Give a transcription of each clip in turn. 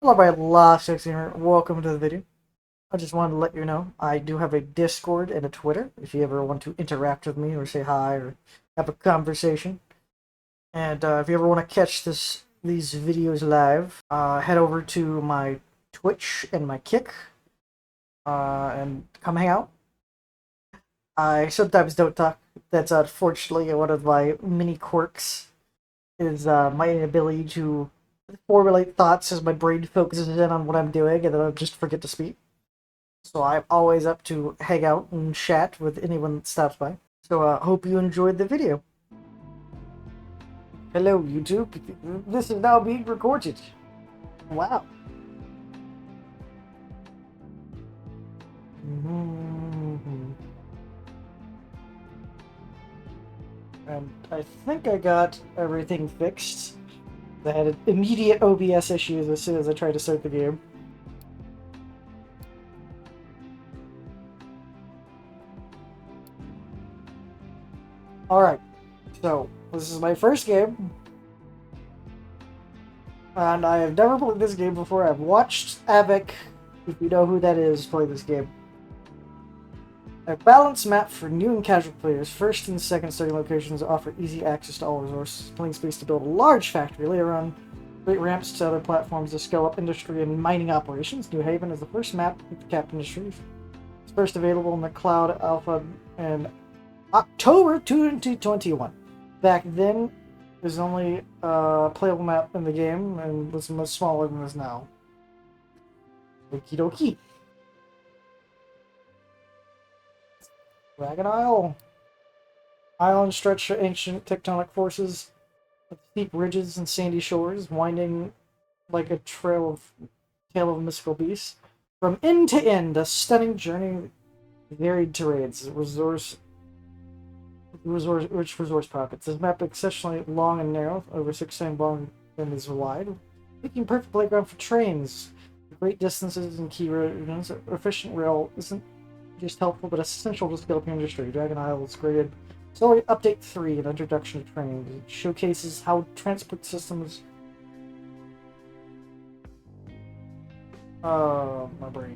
Hello, my last gamer. Welcome to the video. I just wanted to let you know I do have a Discord and a Twitter if you ever want to interact with me or say hi or have a conversation. And if you ever want to catch these videos live, head over to my Twitch and my Kick and come hang out. I sometimes don't talk. That's unfortunately one of my mini quirks. Is my inability to formulate thoughts as my brain focuses in on what I'm doing, and then I just forget to speak. So I'm always up to hang out and chat with anyone that stops by. So hope you enjoyed the video. Hello, YouTube. This is now being recorded. Wow. And I think I got everything fixed. I had immediate OBS issues as soon as I tried to start the game. Alright, so this is my first game. And I have never played this game before. I've watched Avic, if you know who that is, play this game. A balanced map for new and casual players. First and second starting locations offer easy access to all resources, playing space to build a large factory. Later on, great ramps to other platforms to scale up industry and mining operations. New Haven is the first map with Cap Industries. It's first available in the Cloud Alpha in October 2021. Back then, there's only a playable map in the game, and was much smaller than this now. Okie dokie. Dragon Isle. Islands stretch ancient tectonic forces with steep ridges and sandy shores, winding like a tale of mystical beasts. From end to end, a stunning journey, varied terrains, rich resource pockets. This map is exceptionally long and narrow, over 6 times long than is wide, making perfect playground for trains. Great distances and key regions. Efficient rail isn't just helpful, but essential to scale up your industry. Dragon Isle is graded. So update 3, an introduction to trains. It showcases how transport systems. My brain.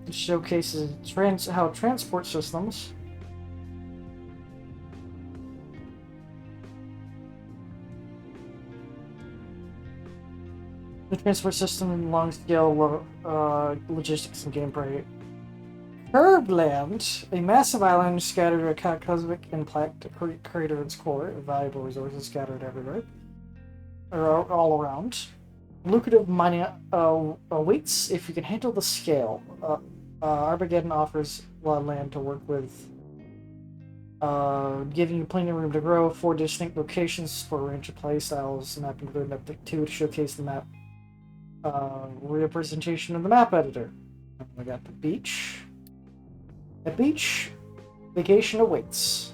It showcases how transport systems the transport system in long-scale logistics and gameplay. Curbland, a massive island scattered a cosmic impact crater its core, valuable resources scattered everywhere, or all around. Lucrative mining awaits if you can handle the scale. Armageddon offers a lot of land to work with, giving you plenty of room to grow. 4 distinct locations for a range of play styles. Map included update 2 to showcase the map representation of the map editor. We got the beach. At beach, vacation awaits.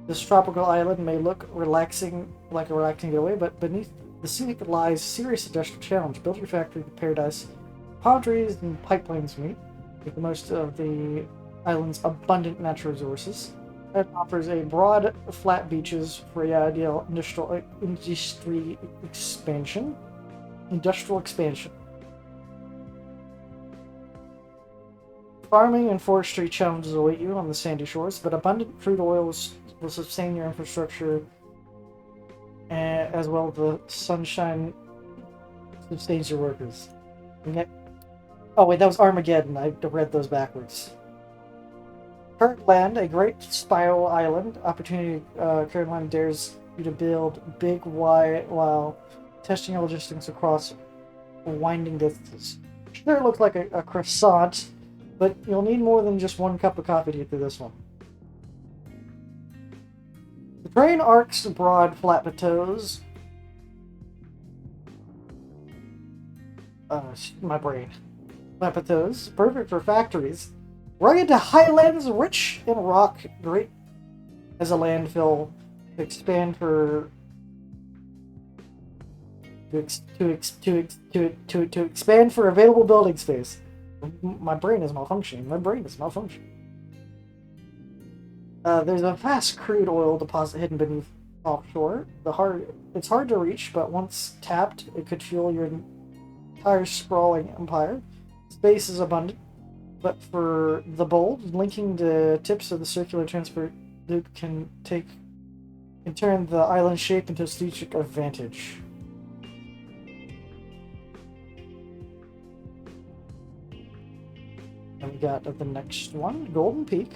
This tropical island may look relaxing, like a relaxing getaway, but beneath the scenic lies serious industrial challenge. Build your factory in paradise. Palm trees and pipelines meet. Make the most of the island's abundant natural resources. It offers a broad, flat beaches for the ideal industrial expansion. Farming and forestry challenges await you on the sandy shores, but abundant crude oil will sustain your infrastructure, as well as the sunshine sustains your workers. Oh wait, that was Armageddon. I read those backwards. Currentland, a great spiral island. Opportunity. Currentland dares you to build big, wide, while testing your logistics across winding distances. Sure, it looks like a croissant, but you'll need more than just one cup of coffee to get through this one. The terrain arcs broad, flat plateaus. My brain. Flat plateaus, perfect for factories. Rugged highlands, rich in rock, great as a landfill. To expand for to expand for available building space. My brain is malfunctioning. There's a vast crude oil deposit hidden beneath offshore. It's hard to reach, but once tapped, it could fuel your entire sprawling empire. Space is abundant, but for the bold, linking the tips of the circular transport loop can turn the island's shape into a strategic advantage. And we got the next one, Golden Peak.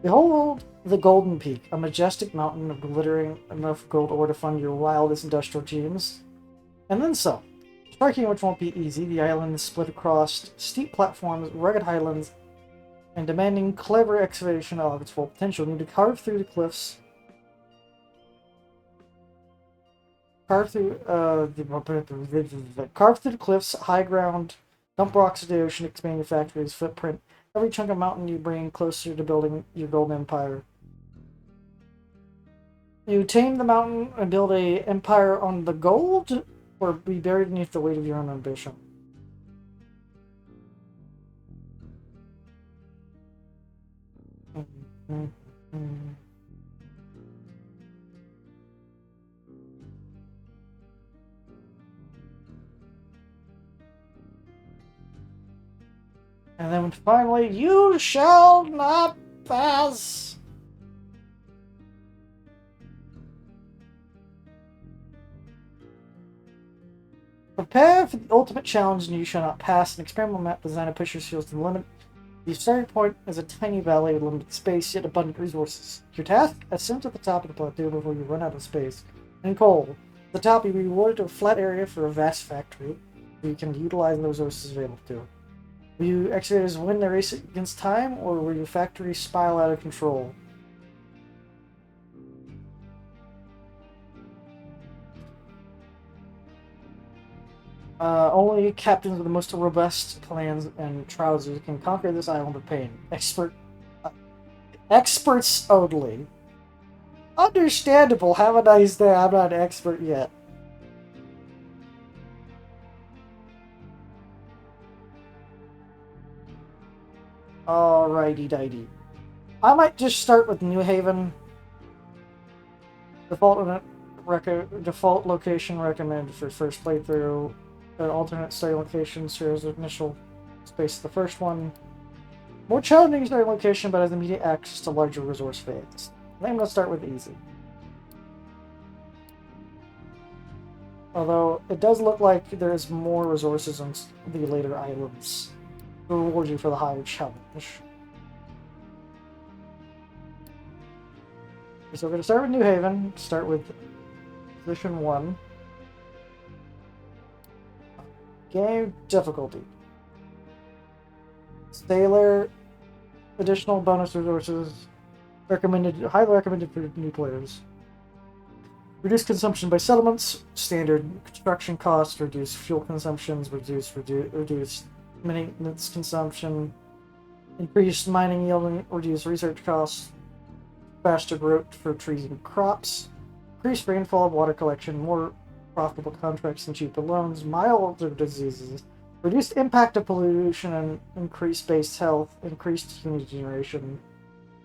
Behold the Golden Peak, a majestic mountain of glittering enough gold ore to fund your wildest industrial dreams. And then some. Striking which won't be easy, the island is split across steep platforms, rugged highlands, and demanding clever excavation of its full potential. You need to carve through the cliffs. Carve through the cliffs, high ground, dump rocks of the ocean, expanding your factory's footprint. Every chunk of mountain you bring closer to building your golden empire. You tame the mountain and build a empire on the gold, or be buried beneath the weight of your own ambition. And then finally, you shall not pass. Prepare for the ultimate challenge, and you shall not pass. An experimental map designed to push your skills to the limit. The starting point is a tiny valley with limited space, yet abundant resources. Your task? Ascend to the top of the plateau before you run out of space. And coal. At the top, you'll be rewarded a flat area for a vast factory, where you can utilize the resources available to you. Will you excavators win the race against time, or will your factory spiral out of control? Only captains with the most robust plans and trousers can conquer this island of pain. Experts only. Understandable. Have a nice day. I'm not an expert yet. Alrighty dighty. I might just start with New Haven. Default location recommended for first playthrough. An alternate starting location shares initial space of the first one. More challenging starting location, but has immediate access to larger resource phase. I'm going to start with easy. Although, it does look like there's more resources on the later islands to reward you for the higher challenge. So we're going to start with New Haven. Start with position 1. Game difficulty. Sailor. Additional bonus resources. Highly recommended for new players. Reduce consumption by settlements. Standard construction costs. Reduce fuel consumptions. Reduce maintenance consumption. Increased mining yield. Reduce research costs. Faster growth for trees and crops. Increased rainfall, water collection, more profitable contracts and cheaper loans, milder diseases, reduced impact of pollution and increased base health, increased community generation,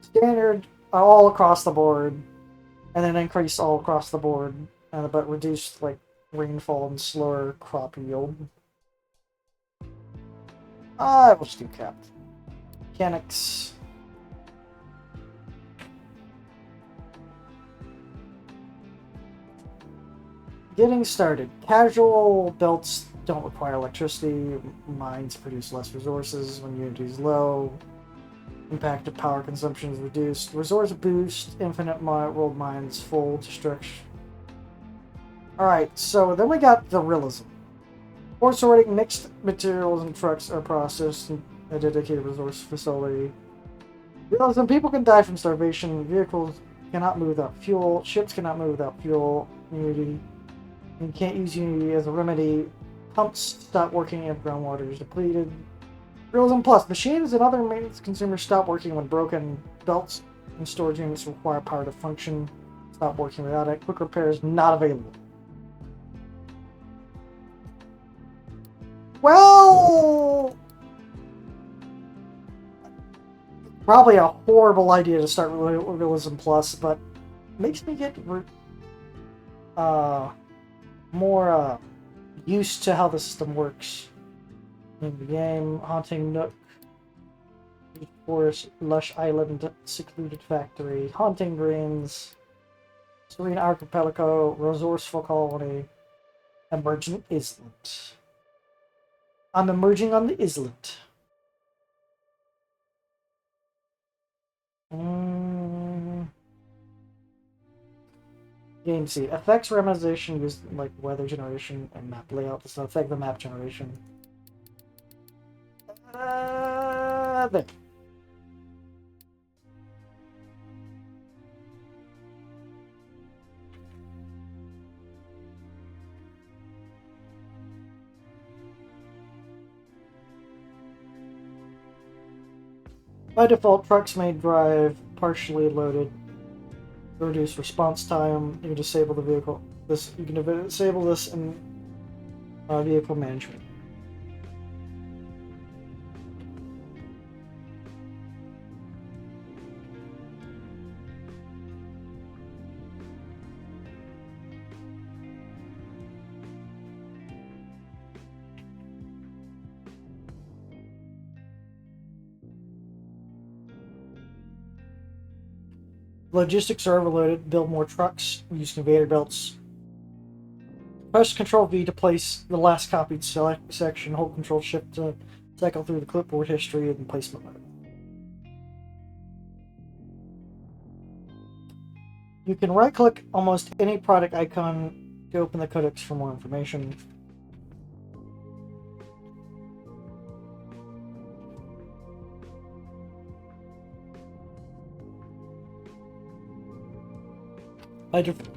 standard all across the board, and then increase all across the board, but reduced like rainfall and slower crop yield. I will just do capped. Mechanics. Getting started. Casual belts don't require electricity. Mines produce less resources when unity is low. Impact of power consumption is reduced. Resource boost. Infinite world mines. Full destruction. Alright, so then we got the realism. For sorting, mixed materials and trucks are processed in a dedicated resource facility. Realism. People can die from starvation. Vehicles cannot move without fuel. Ships cannot move without fuel. Unity. You can't use Unity as a remedy. Pumps stop working if groundwater is depleted. Realism Plus. Machines and other maintenance consumers stop working when broken. Belts and storage units require power to function. It's not working without it. Quick repair is not available. Well, probably a horrible idea to start Realism Plus, but makes me get more used to how the system works. In the game, Haunting Nook, Forest, Lush Island, Secluded Factory, Haunting Greens, Serene Archipelago, Resourceful Colony, Emergent Island. I'm emerging on the islet. Game C. Effects randomization used like weather generation and map layout does not affect the map generation. There. By default, trucks may drive partially loaded. To reduce response time, you can disable the vehicle. You can disable this in vehicle management. Logistics are overloaded. Build more trucks. Use conveyor belts. Press Control V to place the last copied section. Hold Control Shift to cycle through the clipboard history and placement mode. You can right-click almost any product icon to open the codex for more information.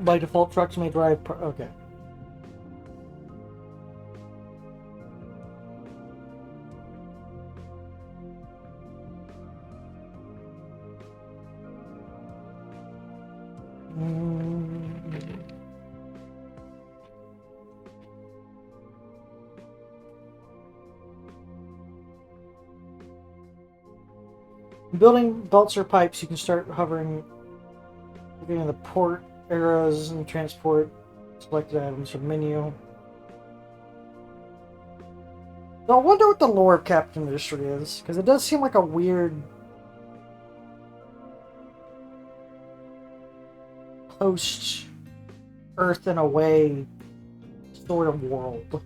By default, trucks may drive. Okay. Building belts or pipes, you can start hovering, looking at the port arrows and transport selected items from menu. So I wonder what the lore of Captain Industry is, because it does seem like a weird post-Earth in a way sort of world.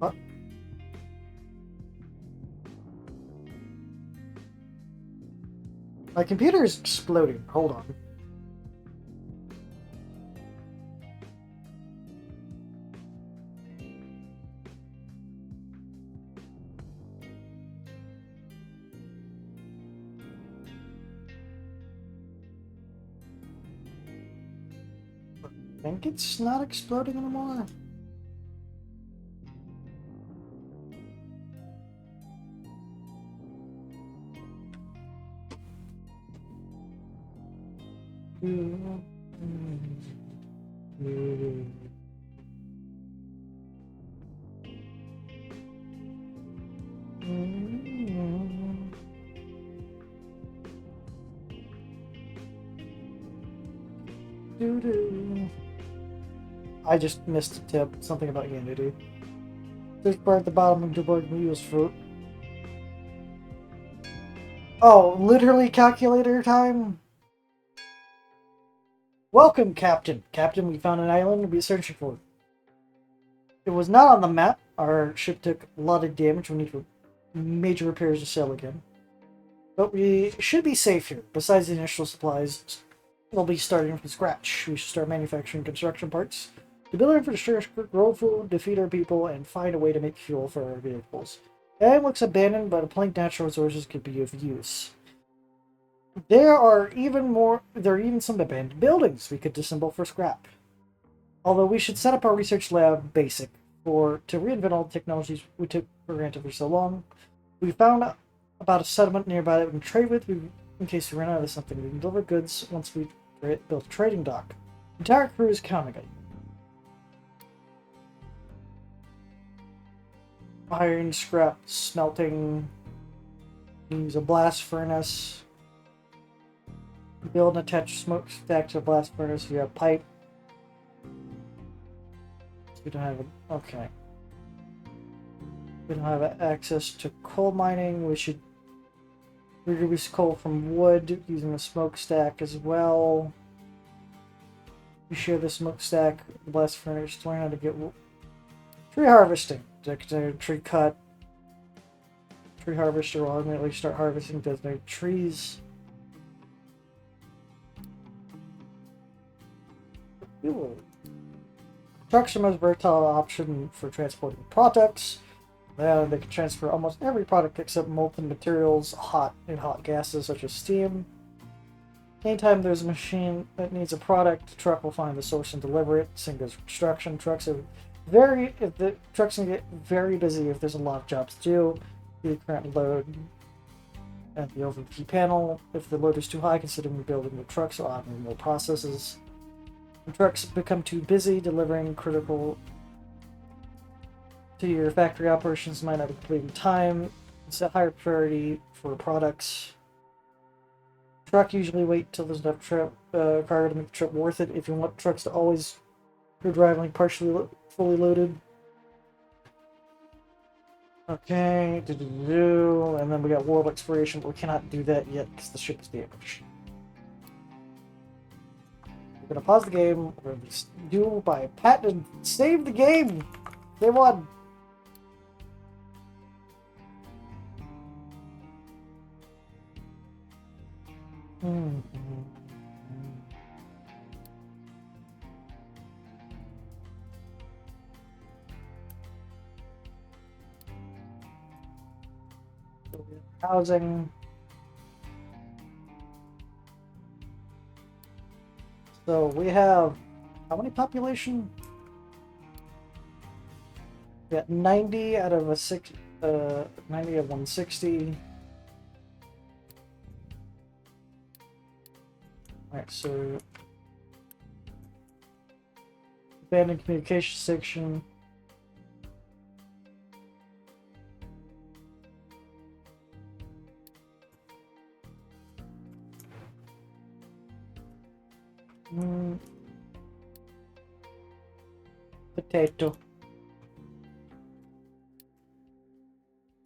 What? My computer is exploding. Hold on. I think it's not exploding anymore. I just missed a tip. Something about Unity. There's part at the bottom of the board we use fruit. Oh, literally calculator time? Welcome, Captain. Captain, we found an island we're searching for. It was not on the map. Our ship took a lot of damage. We need major repairs to sail again. But we should be safe here. Besides the initial supplies, we'll be starting from scratch. We should start manufacturing construction parts to build infrastructure, grow food, defeat our people, and find a way to make fuel for our vehicles. The island looks abandoned, but a plain natural resources could be of use. There are even some abandoned buildings we could disassemble for scrap. Although we should set up our research lab basic to reinvent all the technologies we took for granted for so long. We found about a settlement nearby that we can trade with in case we run out of something. We can deliver goods once we build a trading dock. The entire crew is counting on you. Iron, scrap, smelting. Use a blast furnace. Build and attach smokestack to a blast furnace via pipe. We don't have okay. We don't have access to coal mining. We should reduce coal from wood using a smokestack as well. We share the smokestack, the blast furnace, to learn how to get tree harvesting. Tree cut. Tree harvester will automatically start harvesting designated trees. Fuel. Trucks are the most versatile option for transporting products. They can transfer almost every product except molten materials, hot gases such as steam. Anytime there's a machine that needs a product, the truck will find the source and deliver it. Same goes for construction. Trucks can get very busy if there's a lot of jobs to do. The current load at the overkey panel. If the load is too high, consider rebuilding the trucks or automating more processes. When trucks become too busy, delivering critical to your factory operations might not be completed in time. Set higher priority for products. Truck usually wait till there's enough cargo to make the trip worth it. If you want trucks to always go driving partially fully loaded. Okay, and then we got world exploration, but we cannot do that yet because the ship is damaged. We're gonna pause the game. We're gonna do by patent and save the game. They won. Housing. So we have how many population? We got 90 out of 90 of 160. Alright, so abandoned communication section. Potato.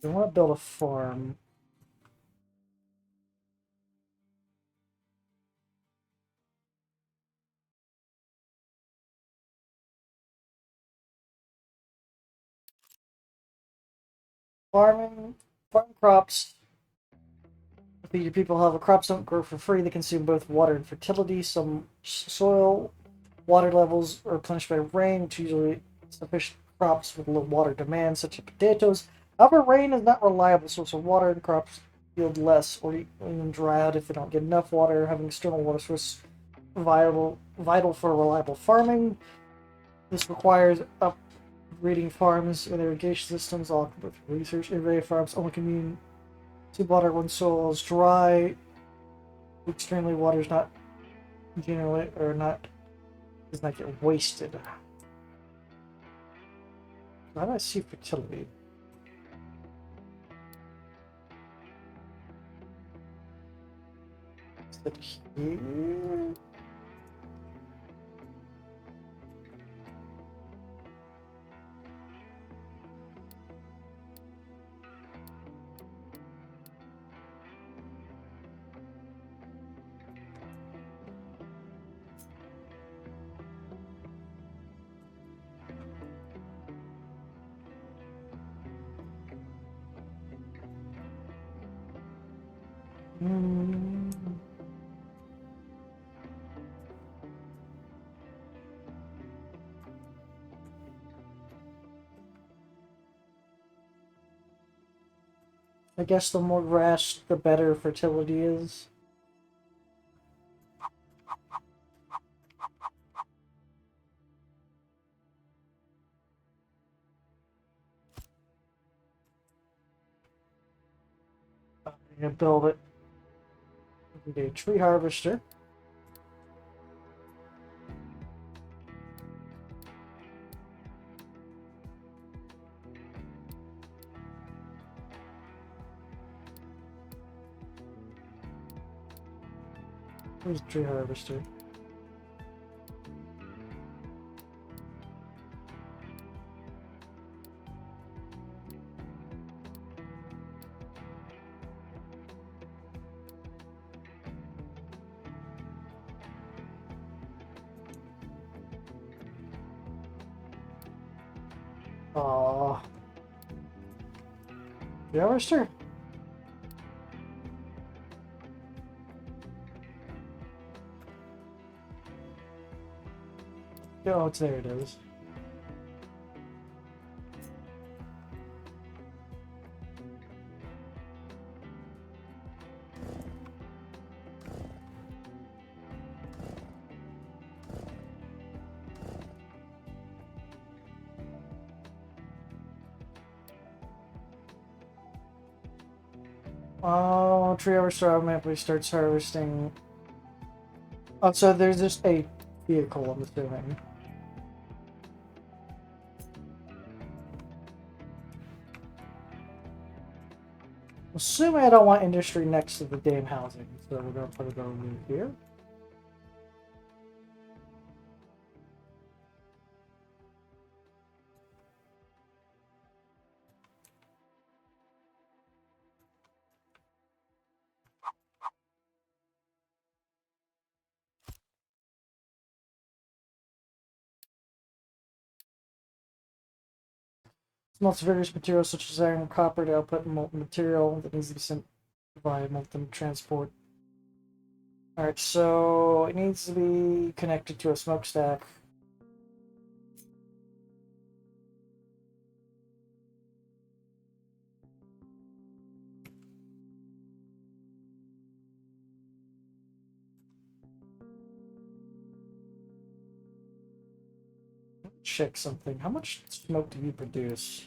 We want to build a farm. Farm crops. Feed people, however, crops don't grow for free. They consume both water and fertility. Some soil water levels are replenished by rain, which usually sufficient crops with low water demand, such as potatoes. However, rain is not a reliable source of water, and crops yield less or even dry out if they don't get enough water. Having external water source vital for reliable farming. This requires upgrading farms and irrigation systems. All with research. Irrigated farms only can to water when soil is dry. Extremely water is not generally does not get wasted. How do I see fertility? Is it here? I guess the more grass, the better fertility is. I'm gonna build it. We need a tree harvester. Where's the tree harvester? Aww. Tree harvester? Oh, there it is. Oh, tree harvester automatically starts harvesting. Oh, so there's just a vehicle, I'm assuming. Assuming I don't want industry next to the damn housing, so we're gonna put it over here. Smelts various materials such as iron and copper to output molten material that needs to be sent via molten transport. Alright, so it needs to be connected to a smokestack. Check something. How much smoke do you produce?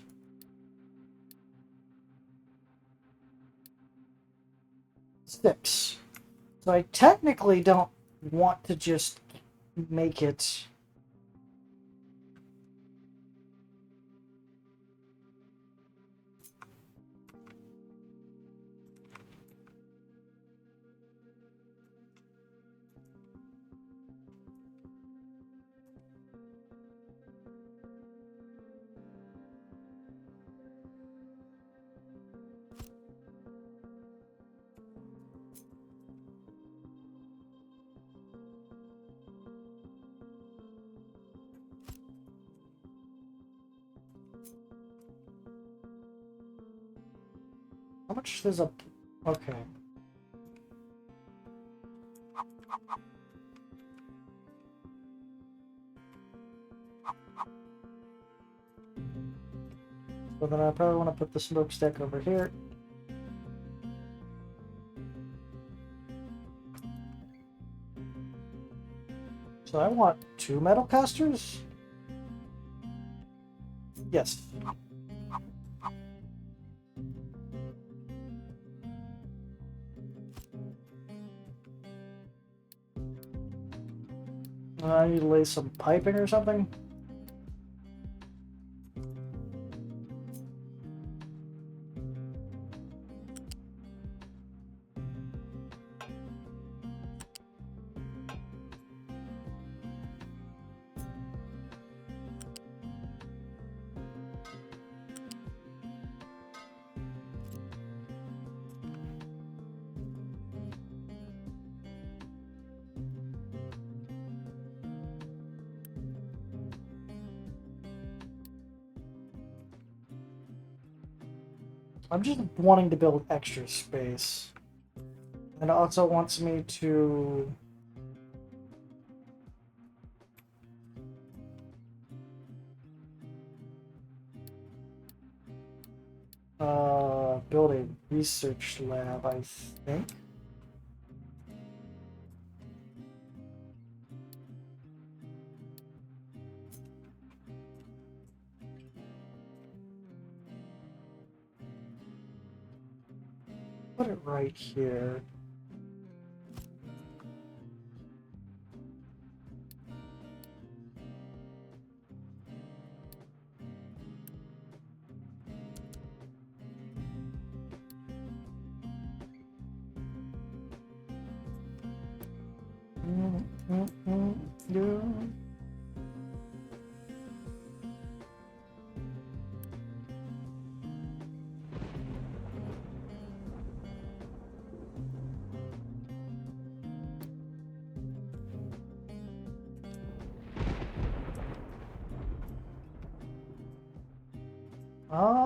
6. So I technically don't want to just make it. How much does a. Okay. So then I probably want to put the smokestack over here. So I want 2 metal casters? Yes. I need to lay some piping or something. I'm just wanting to build extra space. And it also wants me to... build a research lab, I think. Put it right here. Yeah.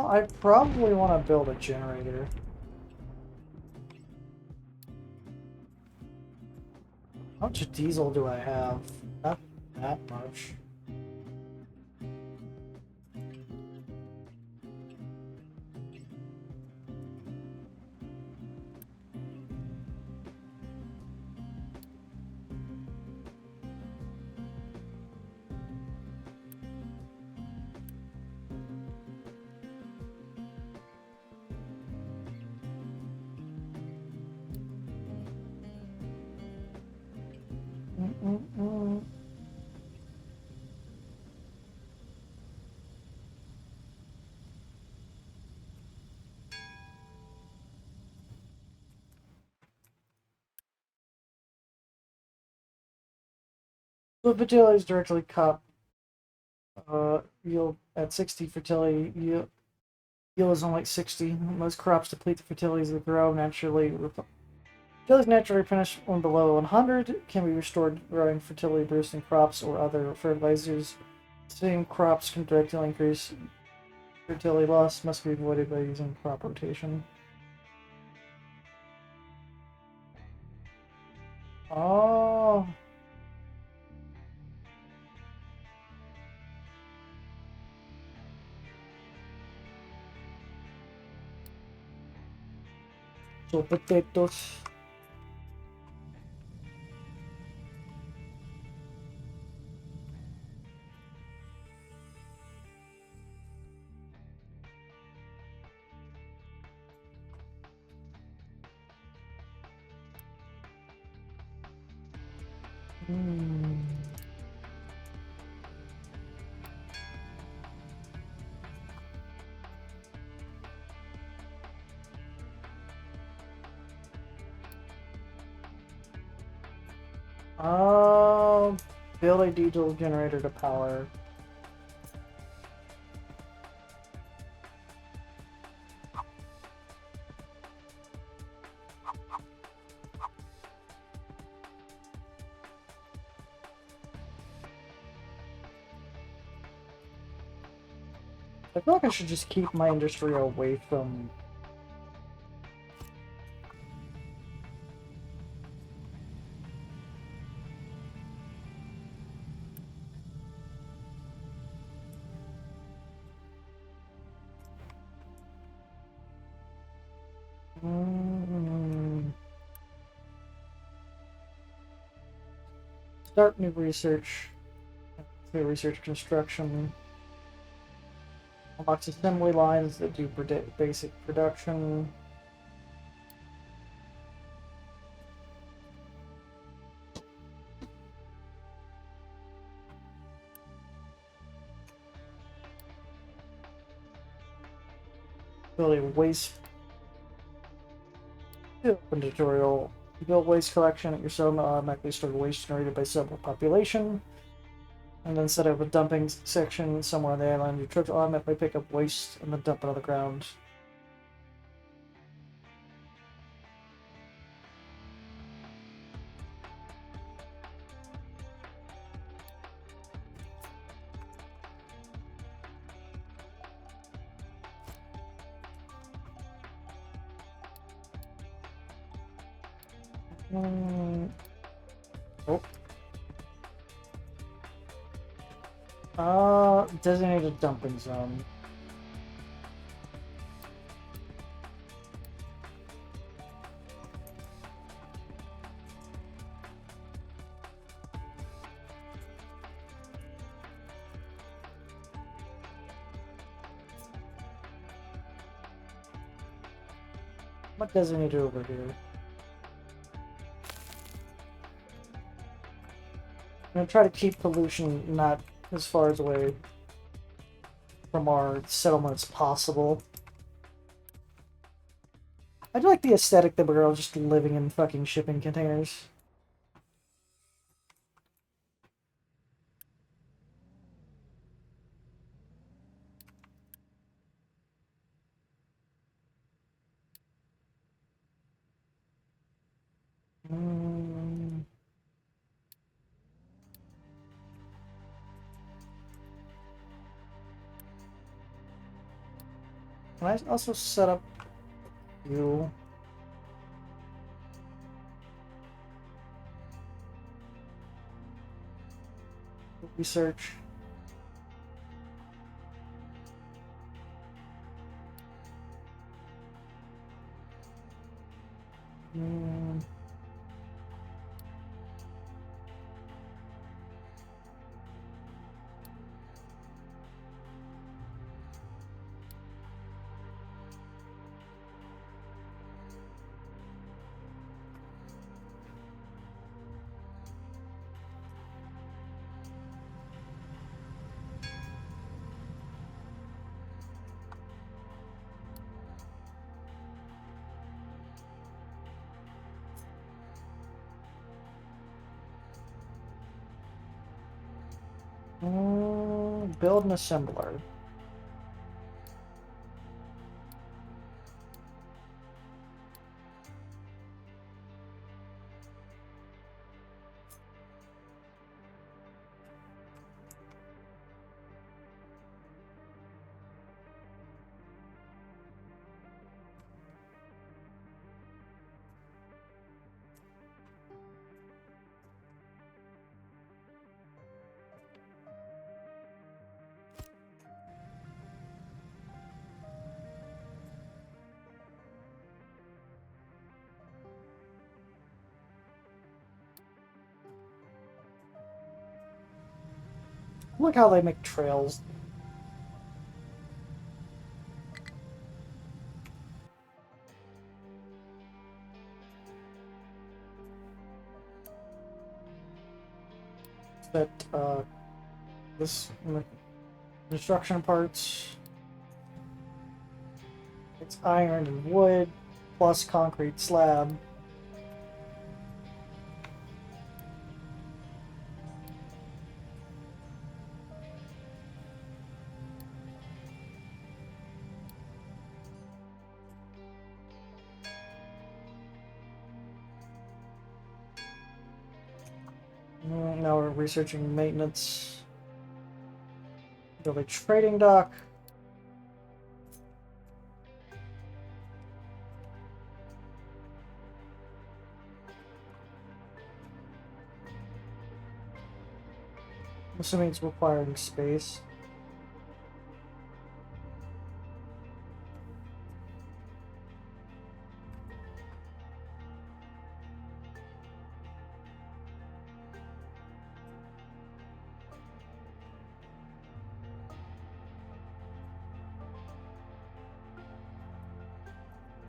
I probably want to build a generator. How much diesel do I have? Not that much. The fertility directly cut yield at 60 fertility. Yield is only 60. Most crops deplete the fertility as they grow naturally. Fertility naturally replenish when below 100. Can be restored growing fertility boosting crops or other fertilizers. Same crops can directly increase fertility loss. Must be avoided by using crop rotation. Oh. So potatoes. Build a diesel generator to power. I feel like I should just keep my industry away from... Start new research. New research construction. Unlocks assembly lines that do basic production. Build a waste tutorial. You build waste collection at your settlement, automatically store waste generated by settlement population. And then set up a dumping section somewhere on the island. Your trucks automatically pick up waste and then dump it on the ground. Designated dumping zone. What does we need to do over here? I'm gonna try to keep pollution not as far away from our settlement as possible. I do like the aesthetic that we're all just living in fucking shipping containers. Mm. Can I also set up you? Research. Mm. Build an assembler. Look how they make trails. That this construction parts. It's iron and wood plus concrete slab. Now we're researching maintenance. Build a trading dock. I'm assuming it's requiring space.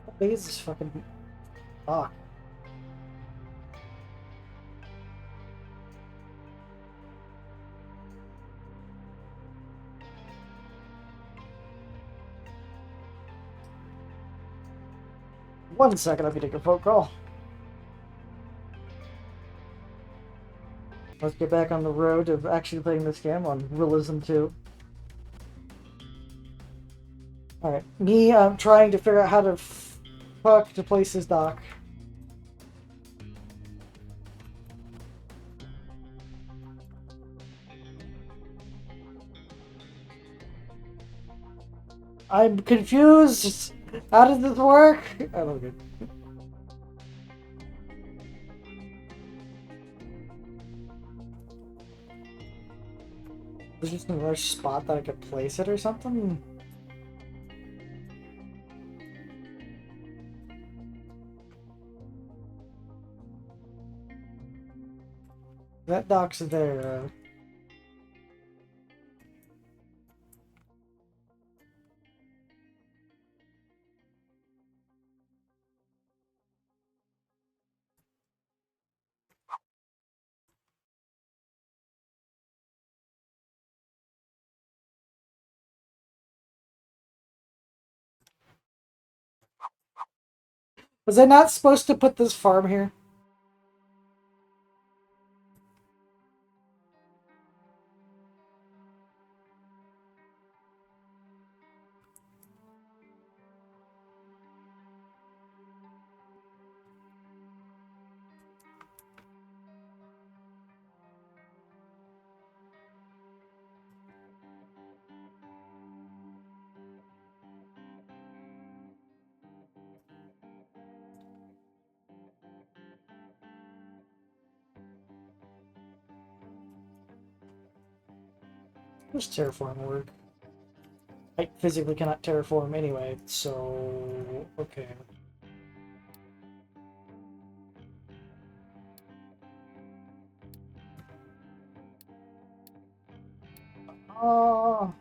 How big is this fucking dock? One second, I'm getting a phone call. Let's get back on the road of actually playing this game on Realism 2. Alright, I'm trying to figure out how to fuck to place this dock. I'm confused! How does this work? I don't get it. There's just another spot that I could place it or something? That dock's there. Was I not supposed to put this farm here? Does terraform work? I physically cannot terraform anyway, so... okay. Oh.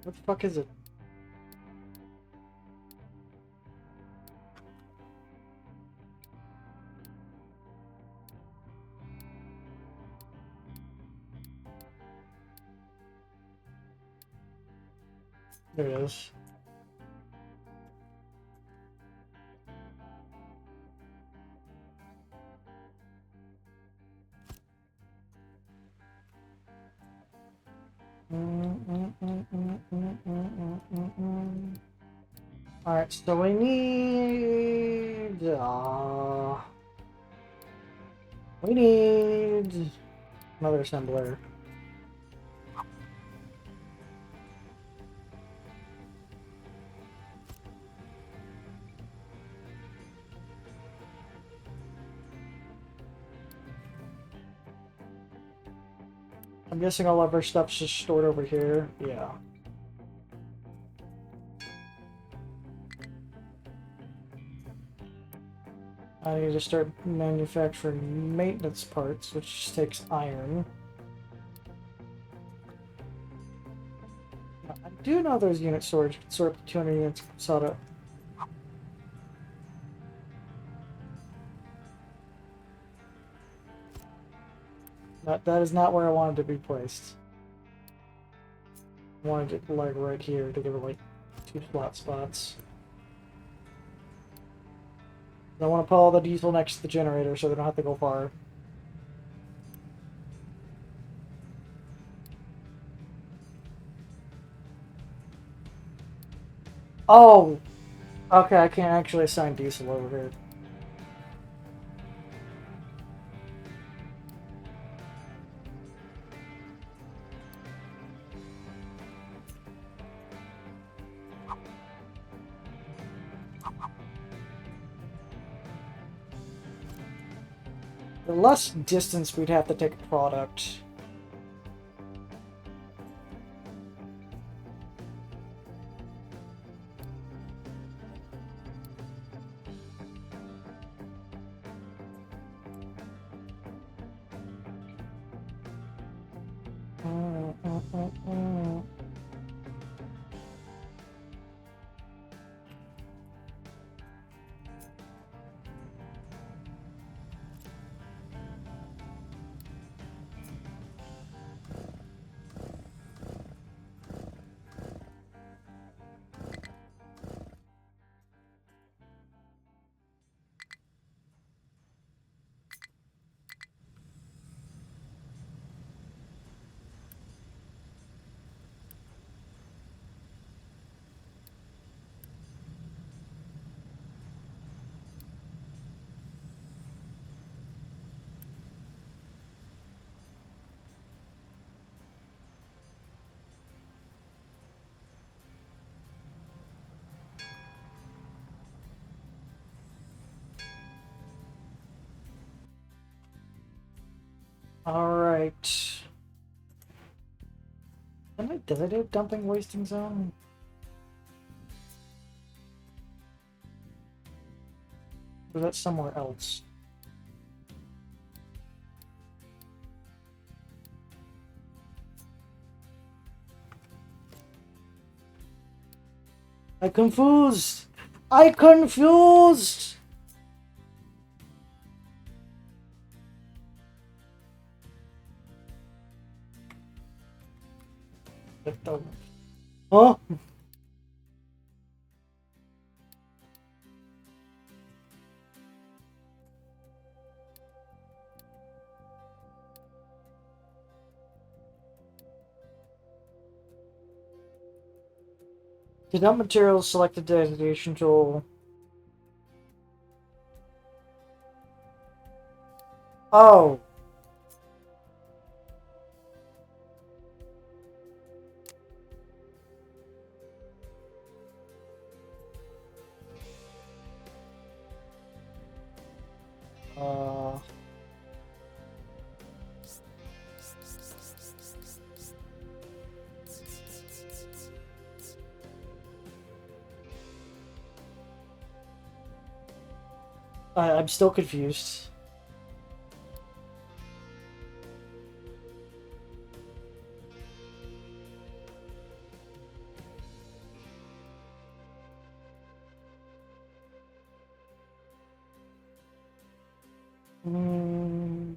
What the fuck is it? There it is. Alright, so we need... we need... another assembler. I'm guessing all of our stuff's just stored over here. Yeah. I need to start manufacturing maintenance parts, which takes iron. I do know there's unit storage. Sort up to 200 units SATA. That is not where I wanted to be placed. I wanted it like right here to give it like 2 slot spots. I want to put all the diesel next to the generator so they don't have to go far. Oh! Okay, I can't actually assign diesel over here. The less distance we'd have to take a product. Alright. Am I designated dumping wasting zone? Or is that somewhere else? I confused! I confused! Oh. Did not materials select the designation tool? Oh. Uh. I'm still confused. Hmm.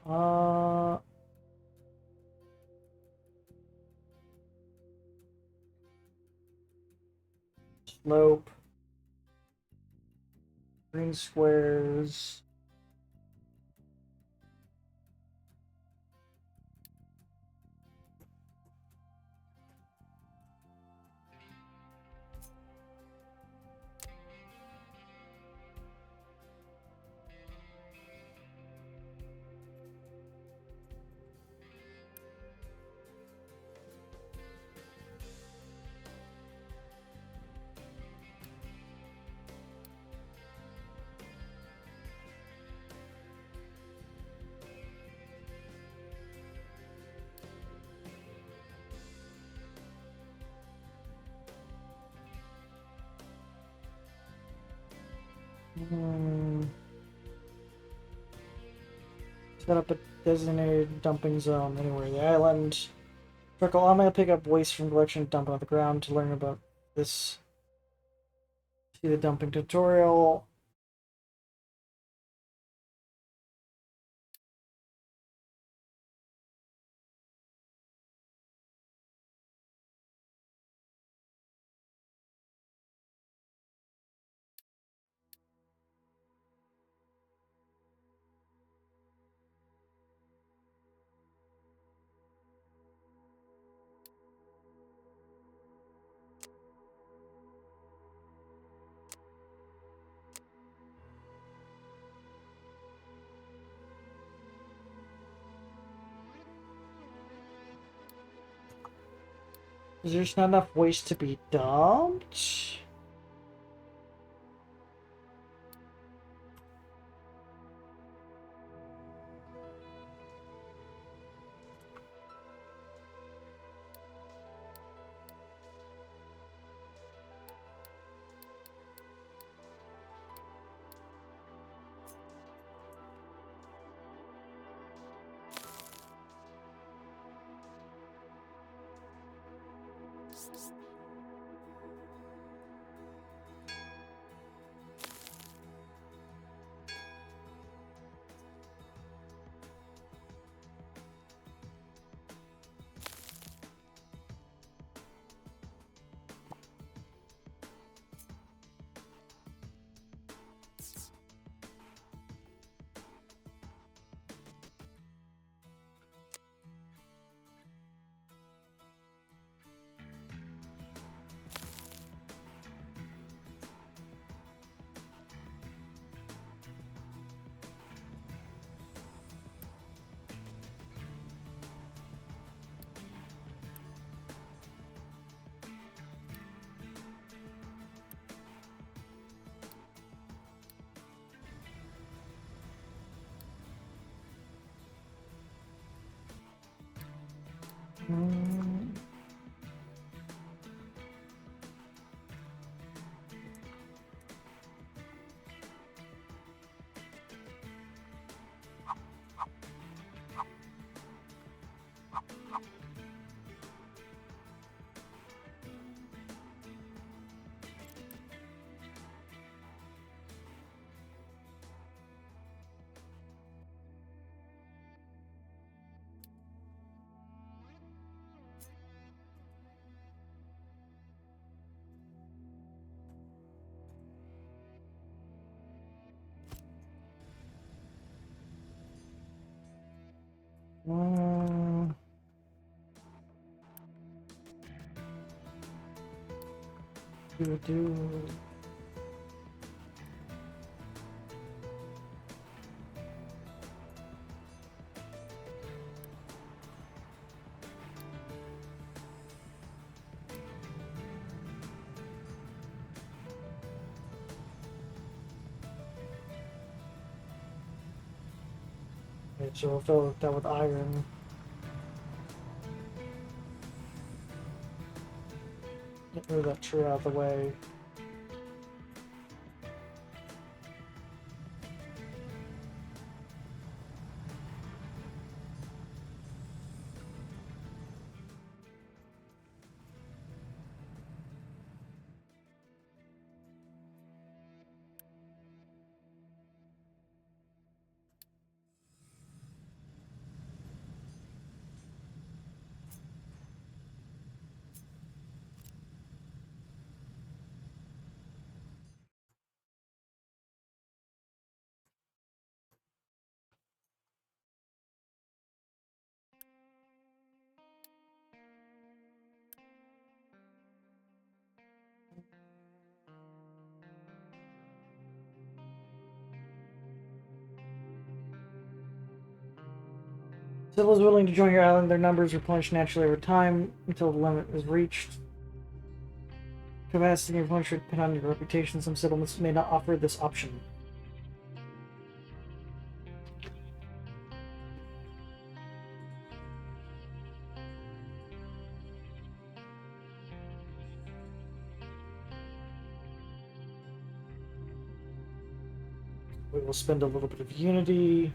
Uh. Slope. Green squares. Hmm. Set up a designated dumping zone anywhere in the island. Circle, I'm gonna pick up waste from collection and dump it on the ground to learn about this. See the dumping tutorial. Is there just not enough waste to be dumped? Hmm. Do. Okay, so we'll fill that with iron. Get rid of that tree out of the way. Civils willing to join your island, their numbers replenish naturally over time until the limit is reached. Capacity of replenishment should depend on your reputation. Some settlements may not offer this option. We will spend a little bit of unity.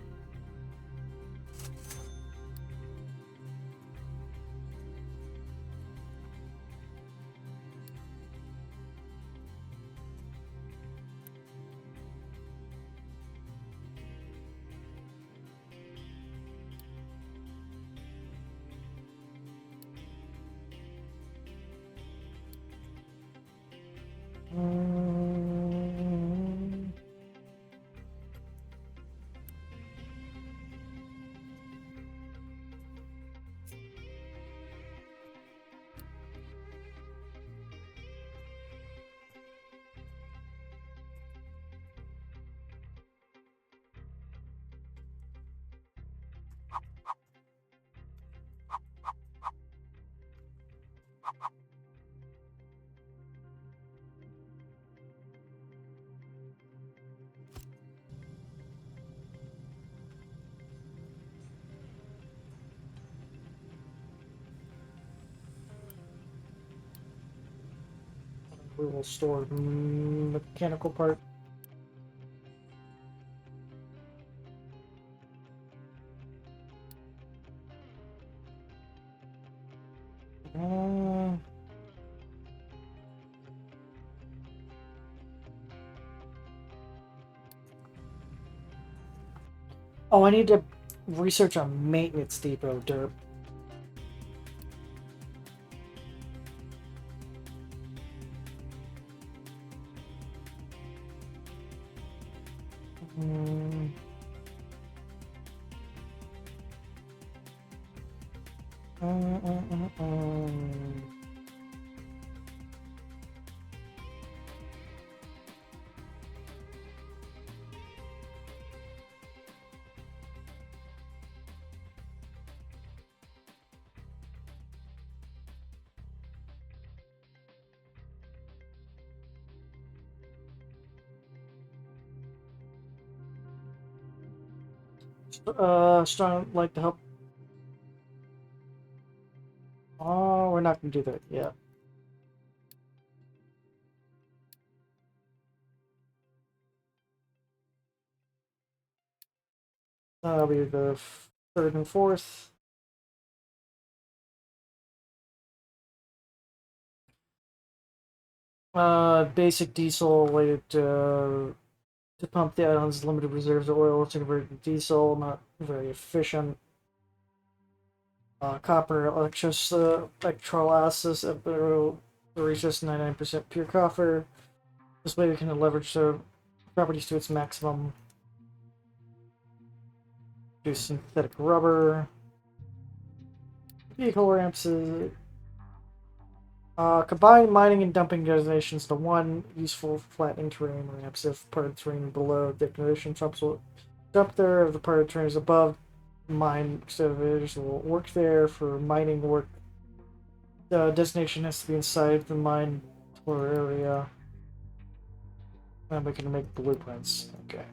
We will store mechanical part. Oh, I need to research a maintenance depot, derp. Strong like to help. Oh, we're not gonna do that yet. That'll be the third and fourth. Basic diesel related to pump the island's limited reserves of oil to convert it to diesel, not very efficient. Copper electrolysis is just 99% pure copper. This way we can leverage the properties to its maximum. Do synthetic rubber. Vehicle ramps is Combine mining and dumping designations to one useful flattening terrain ramps. If part of the terrain below declination trumps will dump there. If the part of the terrain is above mine, excavators will work there. For mining work, the destination has to be inside the mine floor area. And we can make blueprints. Okay.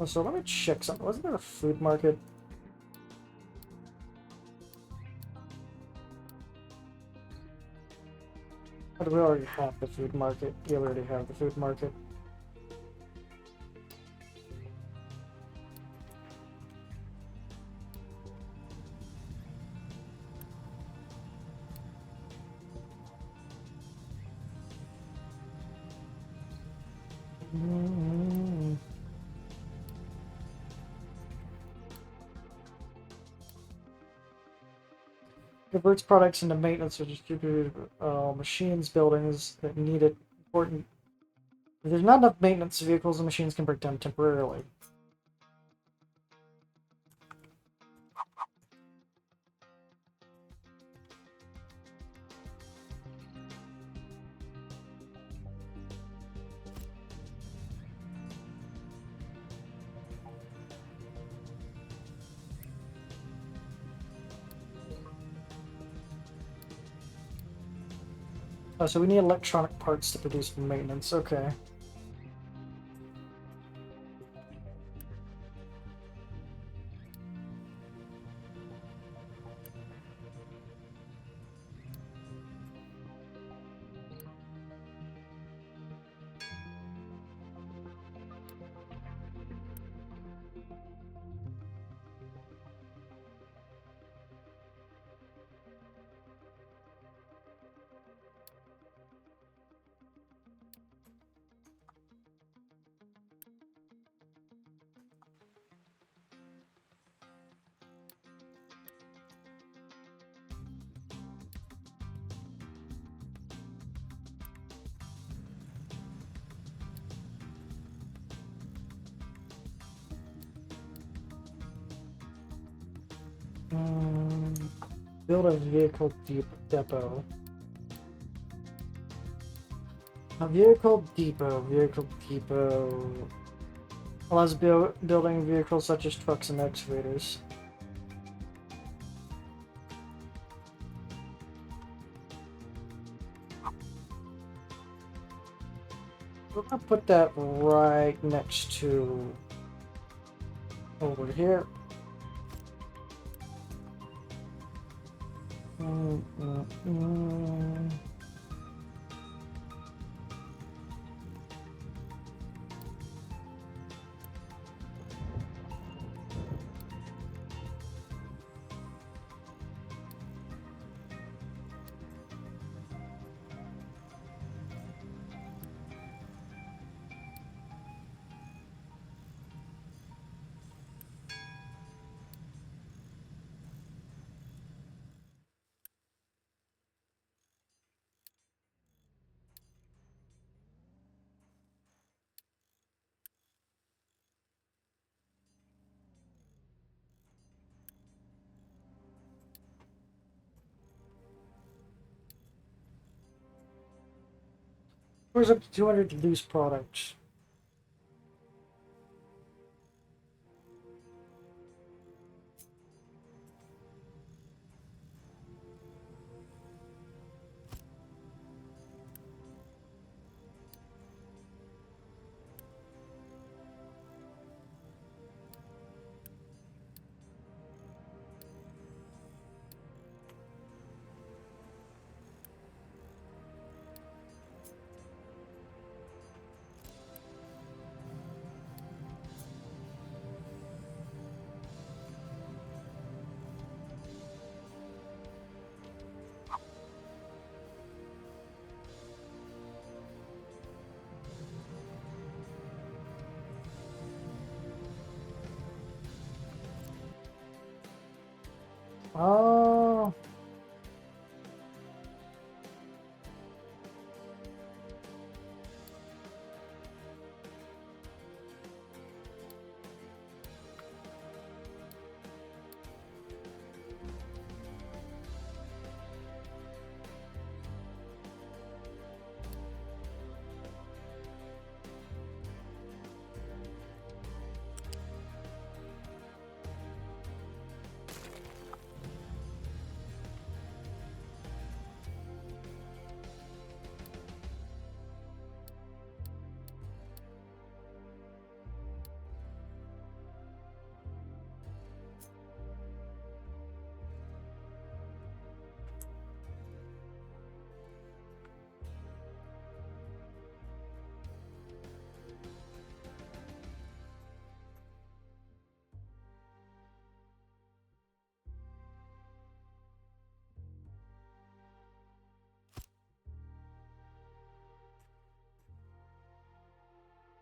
Oh, so let me check something. Wasn't there a food market? Or do we already have the food market? Yeah, we already have the food market. Mm-hmm. Converts products into maintenance or distributed machines, buildings that need it. Important. If there's not enough maintenance, vehicles and machines can break down temporarily. Oh, so we need electronic parts to produce maintenance. Okay. Build a vehicle depot. A vehicle depot allows building vehicles such as trucks and excavators. We're gonna put that right next to over here. Where's up to 200 loose products? Oh.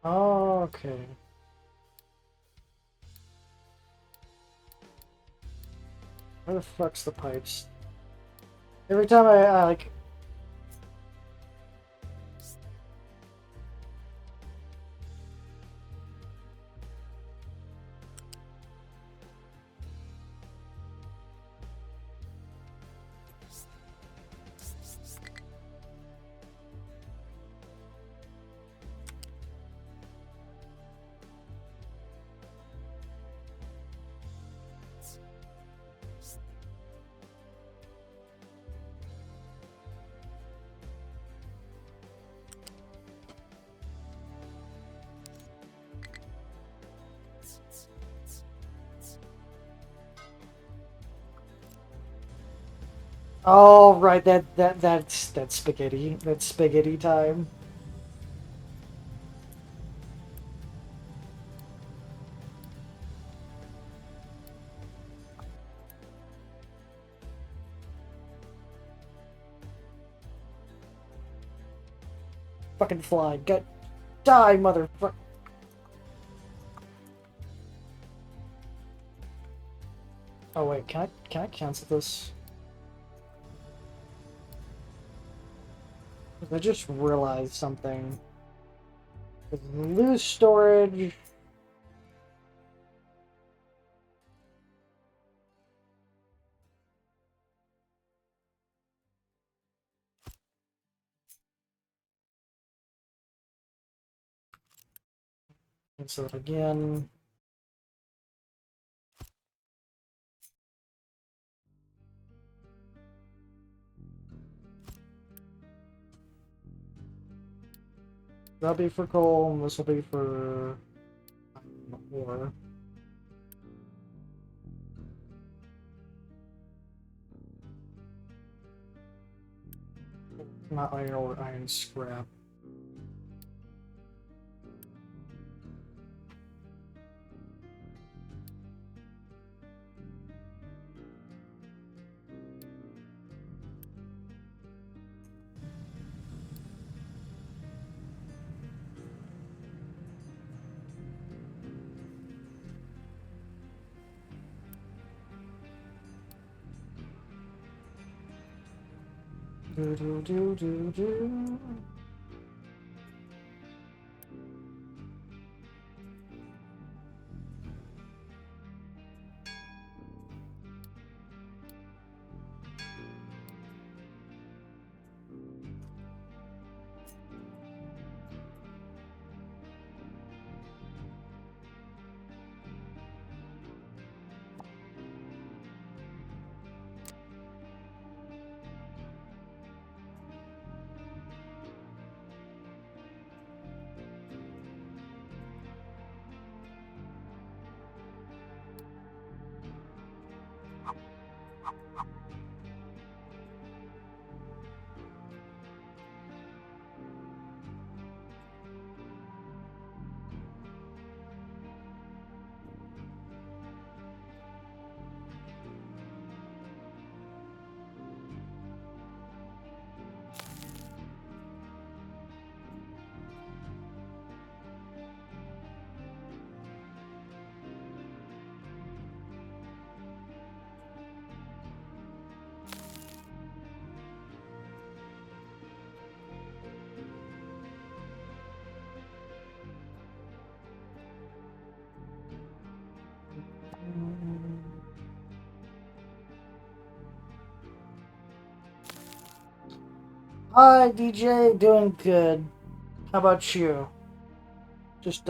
Okay. Where the fuck's the pipes? Every time I like... Oh, right, that's spaghetti. That's spaghetti time. Fucking fly. Get... Die, motherfucker. Oh wait, can I cancel this? I just realized something. Lose storage. Cancel it again. That'll be for coal, and this will be for ore. Not iron ore, iron scrap. Do do do do do. Hi, DJ. Doing good. How about you? Just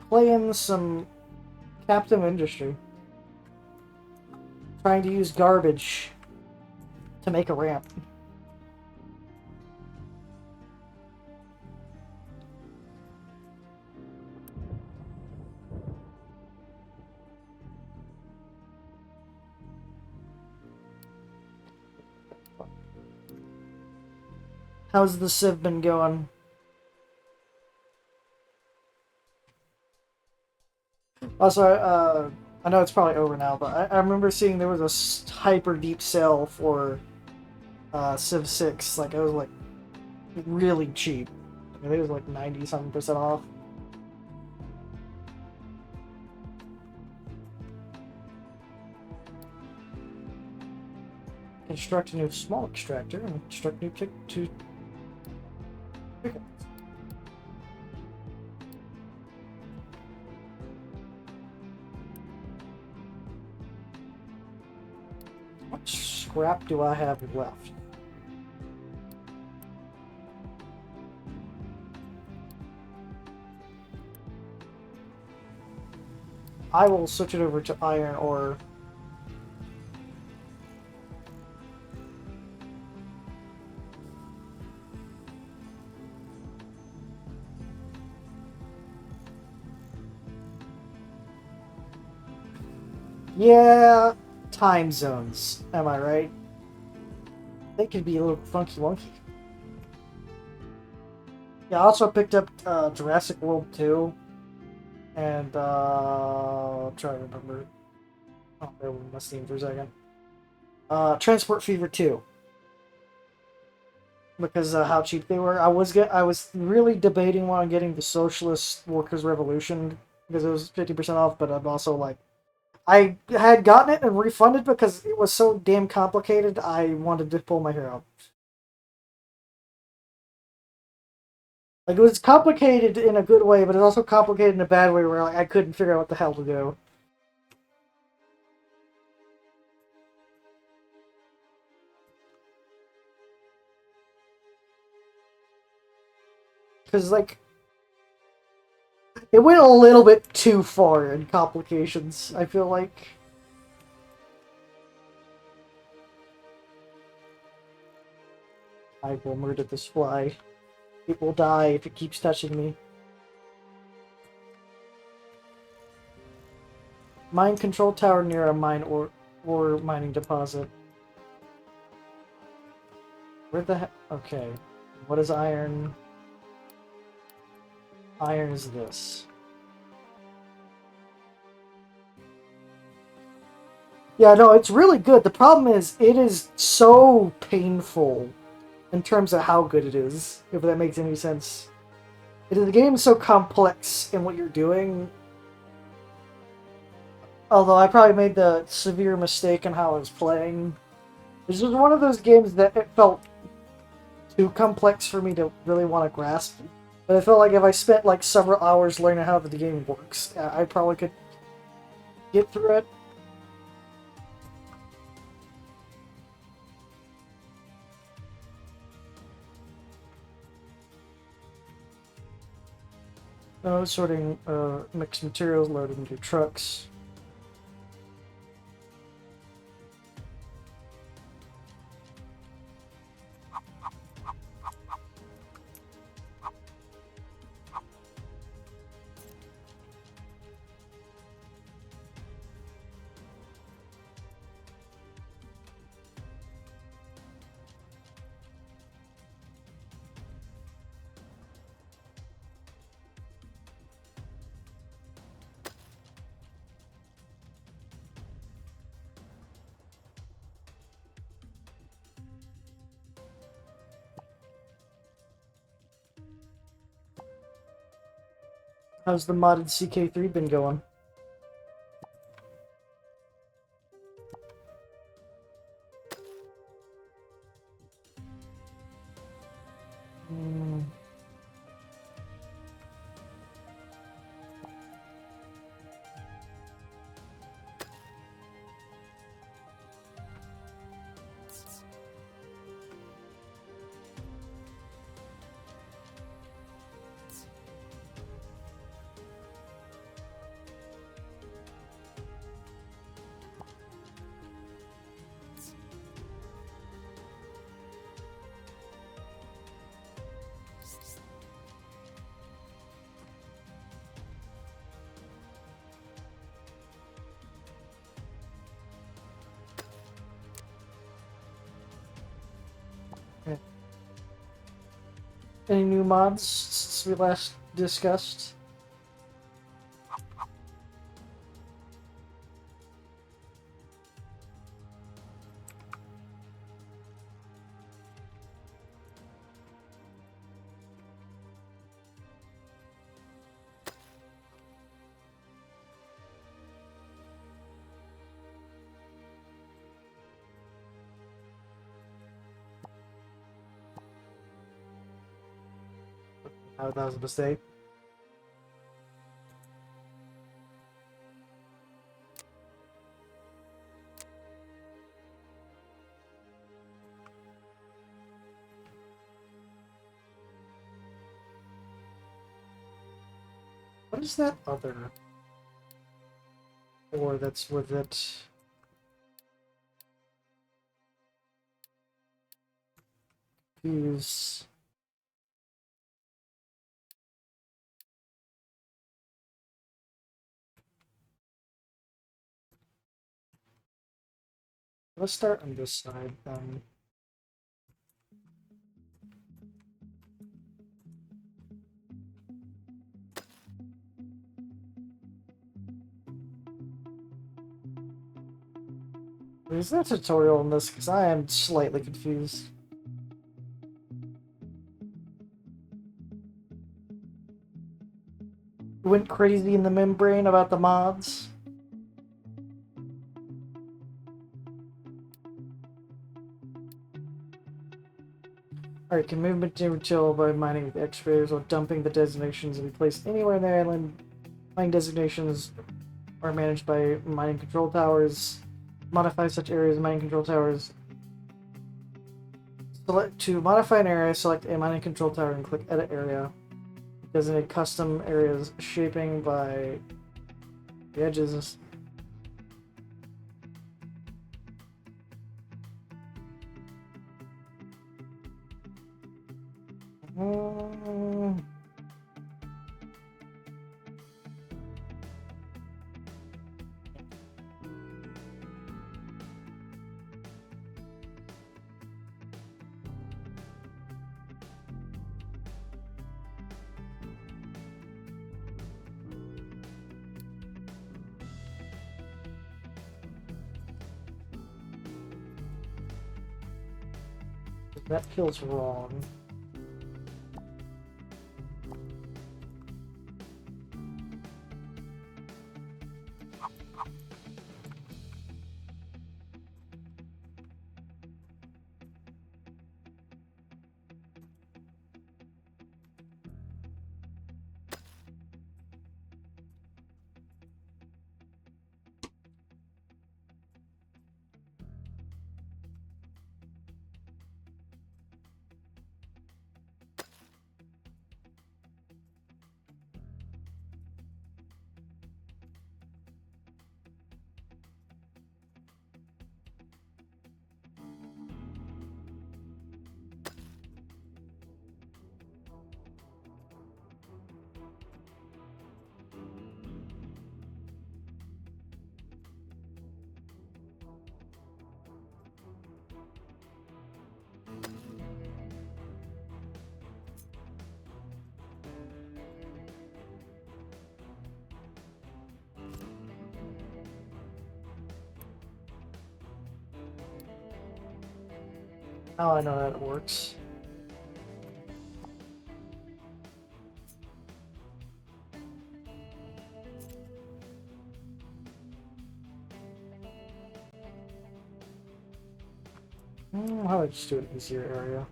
playing some Captain Industry. Trying to use garbage to make a ramp. How's the Civ been going? Also, I know it's probably over now, but I remember seeing there was a hyper deep sale for Civ 6. Like, it was like really cheap. I think it was like 90-something% off. Construct a new small extractor and construct new two pickups. What scrap do I have left? I will switch it over to iron ore. Yeah, time zones. Am I right? They could be a little funky wonky. Yeah, I also picked up Jurassic World 2. And, I'll try to remember. Oh, bear with my Steam for a second. Transport Fever 2. Because how cheap they were. I was really debating on getting the Socialist Workers' Revolution because it was 50% off, but I'm also like, I had gotten it and refunded because it was so damn complicated. I wanted to pull my hair out. Like, it was complicated in a good way, but it's also complicated in a bad way where like, I couldn't figure out what the hell to do. Because, like, it went a little bit too far in complications, I feel like. I will murder this fly. It will die if it keeps touching me. Mine control tower near a mine or mining deposit. Where the heck? Okay. What is iron? Iron is this. Yeah, no, it's really good. The problem is, it is so painful in terms of how good it is, if that makes any sense. The game is so complex in what you're doing. Although I probably made the severe mistake in how I was playing. This was one of those games that it felt too complex for me to really want to grasp. But I felt like if I spent like several hours learning how the game works, I probably could get through it. Sorting mixed materials, loaded into trucks. How's the modded CK3 been going? Any new mods since we last discussed? Oh, that was a mistake. What is that other? Or that's with it. Use. Let's start on this side then. Is there a tutorial on this? Because I am slightly confused. Went crazy in the membrane about the mods. Alright, can move material by mining with excavators or dumping the designations and be placed anywhere in the island. Mining designations are managed by mining control towers. Modify such areas, mining control towers. To modify an area, select a mining control tower and click Edit Area. Designate custom areas shaping by the edges. That feels wrong. Now I know that it works. How about just do an easier area?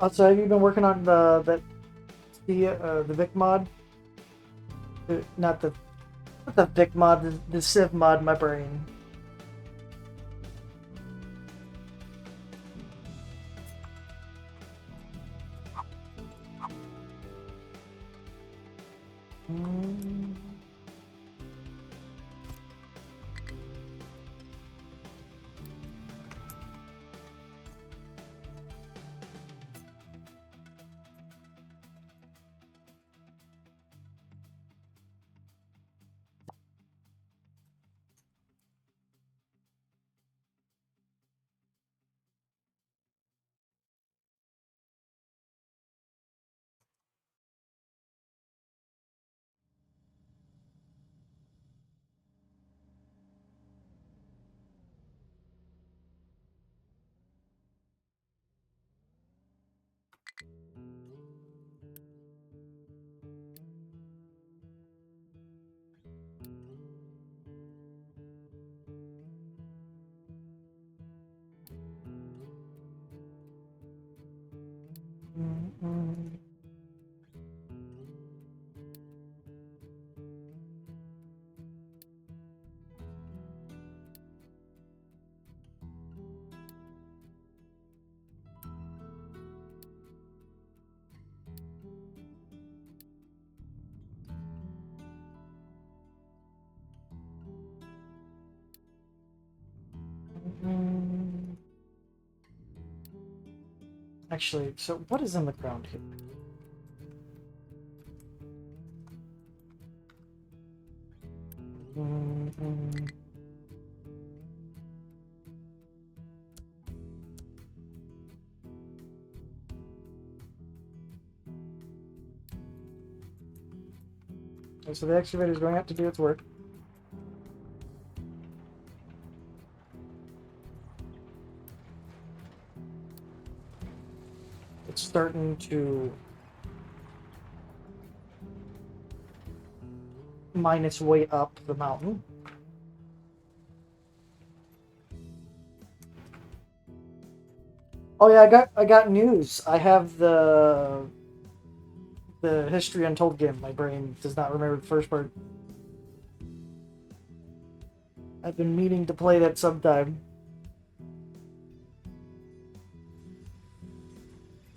Also, have you been working on the Vic mod? Not the Vic mod, the Civ mod. My brain. Actually, so what is in the ground here? Mm-hmm. So the excavator is going out to do its work. It's starting to mine its way up the mountain. Oh yeah, I got news. I have the History Untold game. My brain does not remember the first part. I've been meaning to play that sometime.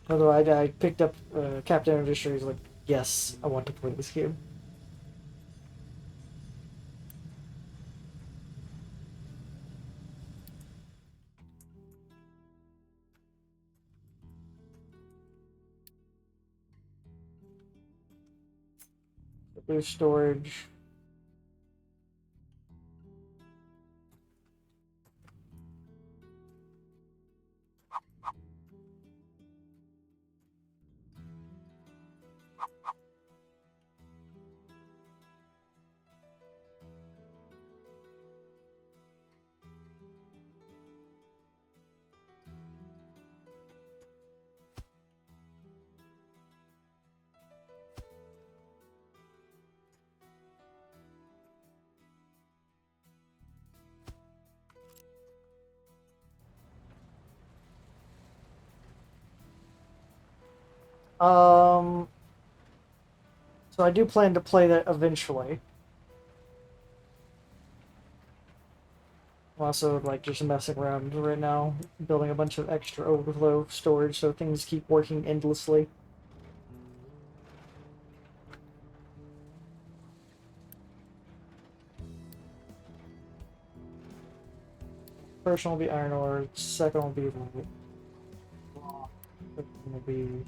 Although I picked up Captain Industries, like, yes, I want to play this game. There's storage. Um, so I do plan to play that eventually. I'm also like just messing around right now, building a bunch of extra overflow storage so things keep working endlessly. First one will be iron ore. Second one will be raw. Third one will be.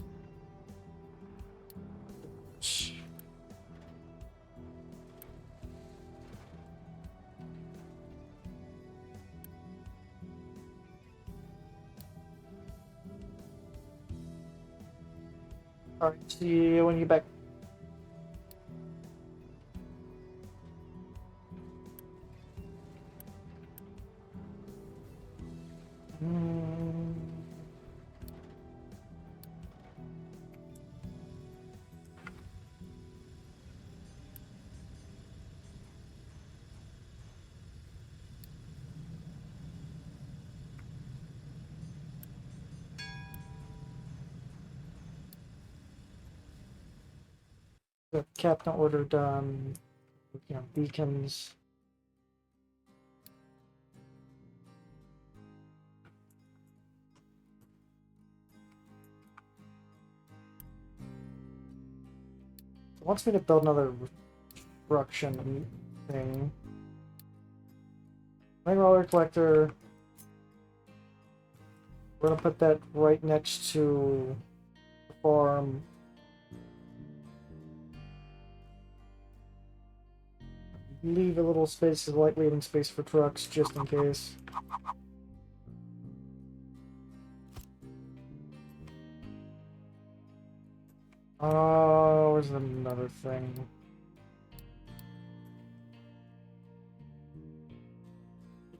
All right. See you when you get back. Mm, the captain order done. You know, beacons. It wants me to build another construction thing. Mineral collector. We're gonna put that right next to the farm. Leave a little space, like leaving space for trucks, just in case. Oh, where's another thing?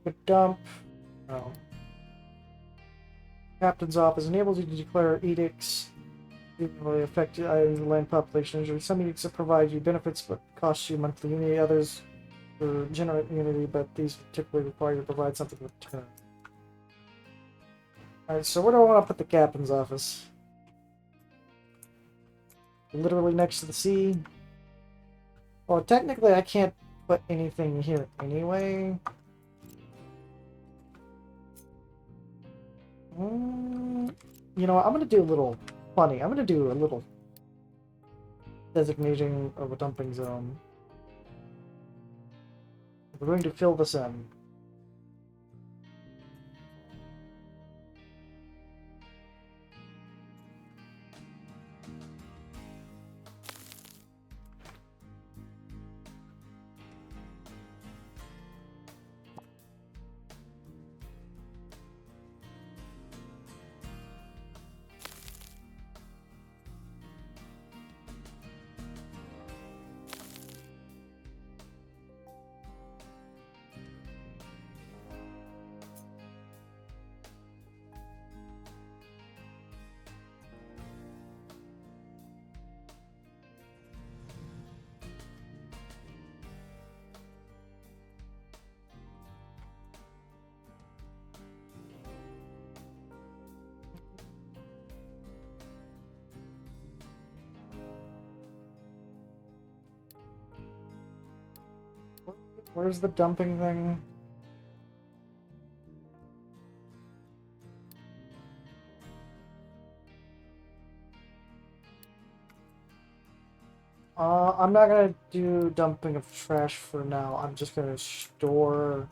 A dump. Oh. Captain's office enables you to declare edicts really affect items in the land population. Some edicts that provide you benefits but cost you monthly unity. Others generate unity, but these typically require you to provide something in return. Alright, so where do I want to put the captain's office? Literally next to the sea? Well, technically I can't put anything here anyway. You know what, I'm gonna do a little funny. I'm gonna do a little designating of a dumping zone. We're going to fill this in. Where's the dumping thing? I'm not gonna do dumping of trash for now. I'm just gonna store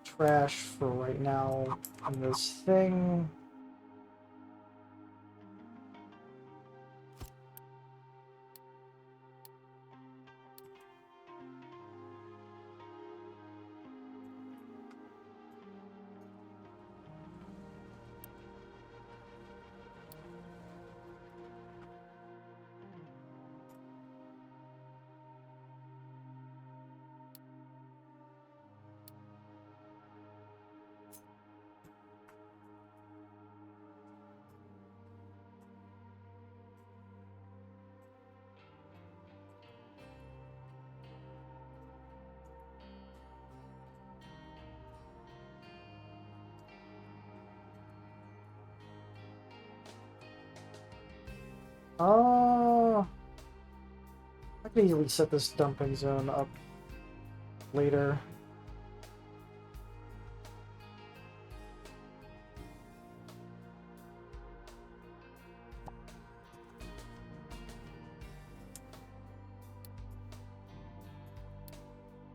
trash for right now in this thing. I can easily set this dumping zone up later.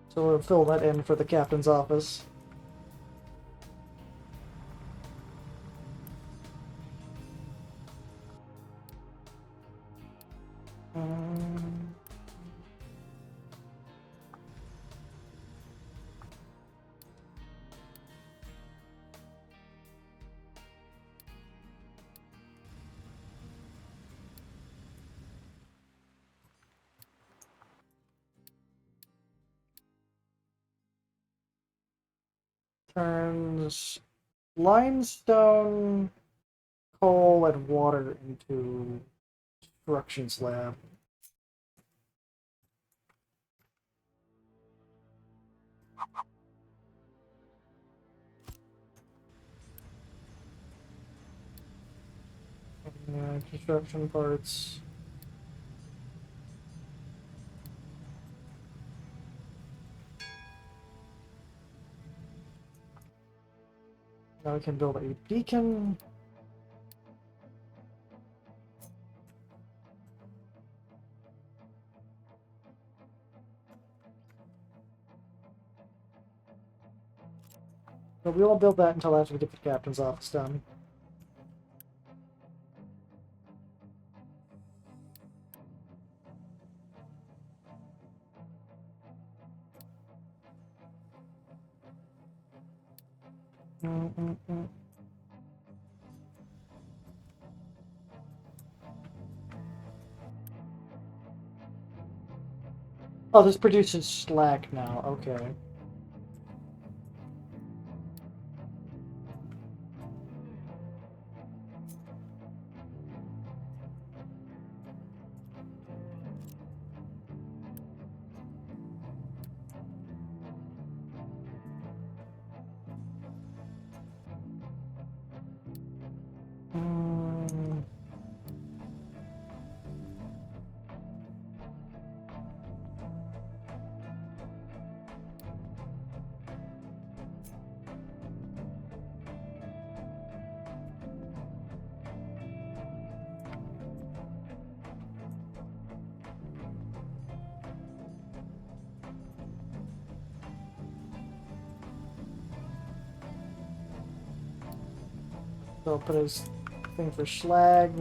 So we'll fill that in for the captain's office. Turns limestone, coal, and water into construction slab. Construction parts. Now we can build a beacon. But we won't build that until after we get the captain's office done. Oh, this produces slag now. Okay. So I'll put his thing for slag.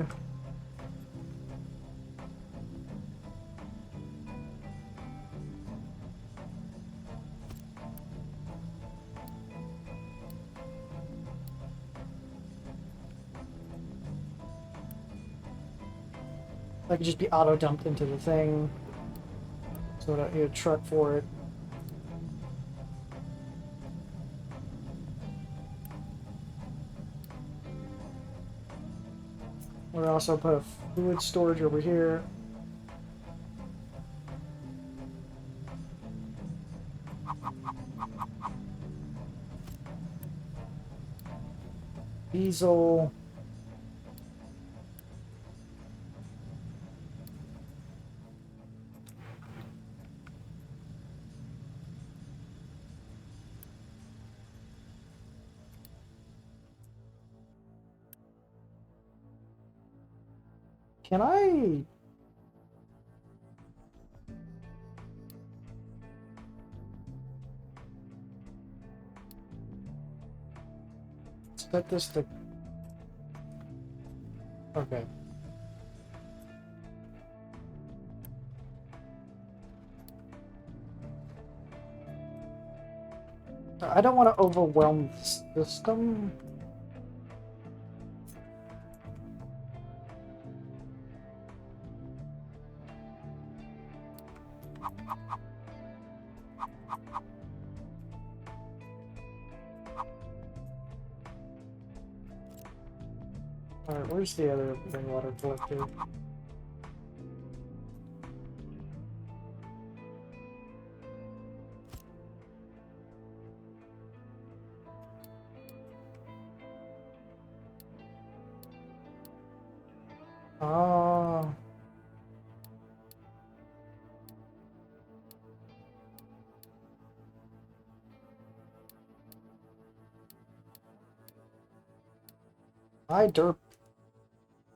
That could just be auto dumped into the thing. So I don't need a truck for it. We'll also put a fluid storage over here. Diesel. Can I... set this to... Okay. I don't want to overwhelm the system. Alright, where's the other rainwater collector? Ah.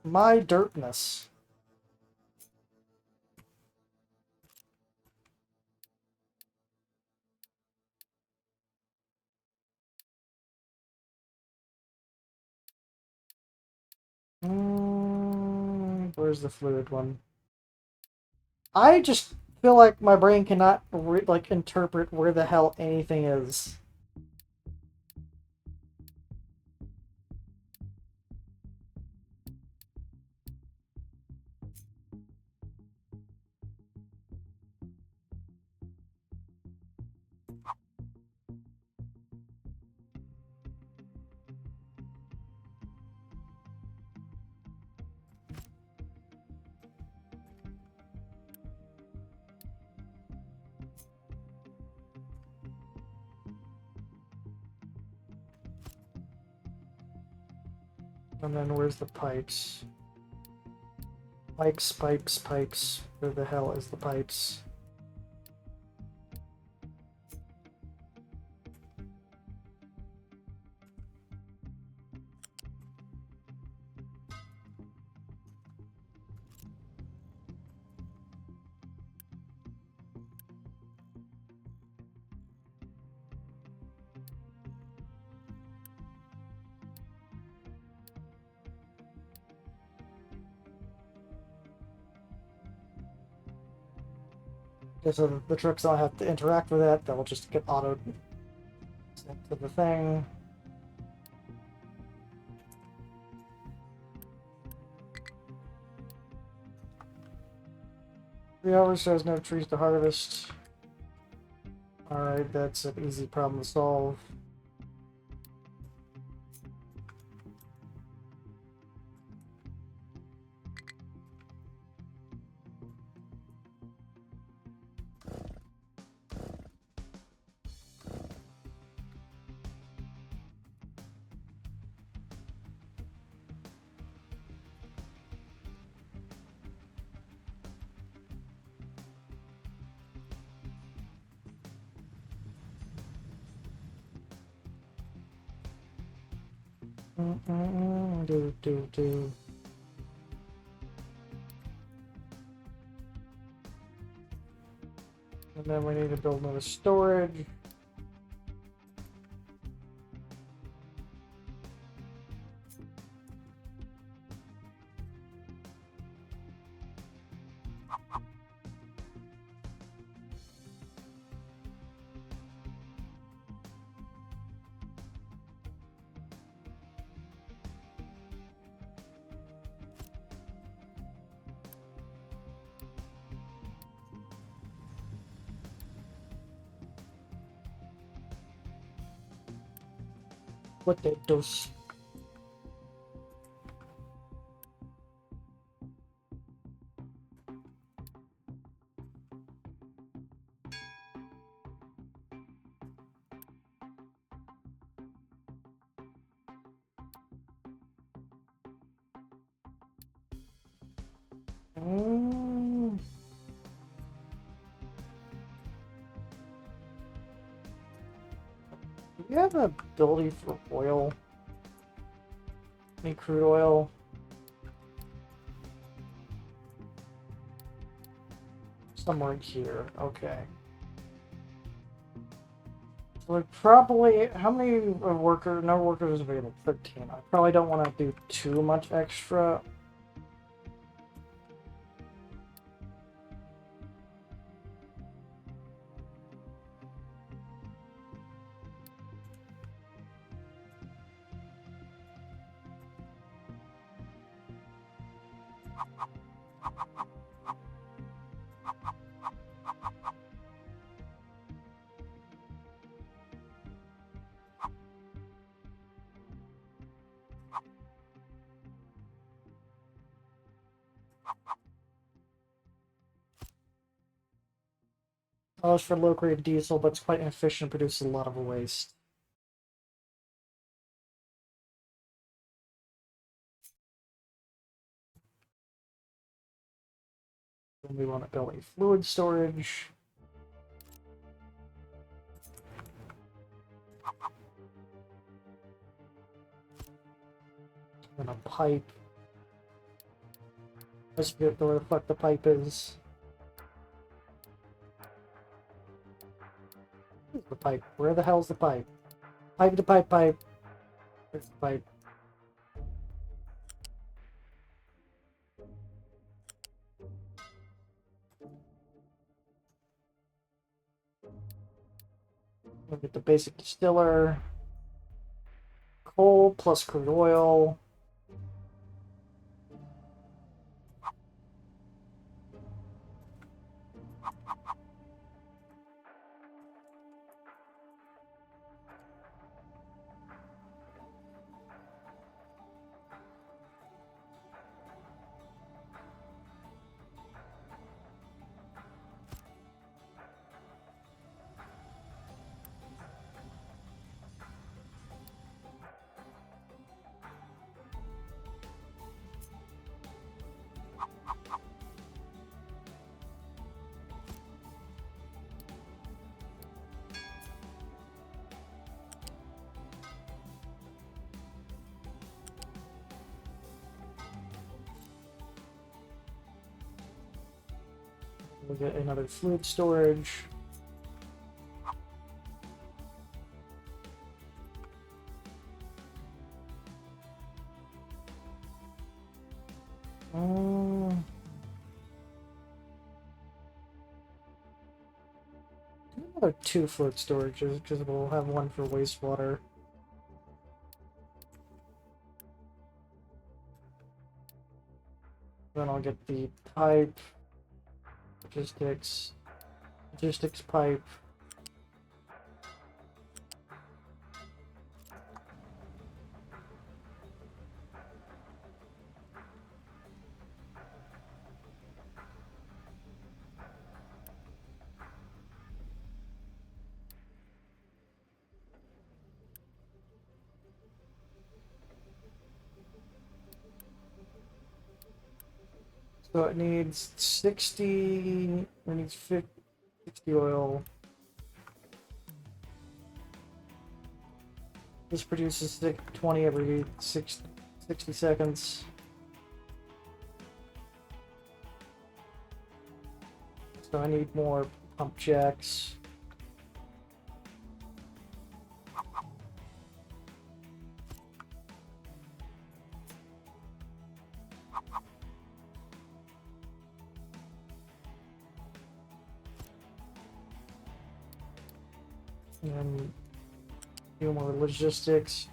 My dirtness. Where's the fluid one? I just feel like my brain cannot like interpret where the hell anything is. And then where's the pipes? Pipes, pipes, pipes. Where the hell is the pipes? Okay, so the trucks don't have to interact with that, they'll just get autoed to the thing. Three hours shows no trees to harvest. Alright, that's an easy problem to solve. Do. And then we need to build another storage. What that does. Do you have an ability for oil? Any crude oil? somewhere here. Okay. So we probably, how many workers? No workers available. 13. I probably don't want to do too much extra. Oh, it's for low-grade diesel, but it's quite inefficient, produces a lot of waste. Then we want to build a fluid storage. And a pipe. Let's get where the fuck the pipe is. Where's the pipe? Where the hell's the pipe? Pipe to pipe pipe. Where's the pipe? We'll get the basic distiller. Coal plus crude oil. We'll get another fluid storage. Another 2 fluid storages, because we'll have one for wastewater. Then I'll get the pipe, logistics pipe. So it needs 60, it needs 50, 60 oil. This produces 20 every 60 seconds. So I need more pump jacks. And a few more logistics.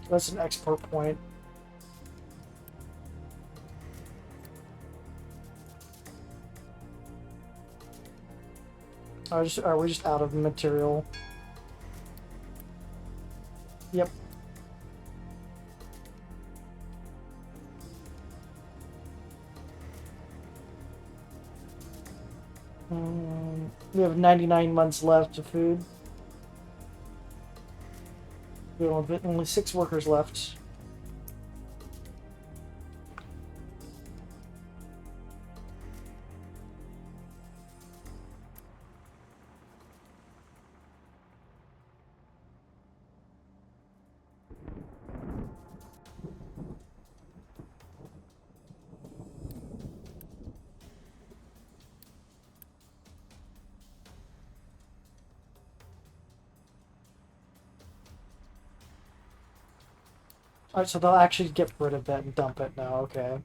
That's an export point. Are we just out of material? Yep. We have 99 months left of food. We have only 6 workers left. Alright, so they'll actually get rid of that and dump it now, okay.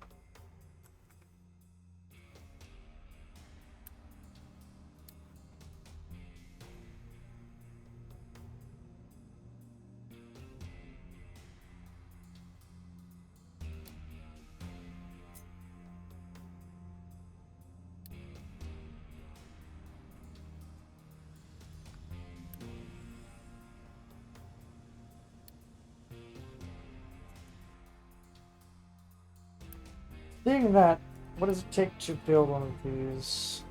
Seeing that, what does it take to build one of these?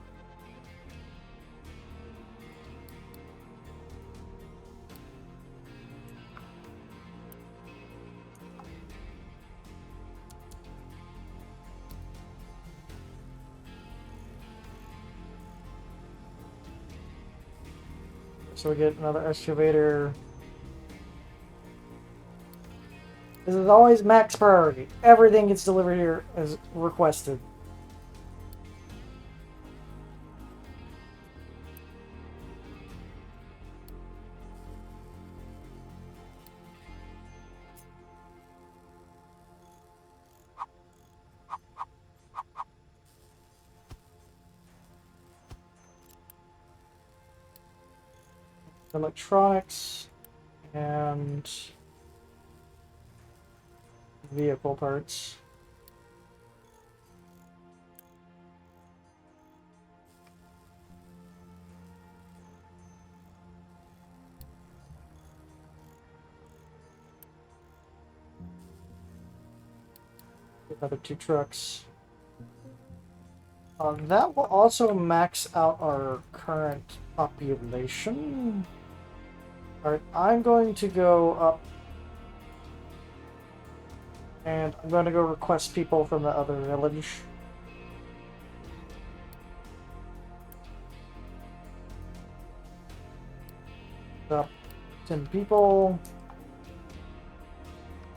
So we get another excavator. This is always max priority. Everything gets delivered here as requested. Electronics and vehicle parts. Another 2 trucks. That will also max out our current population. Alright, I'm going to go up and I'm going to go request people from the other village. Up 10 people.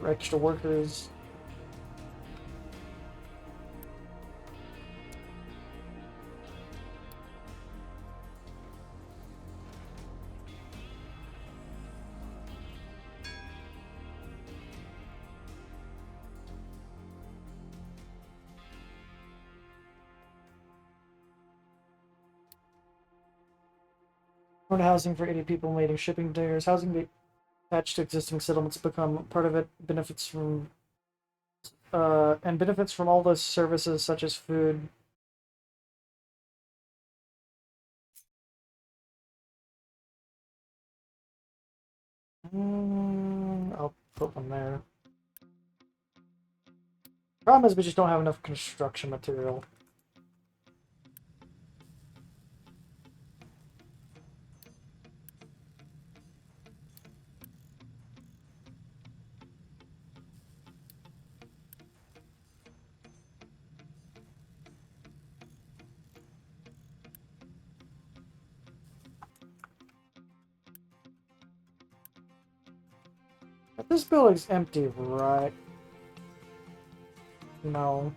For extra workers. Housing for 80 people waiting shipping containers. Housing be attached to existing settlements become part of it. Benefits from all those services such as food. I'll put one there. Problem is we just don't have enough construction material. But this building's empty, right? No.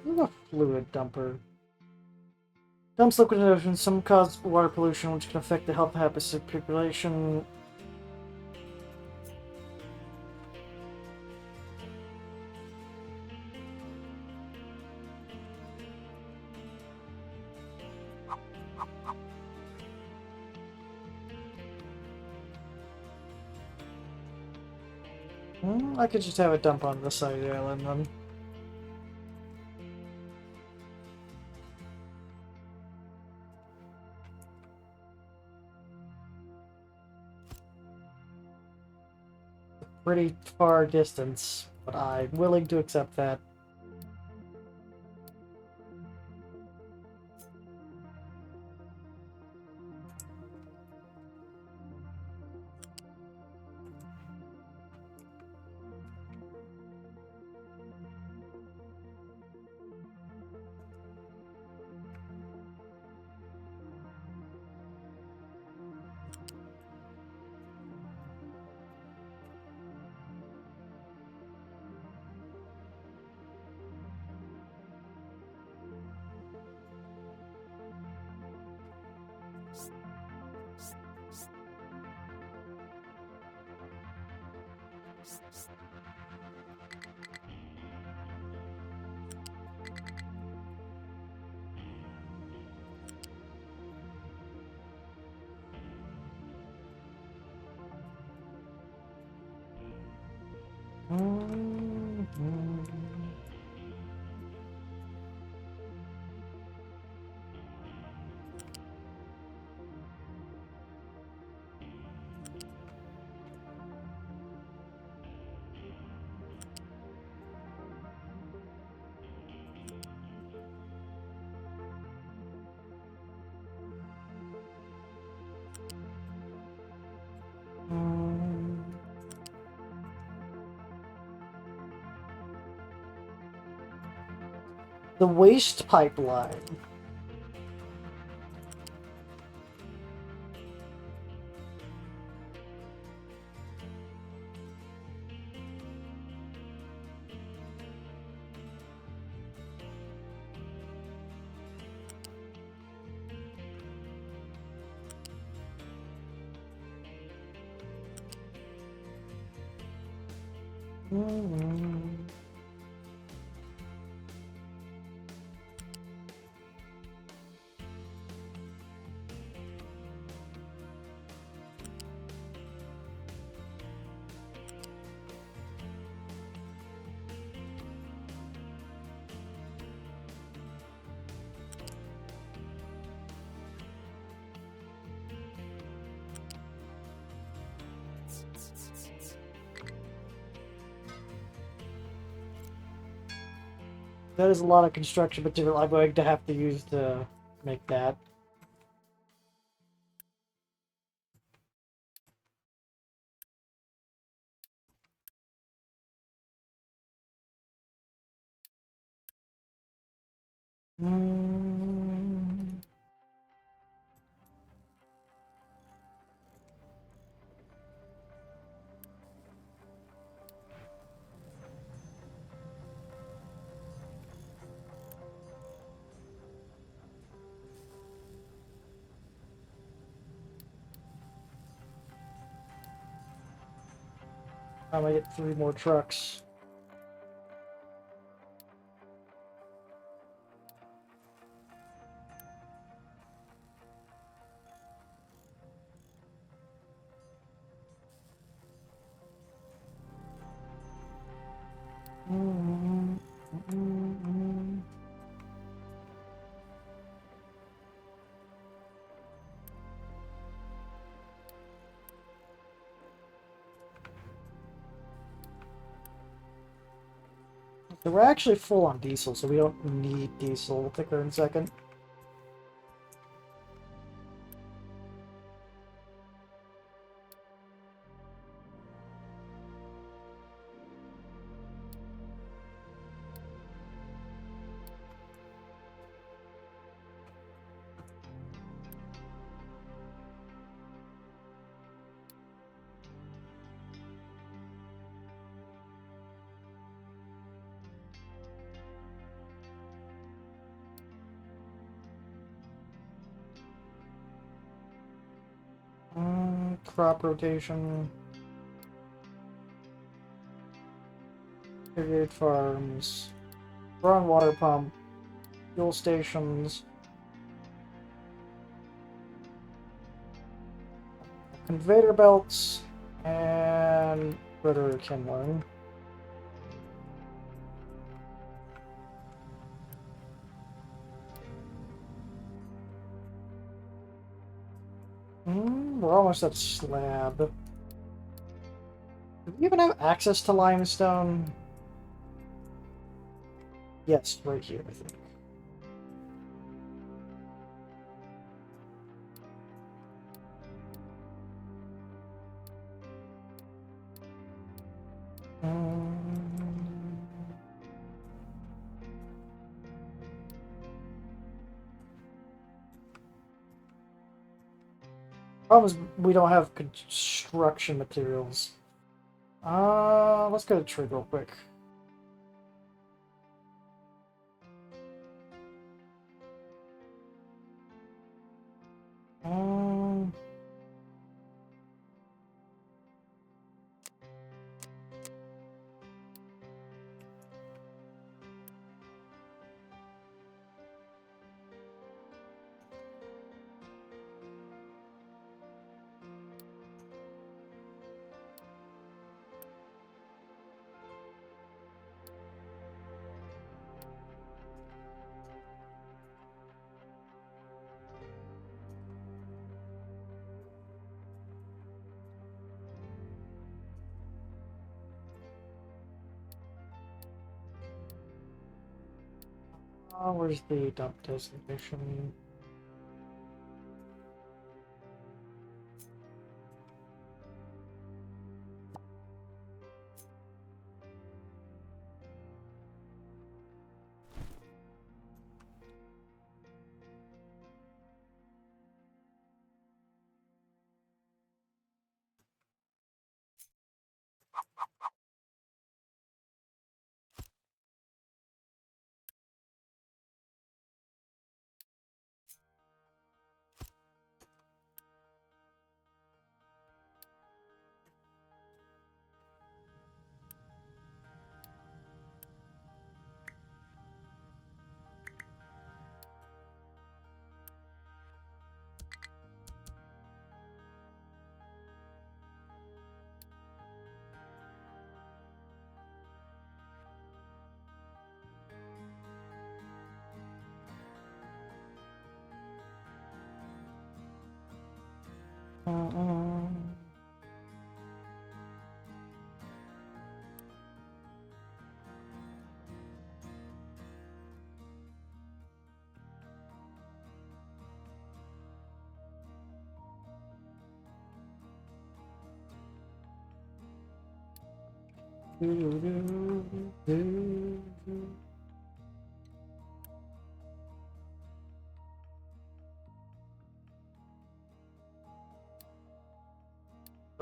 What is a fluid dumper? Dumps liquid in the ocean. Some cause water pollution, which can affect the health habits of population. I could just have a dump on the side of the island then. Pretty far distance, but I'm willing to accept that. The waste pipeline. That is a lot of construction material I'm going to have to use to make that. I might get 3 more trucks. So we're actually full on diesel, so we don't need diesel. We'll take her in a second. crop rotation, irrigate farms, groundwater pump, fuel stations, conveyor belts, and critter kindling. We're almost at slab. Do we even have access to limestone? Yes, right here, I think. Problem is we don't have construction materials. Let's go to trade real quick. Where's the dump designation?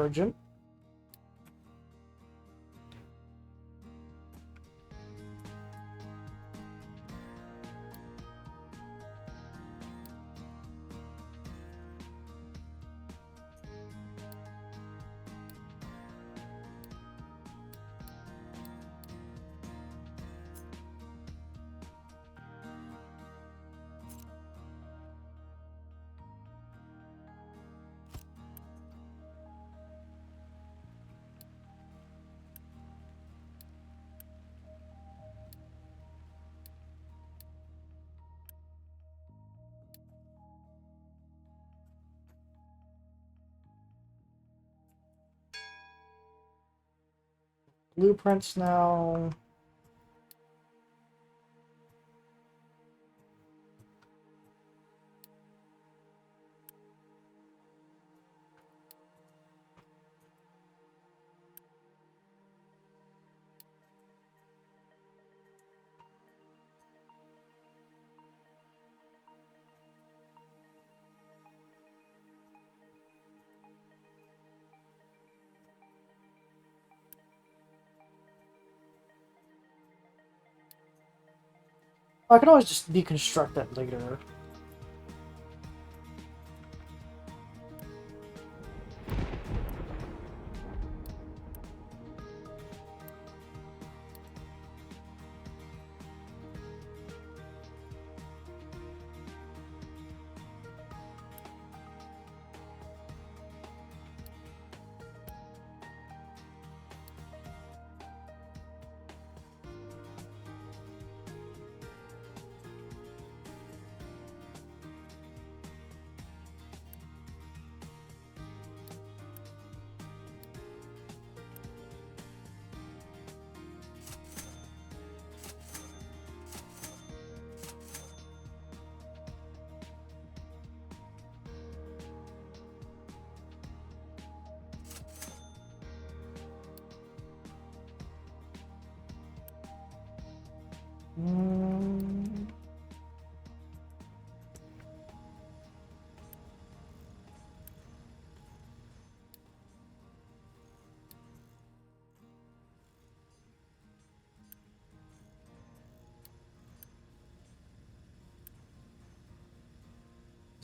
Urgent. Blueprints now. I can always just deconstruct that later. Mm.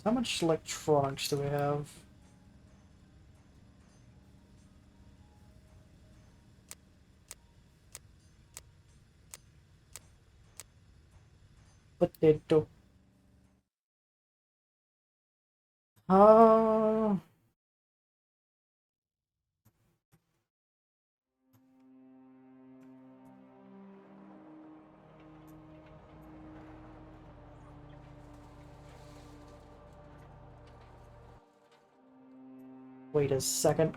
How much electronics do we have? Potato. Uh, Wait a second.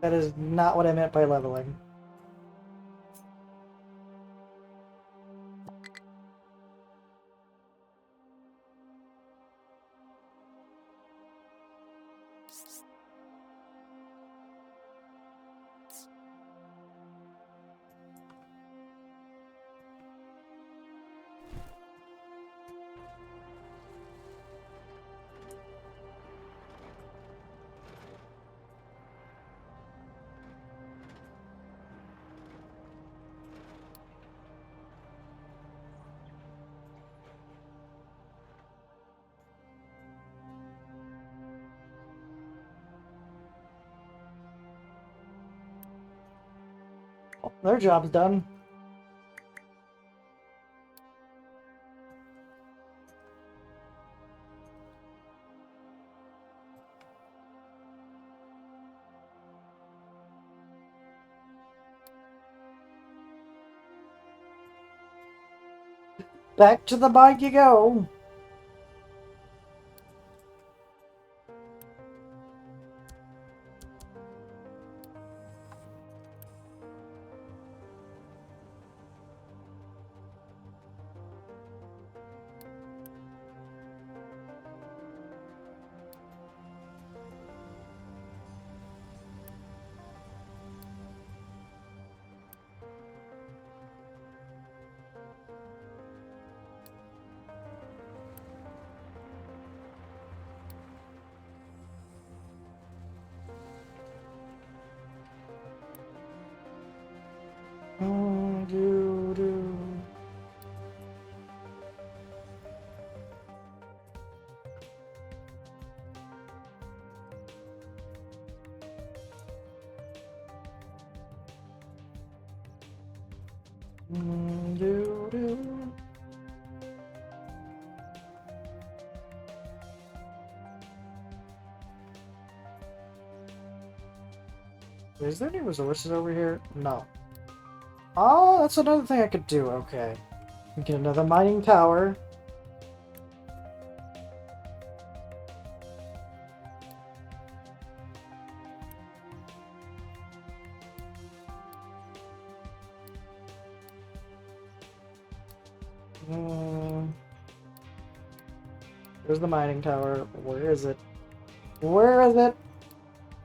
That is not what I meant by leveling. Oh, their job's done. Back to the bike you go. Do, do. Do, do. Is there any resources over here? No. Oh, that's another thing I could do. Okay. Get another mining tower. Hmm. There's the mining tower. Where is it? Where is it?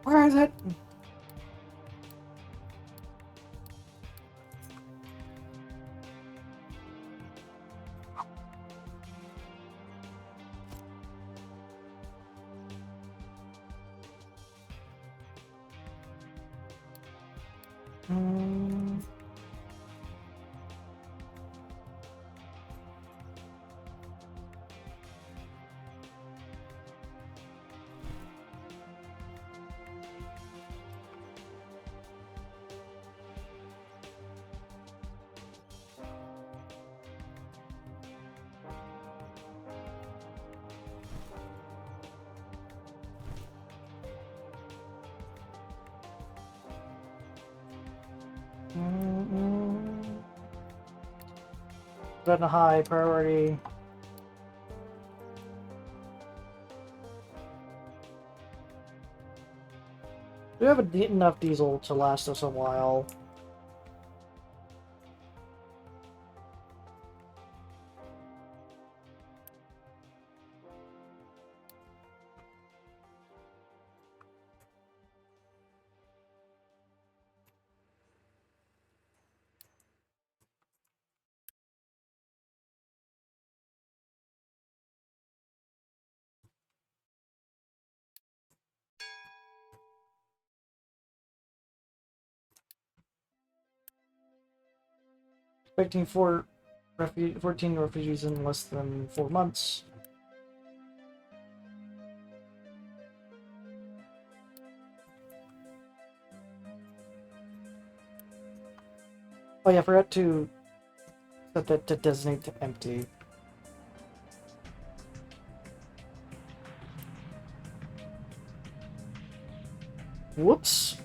Where is it? Hmm. Put a high priority. Do we have enough diesel to last us a while? Expecting 14 refugees in less than 4 months. Oh yeah, I forgot to set that to designate to empty. Whoops.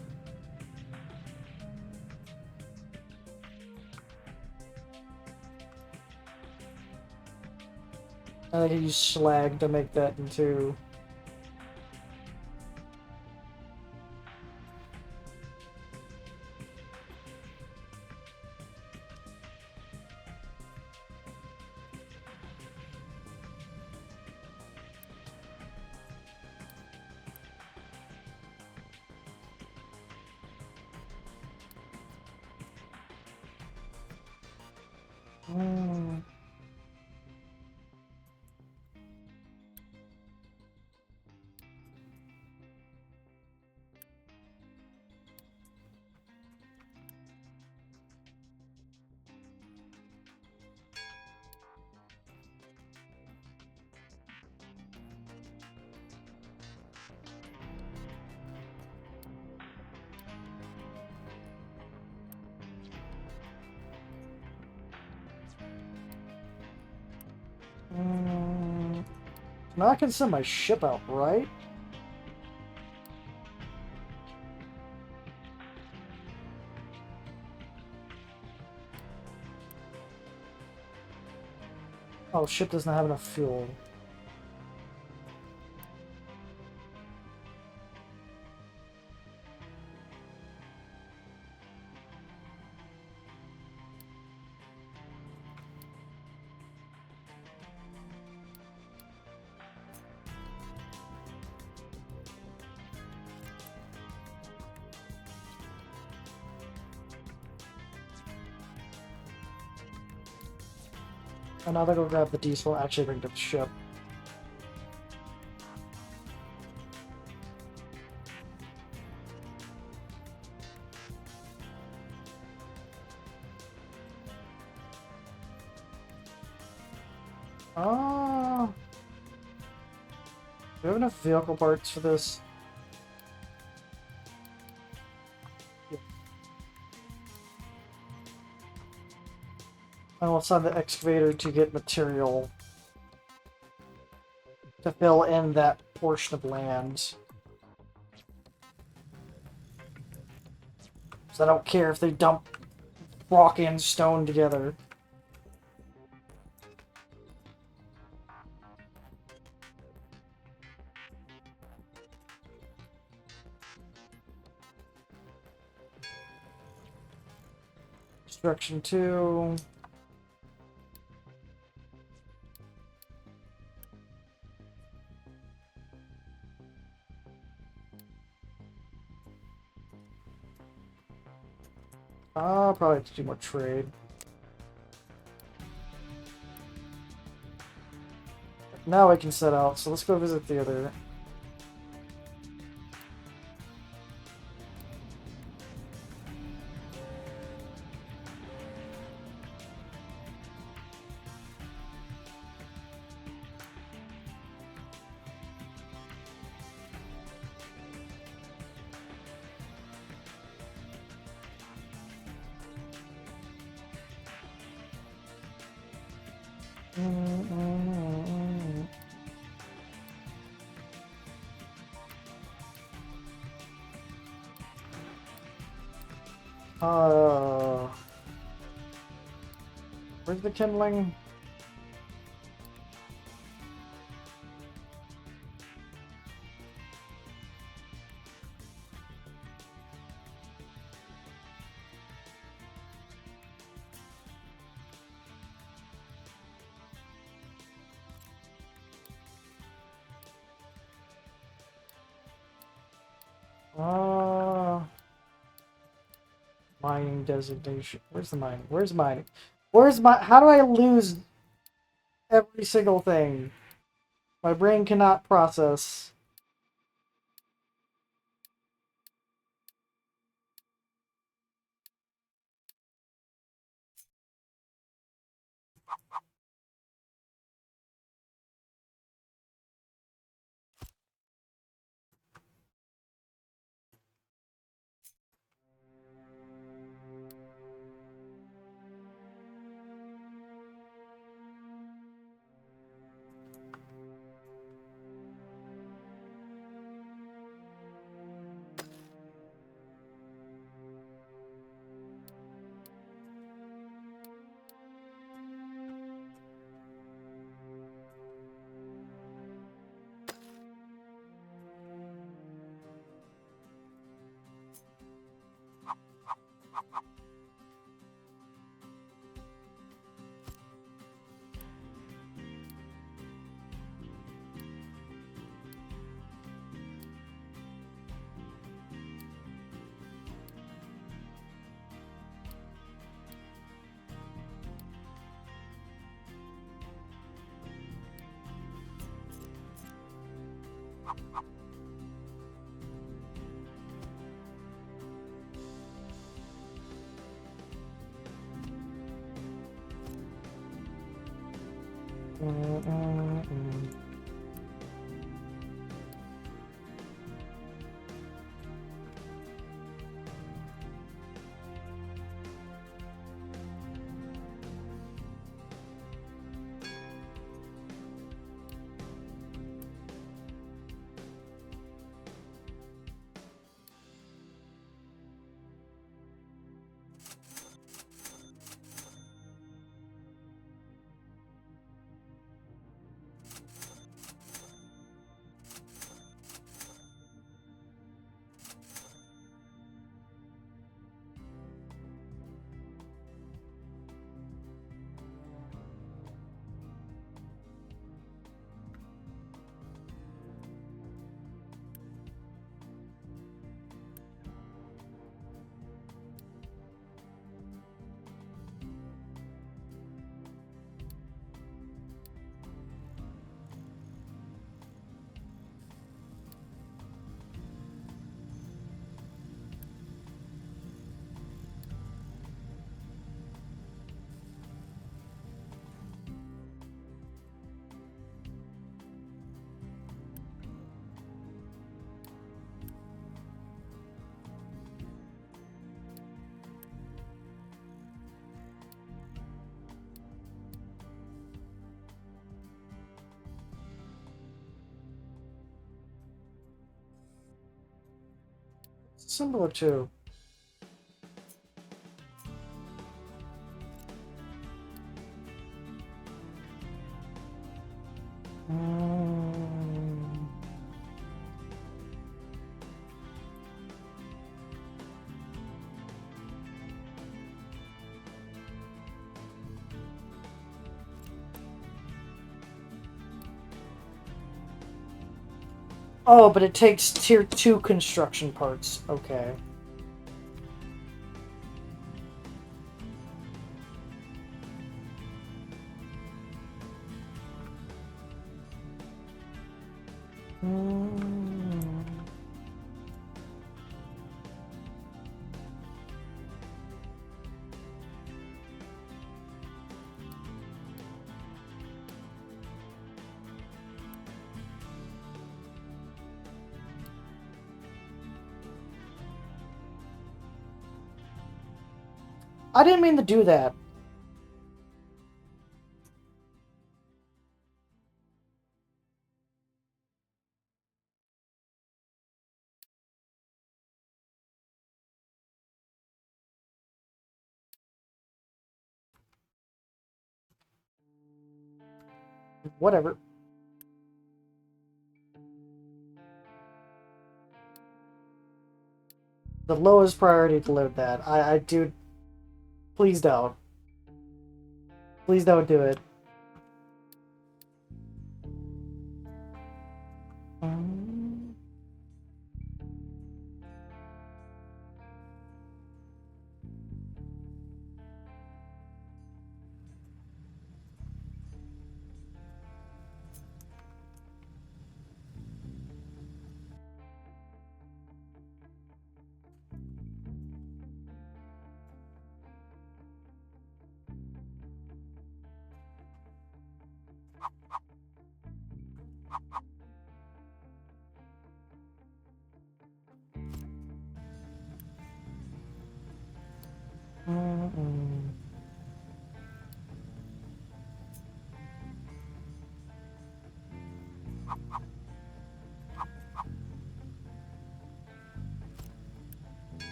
I can use slag to make that into... Now I can send my ship out, right? Oh, ship doesn't have enough fuel. And now they go grab the diesel, actually bring to the ship. Do we have enough vehicle parts for this? Yeah. And we'll send the excavator to get material to fill in that portion of land. So I don't care if they dump rock and stone together. Destruction 2. I'll probably have to do more trade. Now I can set out, so let's go visit the other. Where's the kindling? Mining designation. Where's the mining? Where's mining? Where's my... How do I lose every single thing? My brain cannot process. Similar to. Oh, but it takes tier 2 construction parts. Okay. I didn't mean to do that. Whatever. The lowest priority to load that. I do. Please don't. Please don't do it.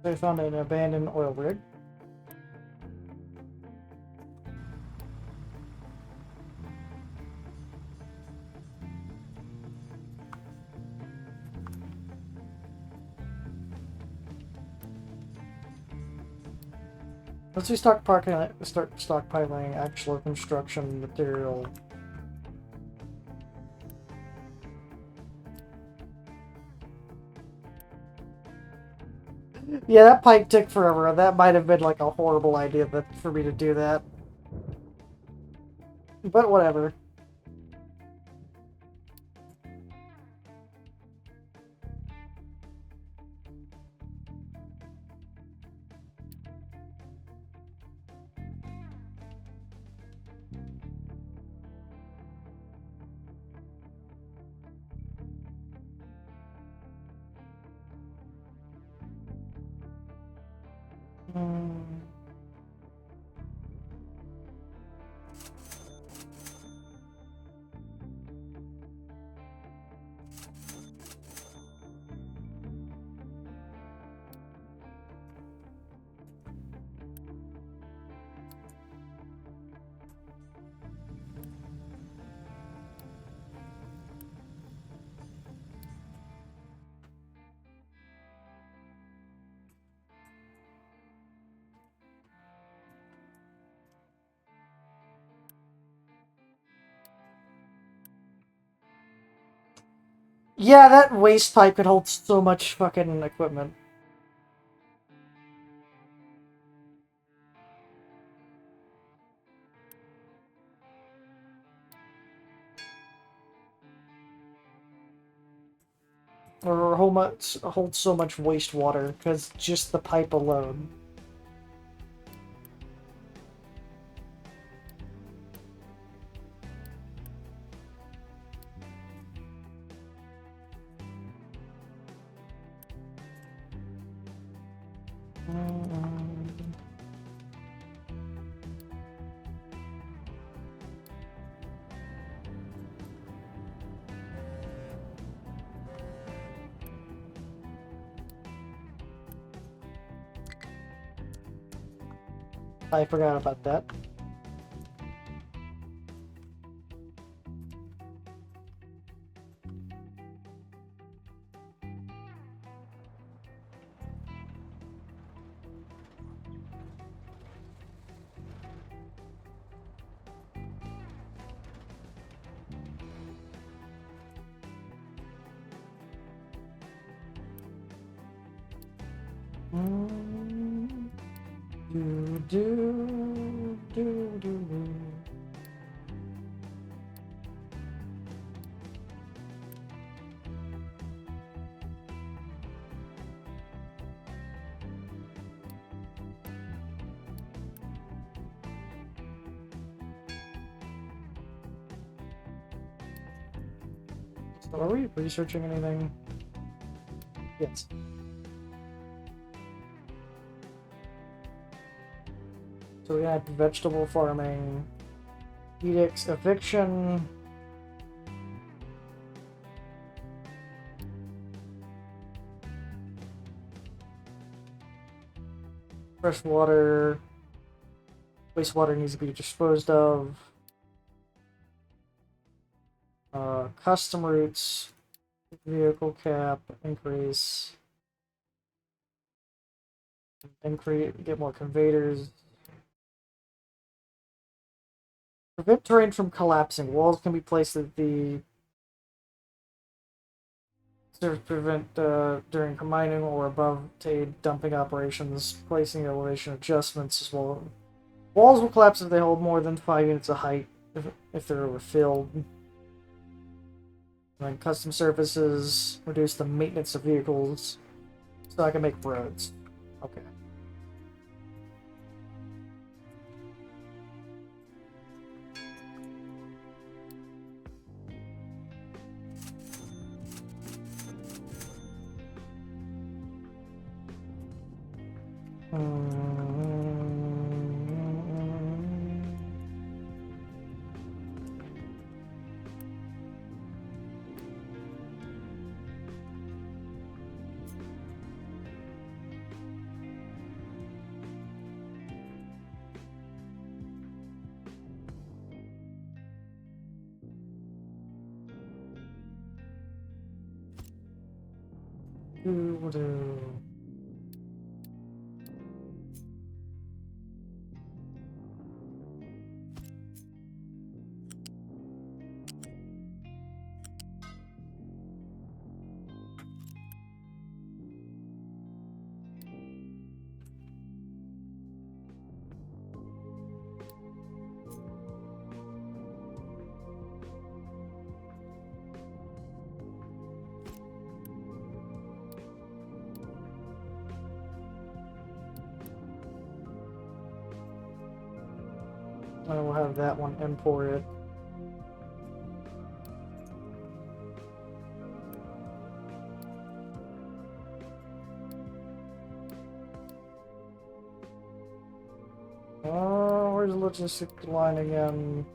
They found an abandoned oil rig. Let's do start stockpiling actual construction material. Yeah, that pipe took forever. That might have been like a horrible idea for me to do that. But whatever. Hmm. Yeah, that waste pipe could hold so much fucking equipment. Or hold so much wastewater, because just the pipe alone. I forgot about that. Do, do, do, do. So are we researching anything? Yes. So we had vegetable farming, edicts, eviction. Fresh water. Wastewater needs to be disposed of. Custom routes. Vehicle cap. Increase. Get more conveyors. Prevent terrain from collapsing. Walls can be placed at the to prevent during mining or above to aid dumping operations. Placing elevation adjustments as well. Walls will collapse if they hold more than 5 units of height if they're overfilled. And then custom surfaces reduce the maintenance of vehicles so I can make roads. Okay. I will have that one imported. Where's the logistic line again?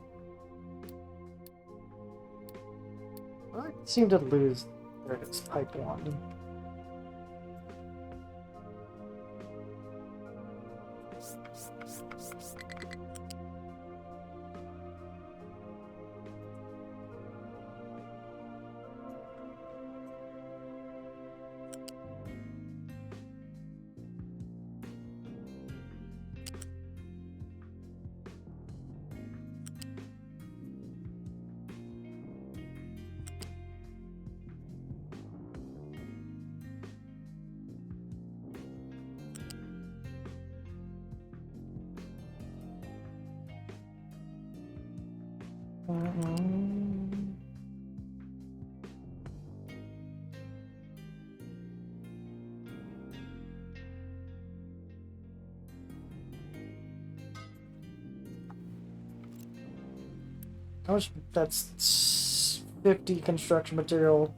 I seem to lose. There it is, pipe one. How much? That's 50 construction material.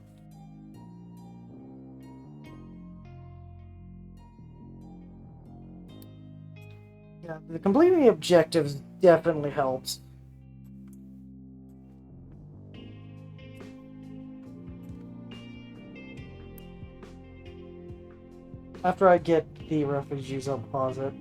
Yeah, the completing the objectives definitely helps. After I get the refugees, I'll pause it.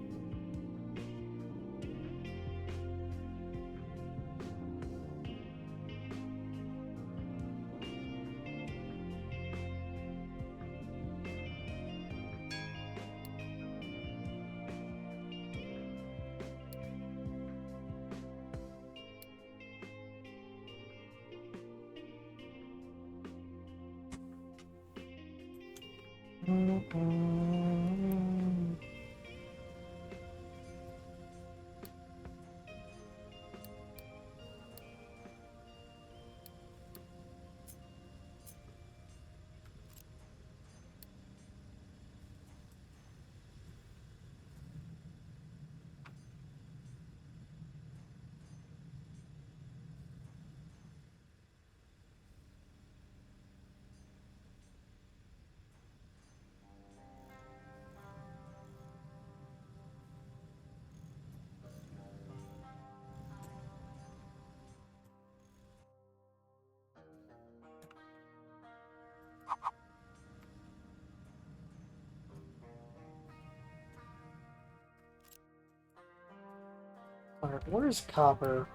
Alright, where's copper?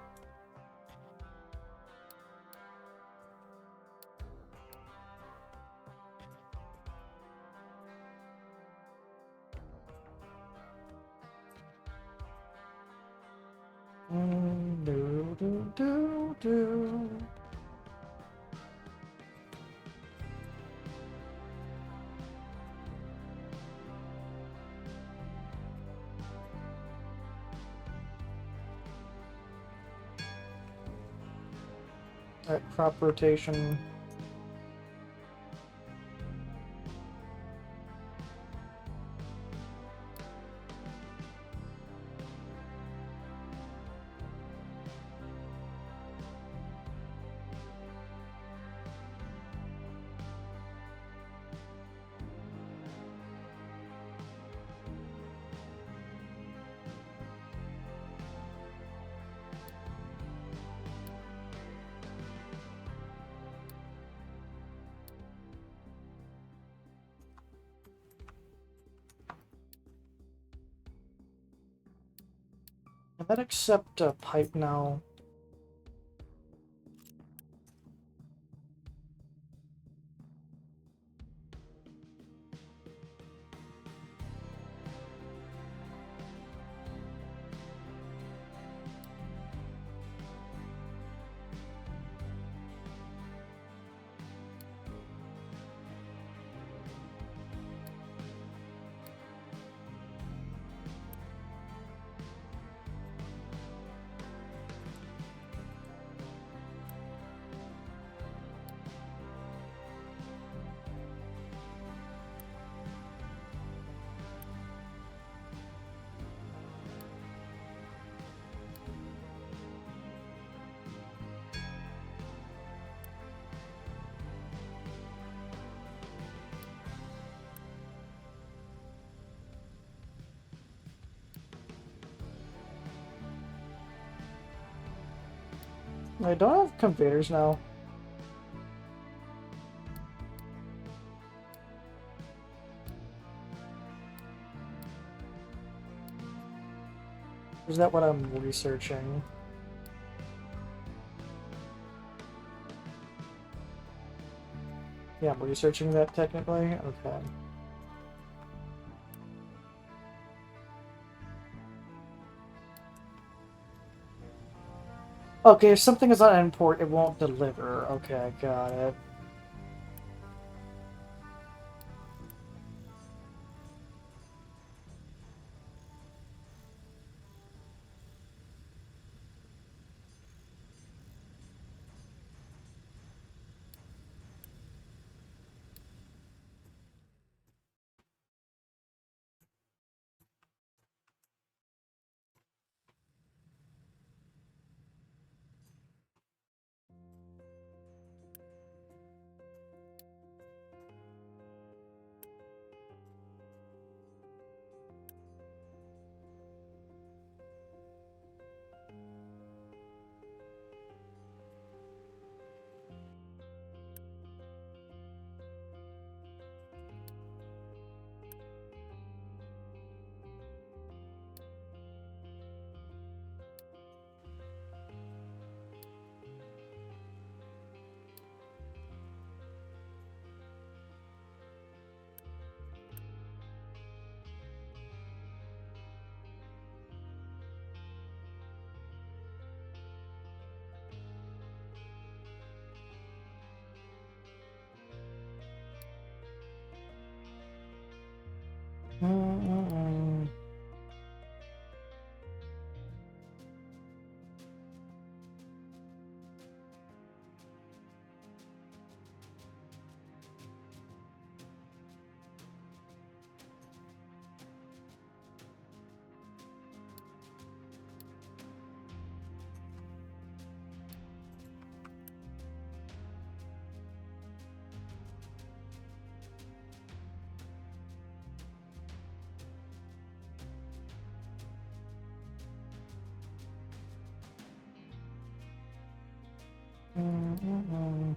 Do. Alright, crop rotation. Can that accept a pipe now? I don't have conveyors now. Is that what I'm researching? Yeah, I'm researching that technically? Okay. Okay, if something is on import, it won't deliver. Okay, got it. Mm-mm-mm. Mm-mm-mm.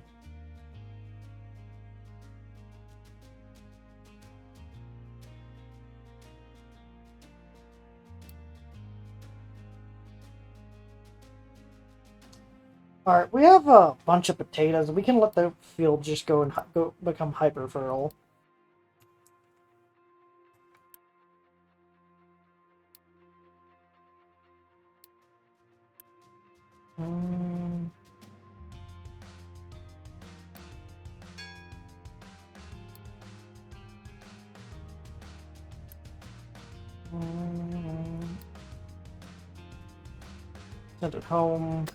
Alright, we have a bunch of potatoes. We can let the field just go and go become hyper fertile. Mm. Mm. Send it home.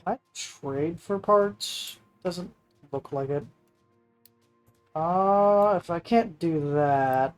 Can I trade for parts? Doesn't look like it. If I can't do that...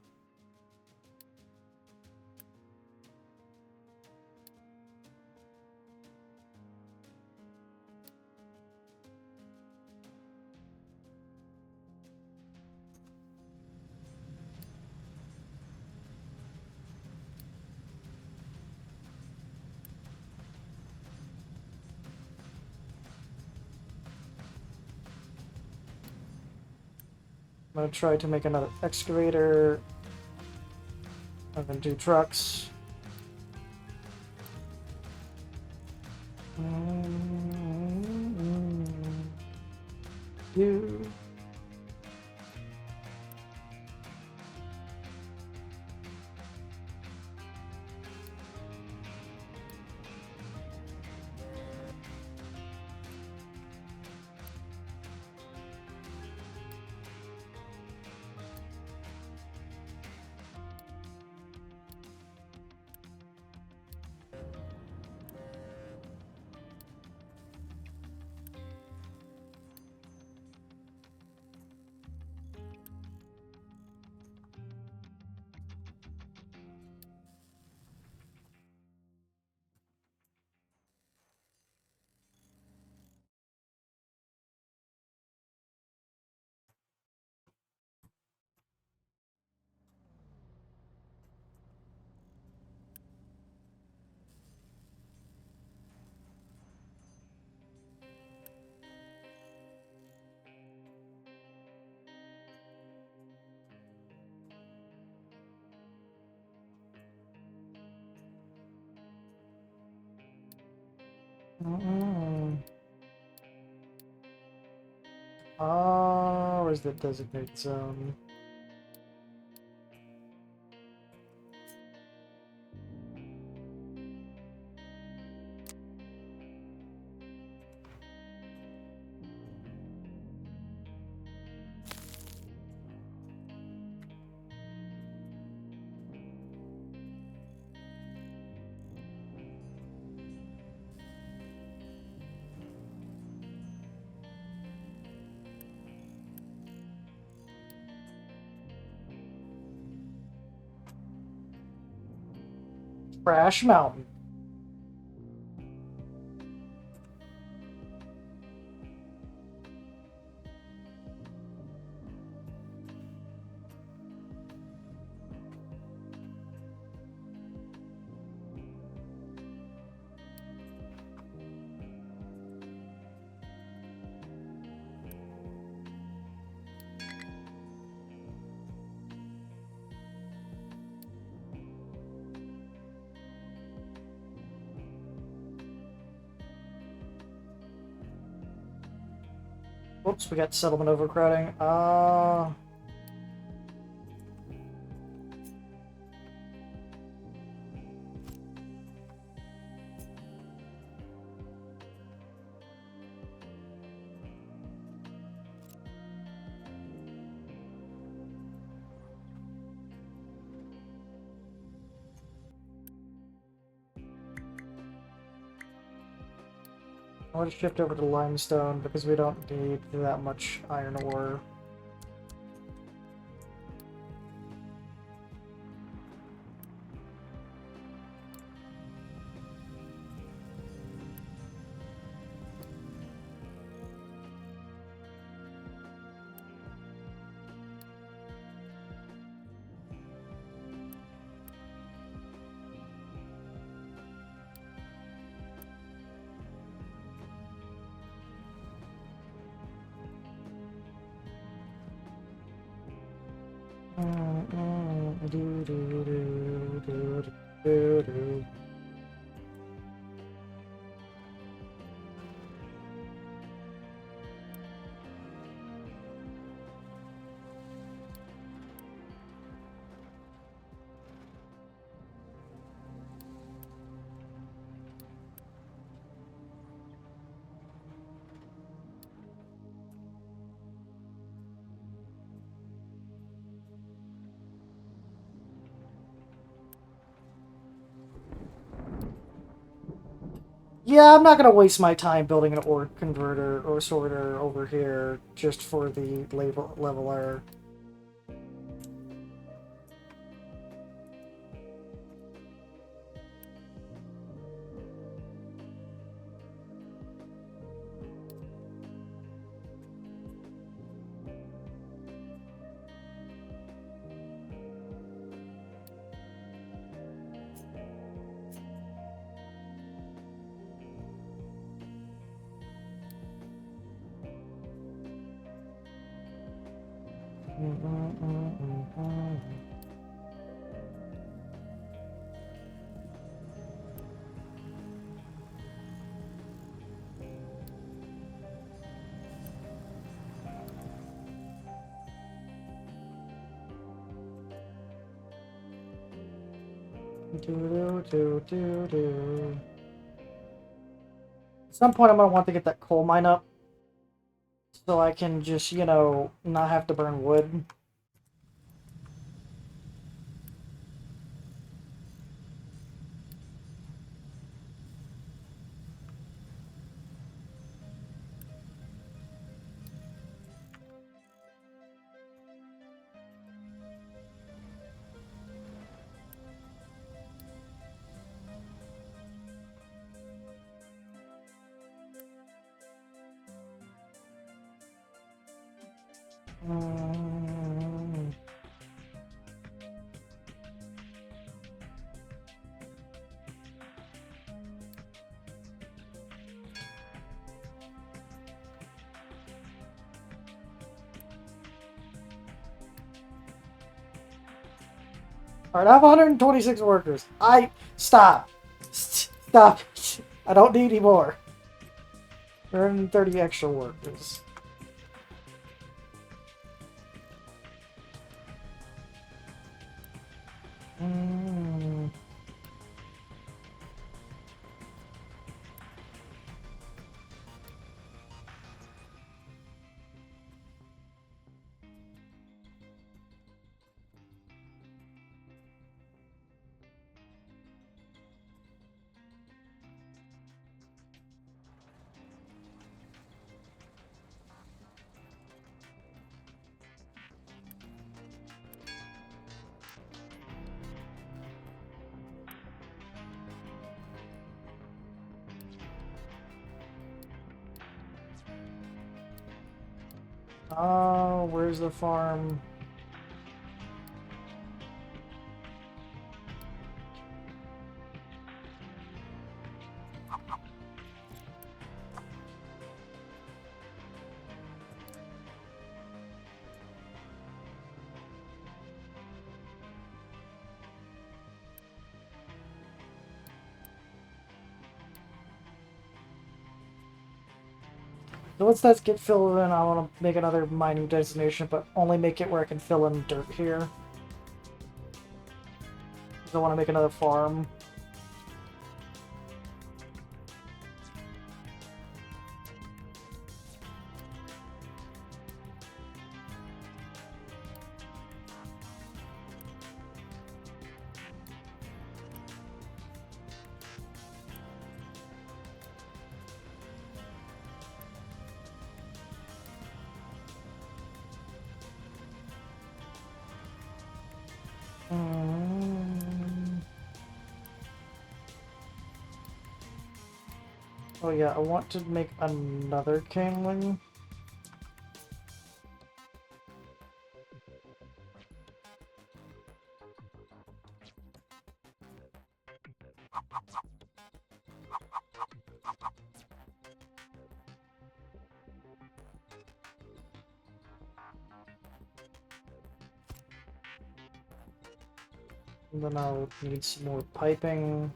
I'm gonna try to make another excavator. I'm gonna do trucks. You. Where's the designated zone? Crash Mountain. Whoops, we got settlement overcrowding. I want to shift over to limestone because we don't need that much iron ore. Yeah, I'm not gonna waste my time building an ore converter or sorter over here just for the leveler. At some point, I'm gonna want to get that coal mine up so I can just, you know, not have to burn wood. Alright, I have 126 workers. Stop. Stop. I don't need any more. Earn 30 extra workers. Mm. Oh, where's the farm? So once that get filled in, I want to make another mining destination, but only make it where I can fill in dirt here. I want to make another farm. Oh yeah, I want to make another caneling. And then I'll need some more piping.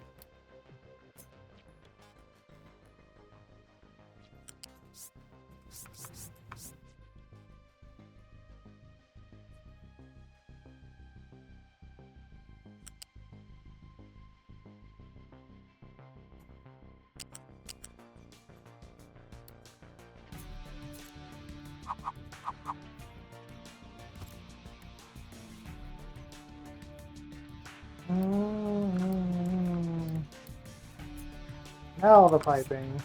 Now the piping.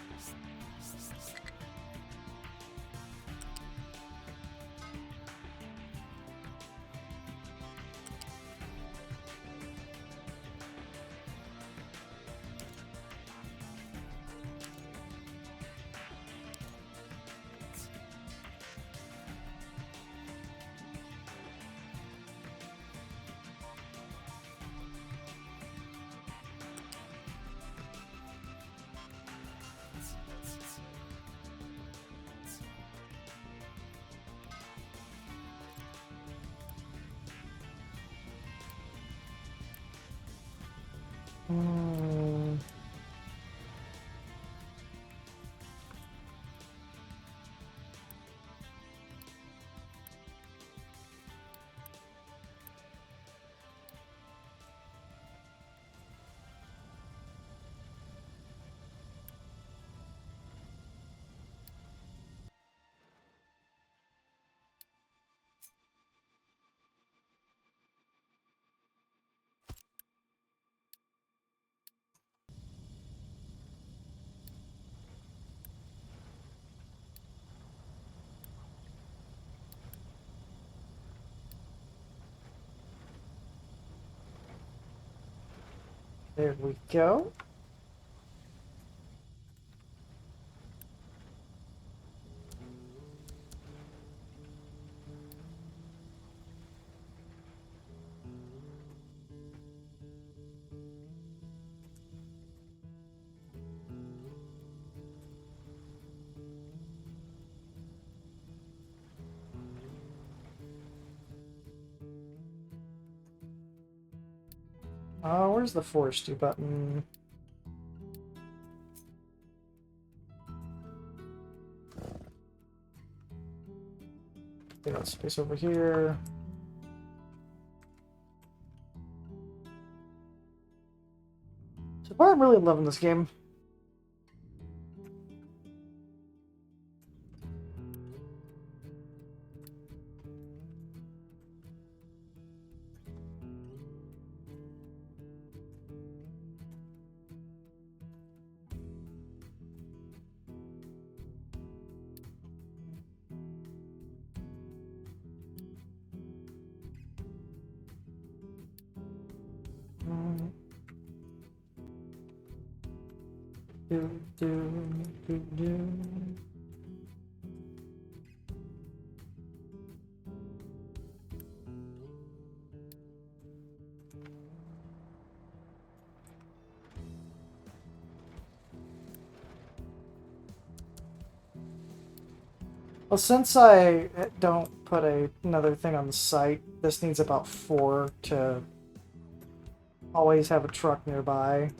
There we go. Where's the forestry button? They got space over here. So far, I'm really loving this game. Do, do, do, do. Well, since I don't put another thing on the site, this needs about 4 to always have a truck nearby.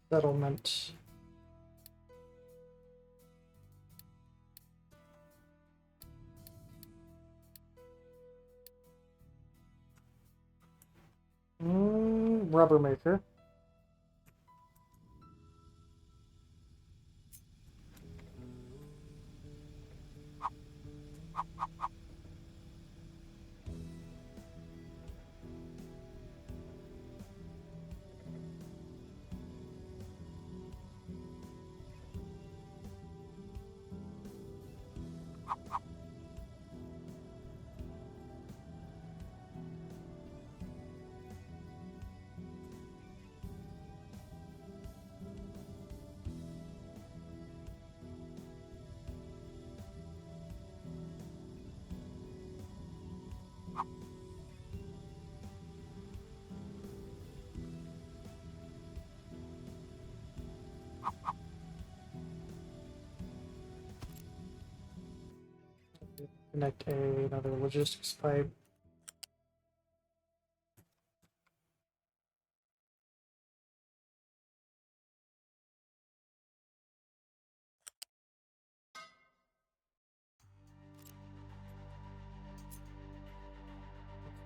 Settlement. Rubber maker. Connect another logistics pipe.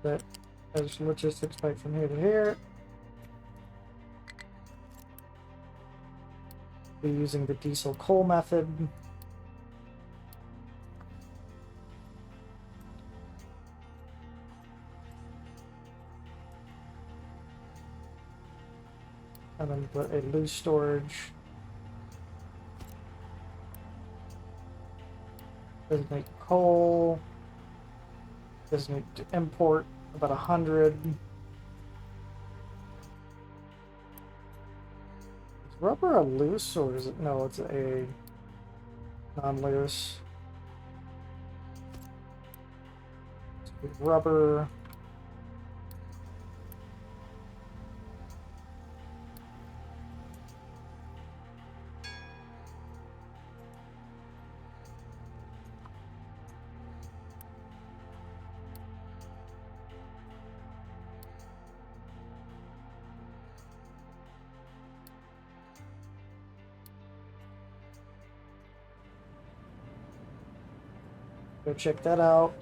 That has logistics pipe from here to here. Be using the diesel coal method. And then put a loose storage. Designate coal. Designate to import about 100. Is rubber a loose or is it? No, it's a non-loose. Rubber. Go check that out.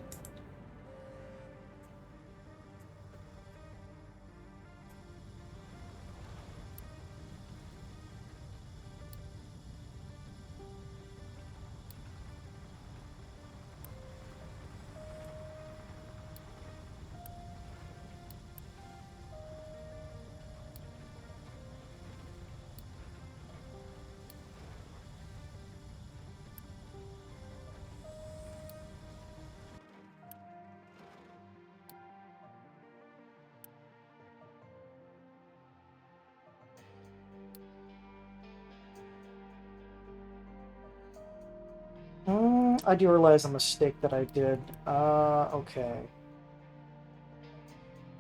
I do realize a mistake that I did. Okay.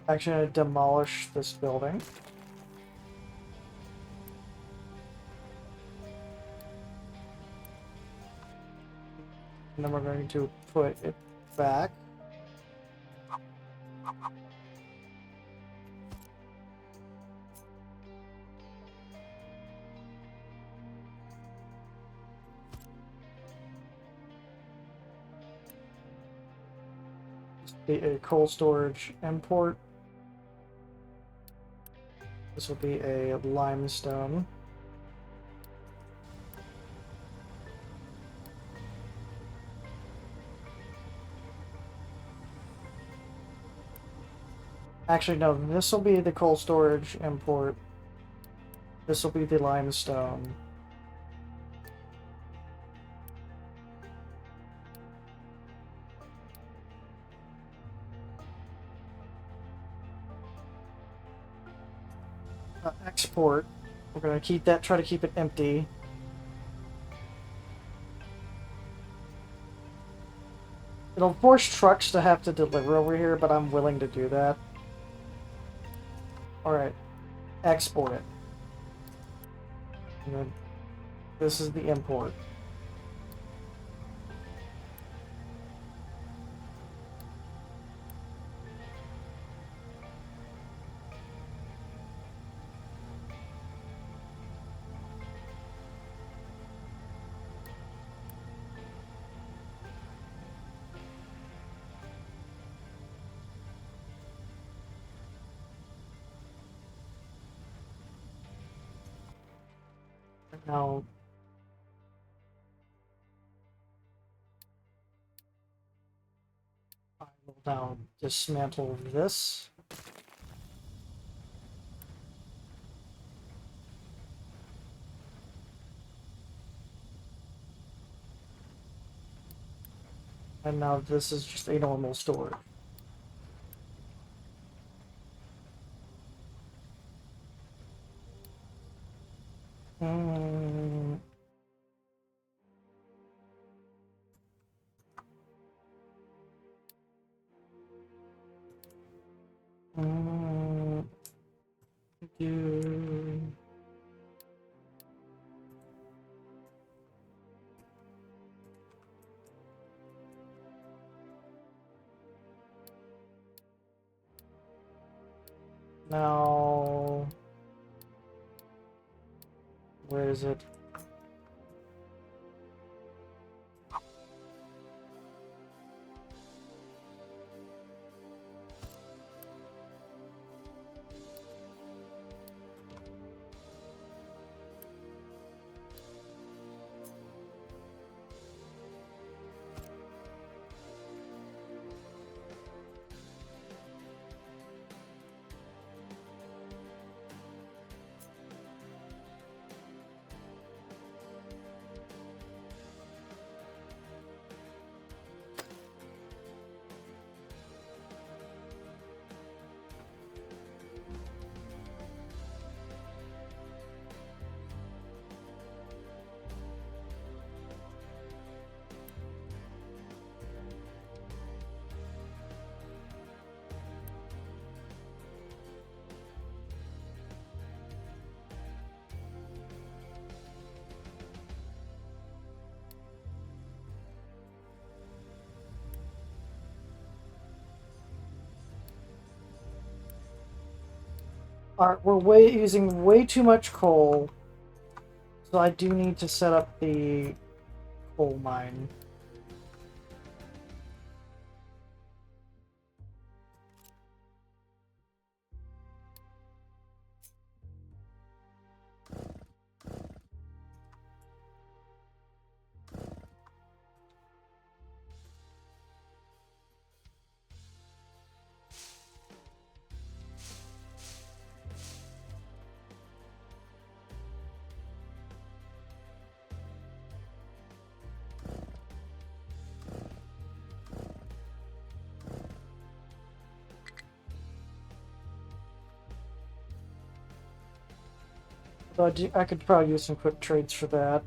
Actually, I'm gonna demolish this building. And then we're going to put it back. Be a coal storage import. This will be a limestone. Actually, no, this will be the coal storage import. This will be the limestone. Export. We're going to keep that, try to keep it empty. It'll force trucks to have to deliver over here, but I'm willing to do that. Alright. Export it. And then this is the import. Now, I will now dismantle this. And now this is just a normal storage. Mm. Mm. Do. Now, where is it? Alright, we're using way too much coal. So I do need to set up the coal mine. So I could probably use some quick trades for that.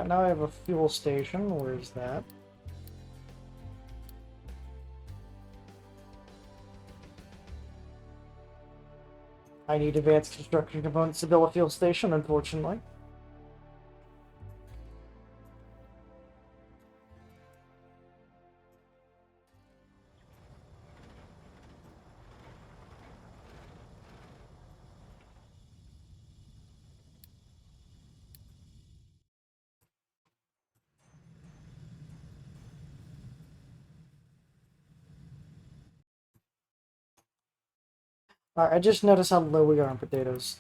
Now I have a fuel station. Where is that? I need advanced construction components to build a fuel station, unfortunately. Alright, I just noticed how low we are on potatoes.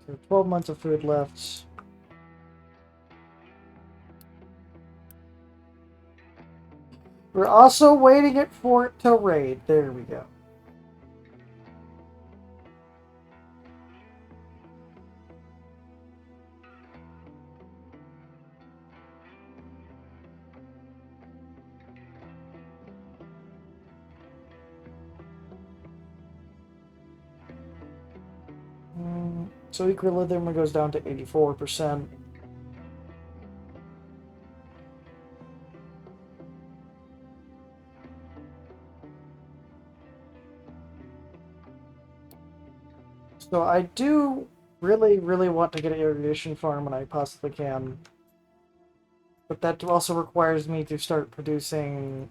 So 12 months of food left. We're also waiting it for it to raid. There we go. So equilibrium goes down to 84%. So I do really, really want to get an irrigation farm when I possibly can. But that also requires me to start producing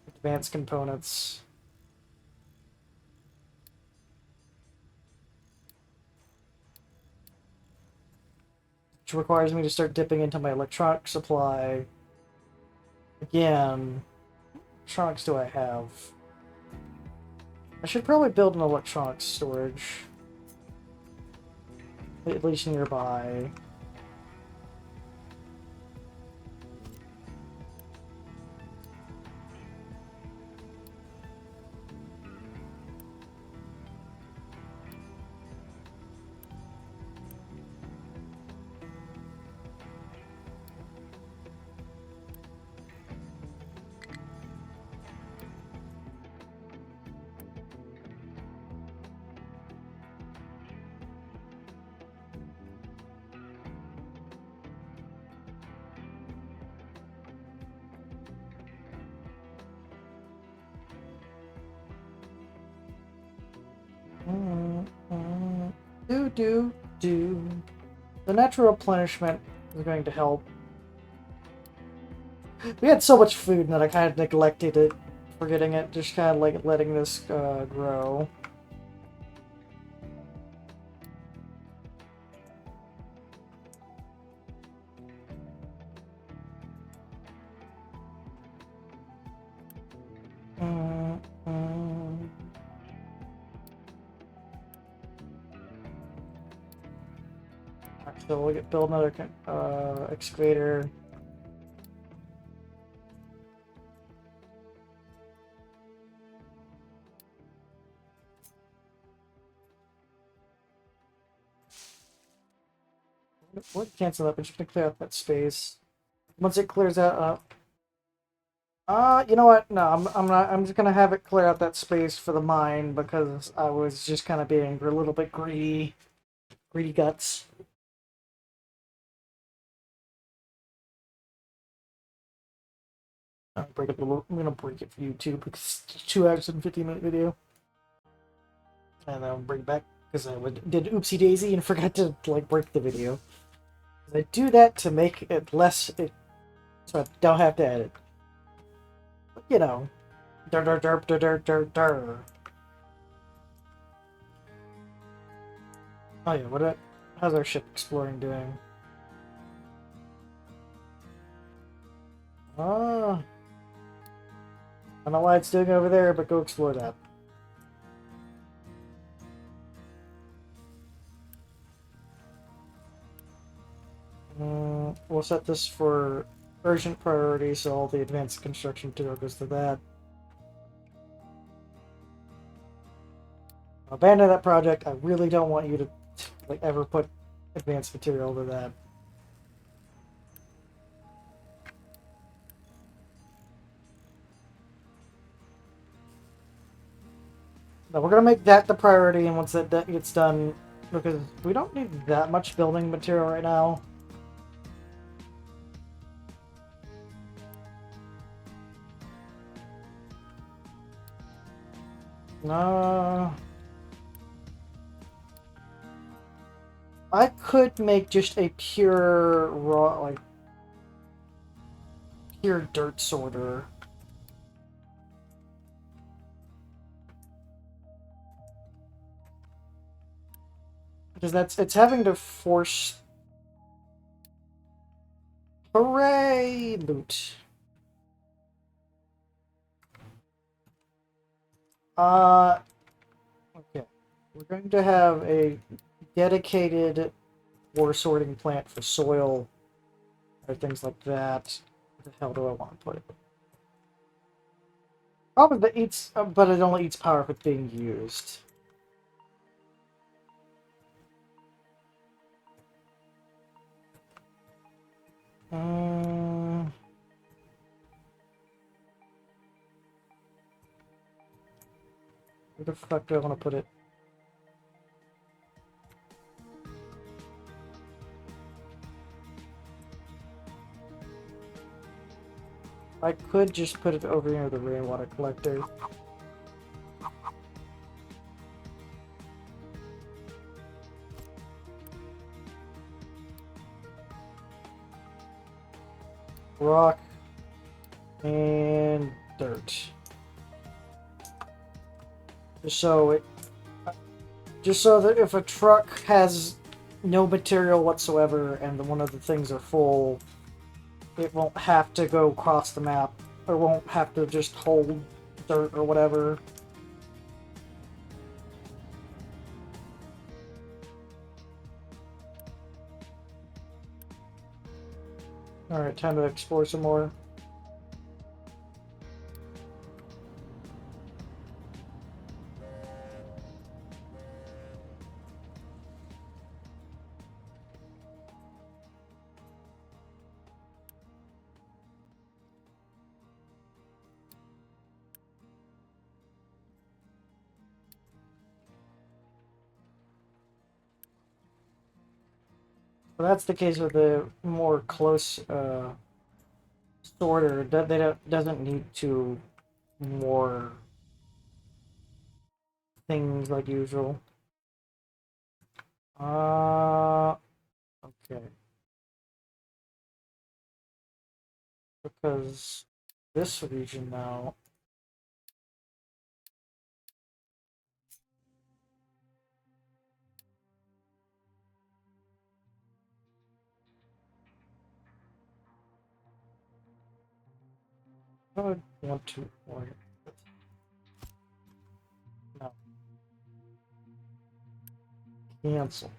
advanced components. Which requires me to start dipping into my electronic supply. Again, electronics do I have? I should probably build an electronics storage. At least nearby. Do. The natural replenishment is going to help. We had so much food that I kind of neglected it, forgetting it, just kind of like letting this grow. So we'll build another excavator. We'll cancel that. We're just gonna clear out that space. Once it clears out, you know what? No, I'm not. I'm just gonna have it clear out that space for the mine because I was just kind of being a little bit greedy, greedy guts. I'm gonna break it for you too because it's 2 hours and 50-minute video, and then I'll bring it back because I did oopsie daisy and forgot to like break the video. I do that to make it less, so I don't have to edit. But, you know, dur dur dur dur dur dur dur. Oh yeah, how's our ship exploring doing? Ah. I don't know why it's doing over there, but go explore that. We'll set this for urgent priority, so all the advanced construction material goes to that. Abandon that project. I really don't want you to like ever put advanced material to that. No, we're gonna make that the priority, and once that gets done, because we don't need that much building material right now. No. I could make just a pure raw, like, pure dirt sorter. Because it's having to force... Hooray! Loot. Okay. We're going to have a dedicated ore sorting plant for soil or things like that. Where the hell do I want to put it? Probably that eats, but it only eats power if it's being used. Where the fuck do I want to put it? I could just put it over near the rainwater collector. Rock and dirt. Just so that if a truck has no material whatsoever and one of the things are full, it won't have to go across the map, or won't have to just hold dirt or whatever. Alright, time to explore some more. Well, that's the case with the more close sorter. Doesn't need to more things like usual. Okay. Because this region now. I would want to. No. Cancel.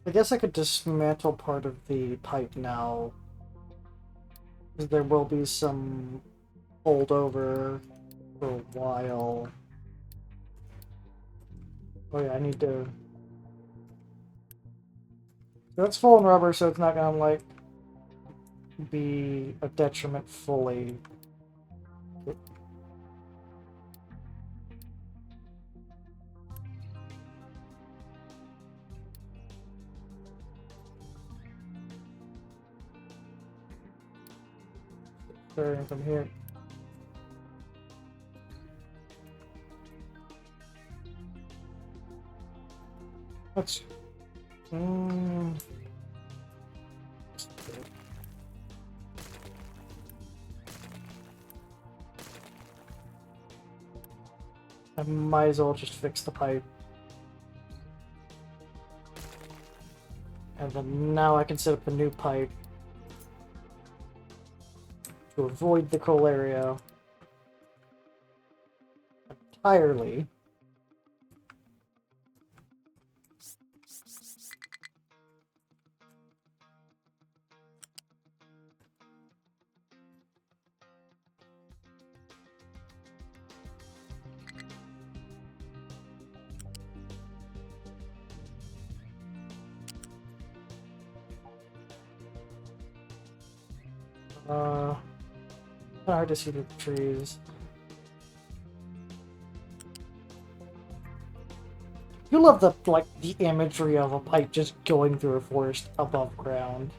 I guess I could dismantle part of the pipe now. Because there will be some holdover for a while. Oh yeah, I need to... That's full in rubber, so it's not gonna, like, be a detriment fully. Starting from here. Let's... I might as well just fix the pipe. And then now I can set up a new pipe to avoid the coal area entirely. Hard to see the trees. You love the imagery of a pipe just going through a forest above ground.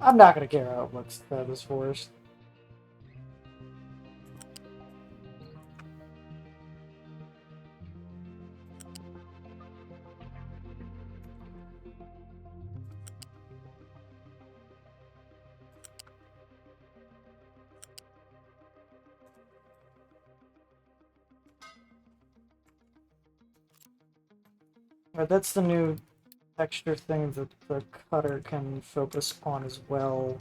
I'm not gonna care how it looks through this forest. Right, that's the new extra thing that the cutter can focus on as well.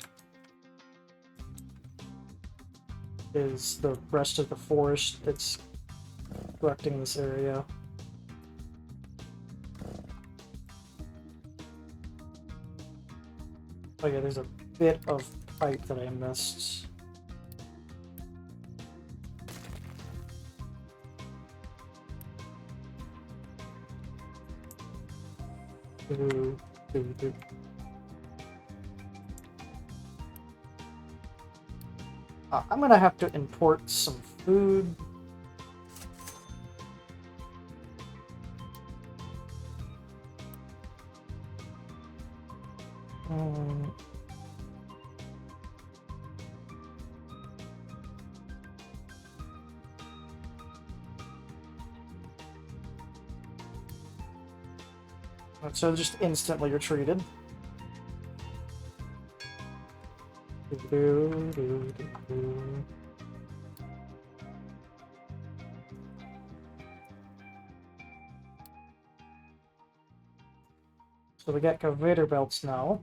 Is the rest of the forest that's collecting this area. Oh yeah, there's a bit of pipe that I missed. I'm gonna have to import some food. So just instantly retreated. So we got conveyor belts now.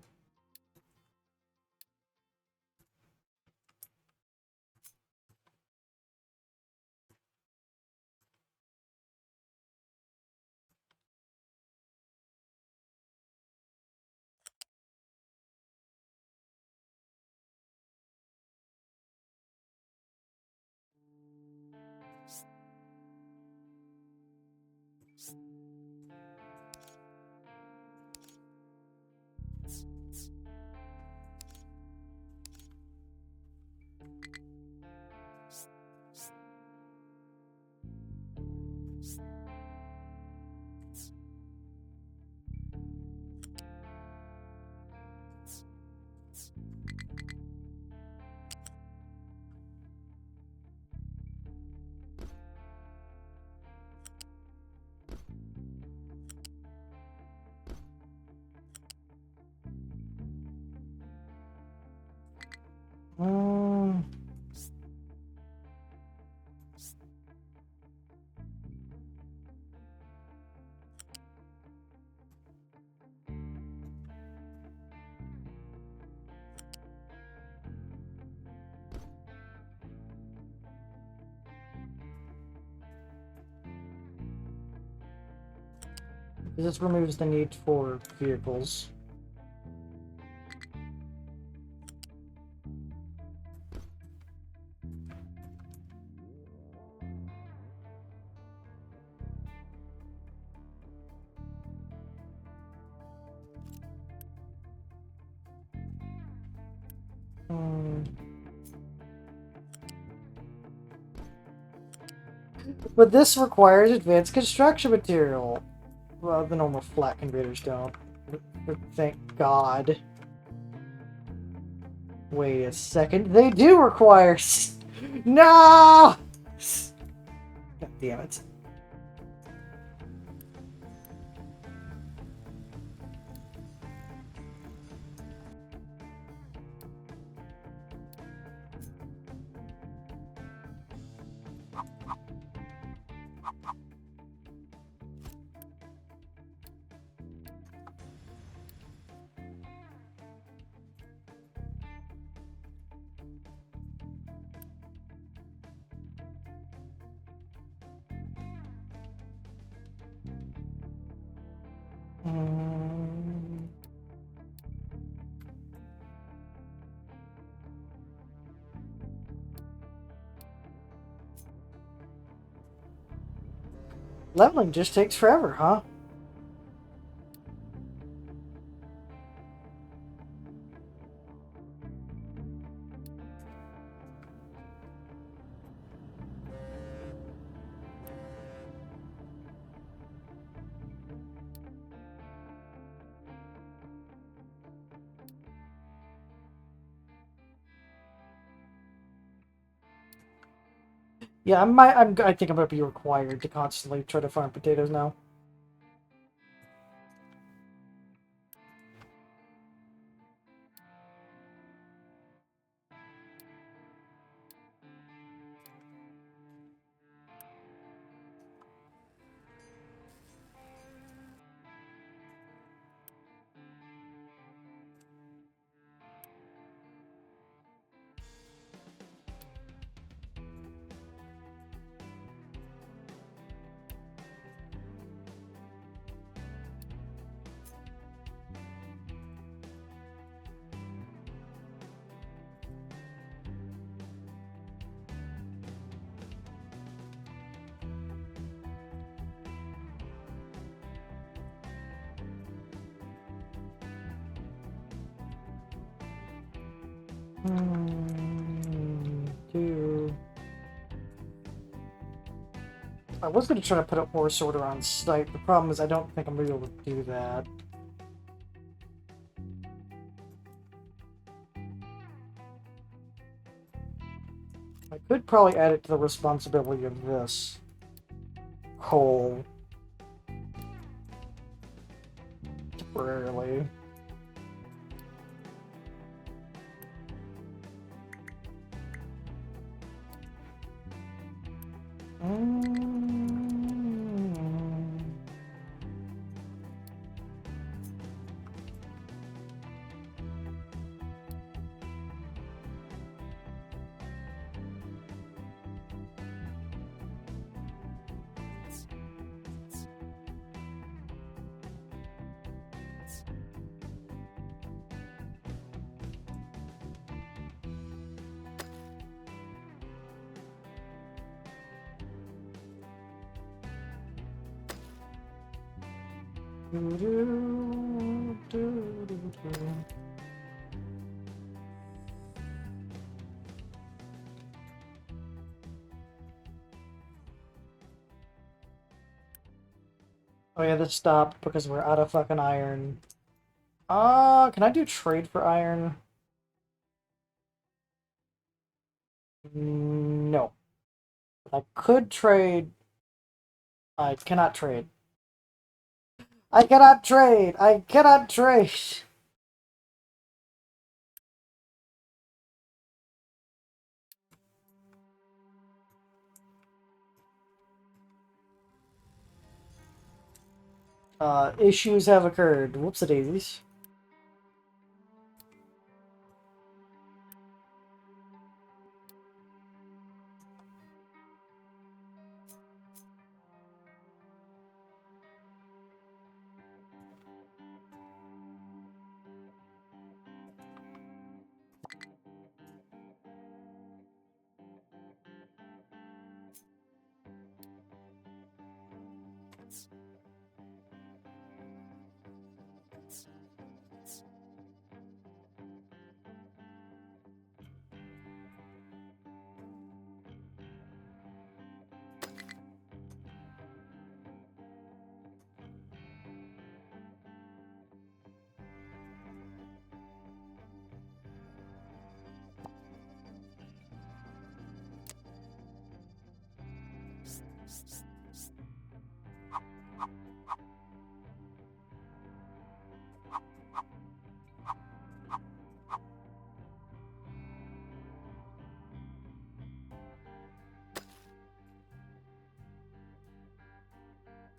This removes the need for vehicles. But this requires advanced construction material. Well, the normal flat conveyors don't. Thank God. Wait a second. They do require... No! God damn it. Leveling just takes forever, huh? Yeah, I think I'm gonna be required to constantly try to farm potatoes now. Two. I was going to try to put a horse order on site. The problem is I don't think I'm going to be able to do that. I could probably add it to the responsibility of this. Coal. Temporarily. Oh yeah, this stopped because we're out of fucking iron. Can I do trade for iron? No. I could trade. I cannot trade. I cannot trade! I cannot trade! Issues have occurred. Whoops-a-daisies.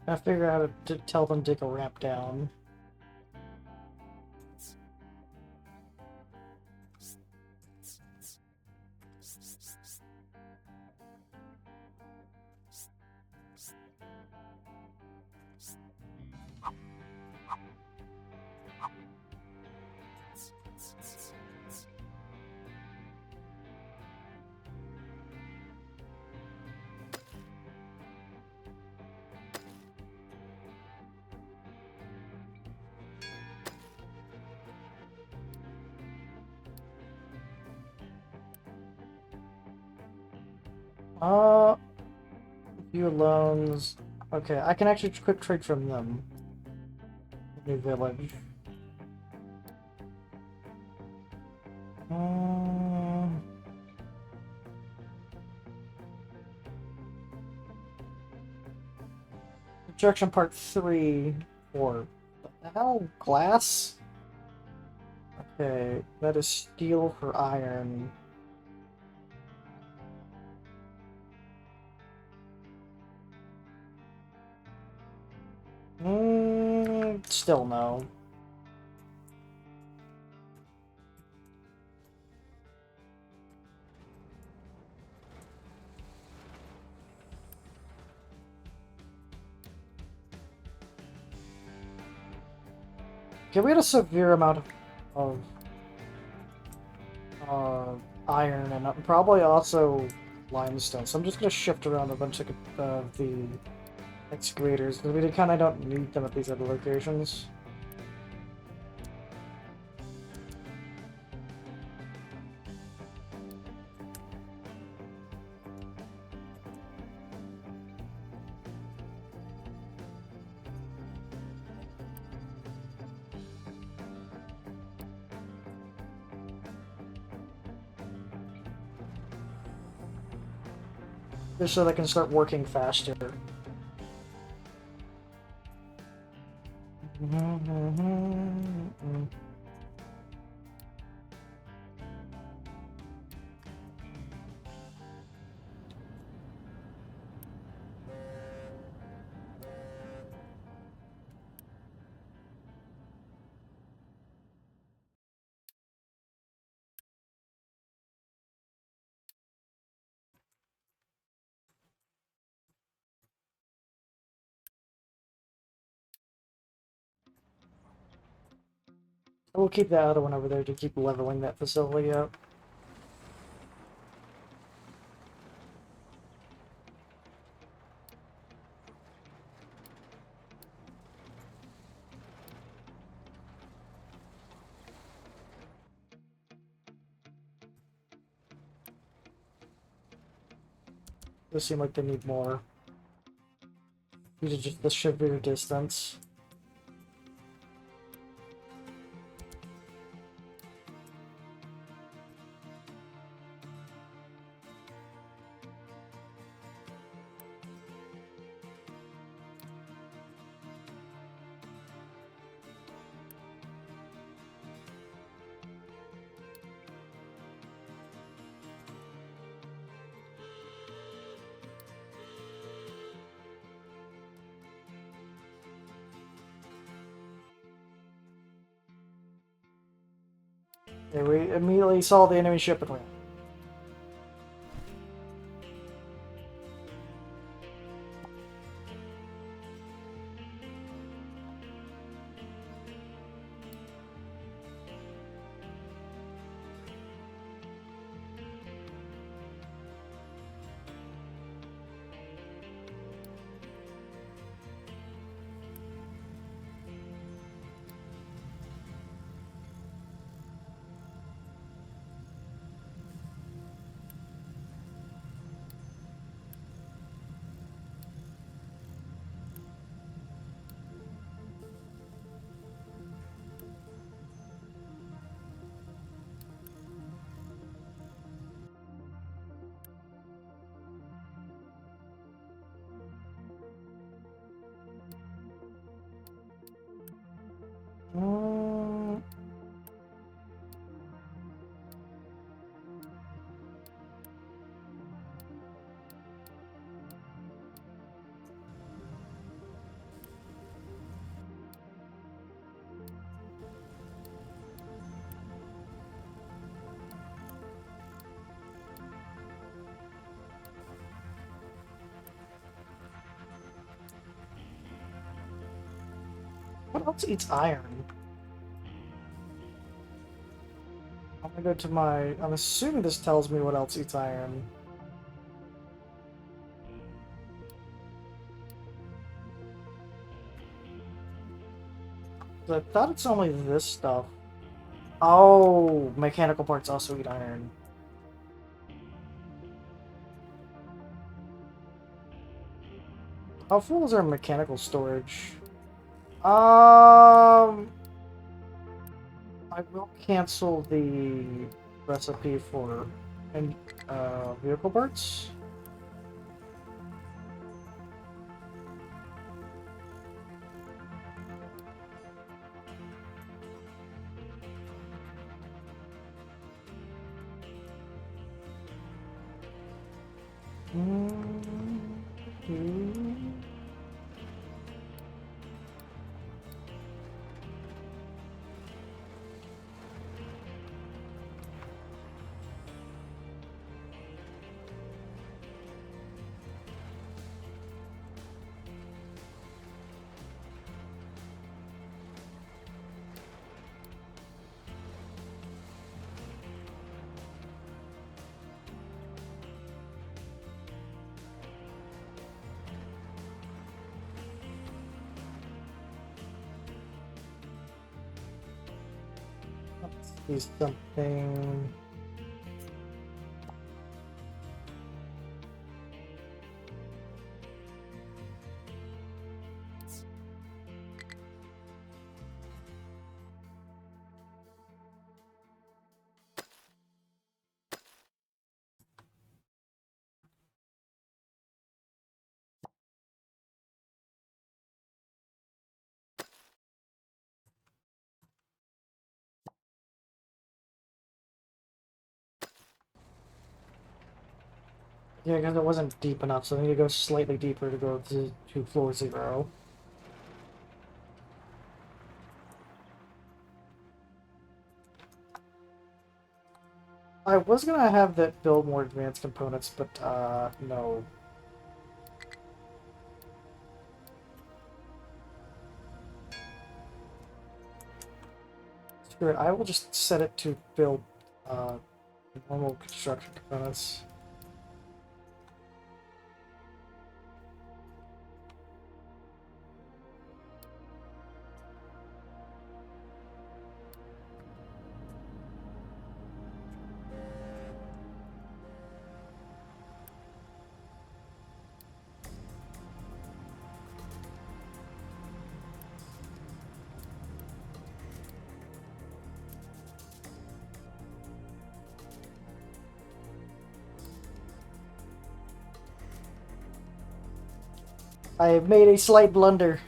I figure out how to tell them to take a ramp down. A few loans. Okay, I can actually quick trade from them. New village. Um, Objection part 3. Or what the hell? Glass? Okay, that is steel for iron. Still no. Okay, we had a severe amount of iron and probably also limestone. So I'm just gonna shift around a bunch of the excavators because we kind of don't need them at these other locations. Just so they can start working faster. We'll keep that other one over there to keep leveling that facility up. They seem like they need more due to just the severe distance. Okay, we immediately saw the enemy ship and ran. Mm, what else eats iron? I'm gonna go to my... I'm assuming this tells me what else eats iron. I thought it's only this stuff. Oh, mechanical parts also eat iron. How full is our mechanical storage? I will cancel the recipe for vehicle parts. Let's do something. Yeah, because it wasn't deep enough, so I need to go slightly deeper to go to floor 0. I was gonna have that build more advanced components, but no. Screw it, I will just set it to build uh, normal construction components. I have made a slight blunder.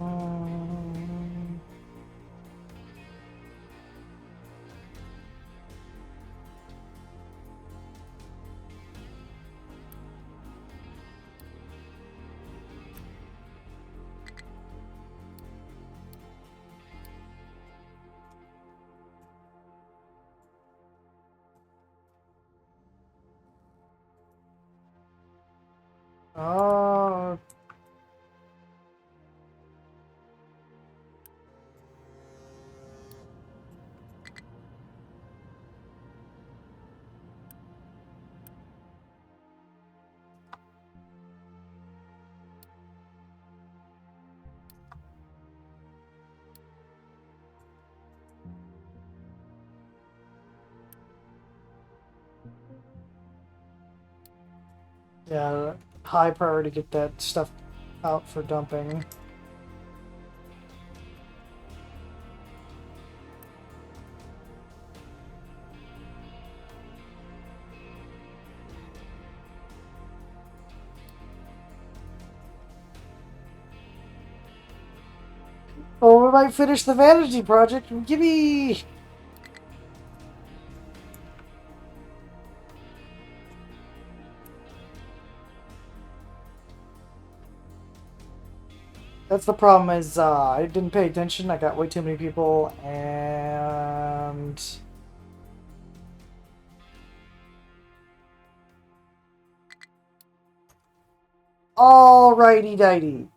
Um, uh, Yeah, high priority to get that stuff out for dumping. Oh, we might finish the vanity project. Gimme! That's the problem is, I didn't pay attention. I got way too many people, and... Alrighty-dighty.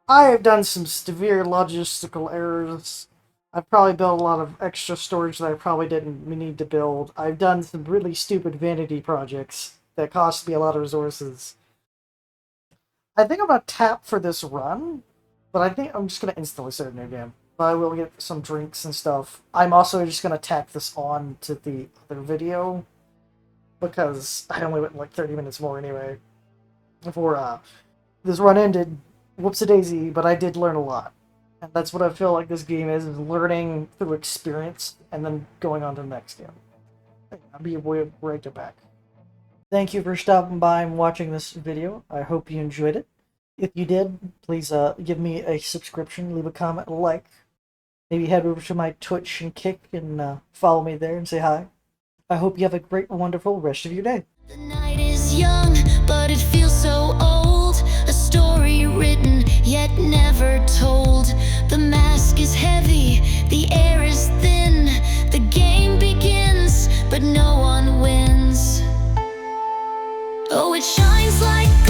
I have done some severe logistical errors. I've probably built a lot of extra storage that I probably didn't need to build. I've done some really stupid vanity projects that cost me a lot of resources. I think I'm gonna tap for this run, but I think I'm just gonna instantly start a new game. I will get some drinks and stuff. I'm also just gonna tack this on to the other video because I only went like 30 minutes more anyway before this run ended. Whoops-a-daisy, but I did learn a lot. And that's what I feel like this game is learning through experience and then going on to the next game. I'll be right back. Thank you for stopping by and watching this video. I hope you enjoyed it. If you did, please give me a subscription, leave a comment, a like. Maybe head over to my Twitch and Kick and follow me there and say hi. I hope you have a great, wonderful rest of your day. The night is young, but it feels so old. A story written, yet never told. The mask is heavy, the air is thin. The game begins, but no one wins. Oh, it shines like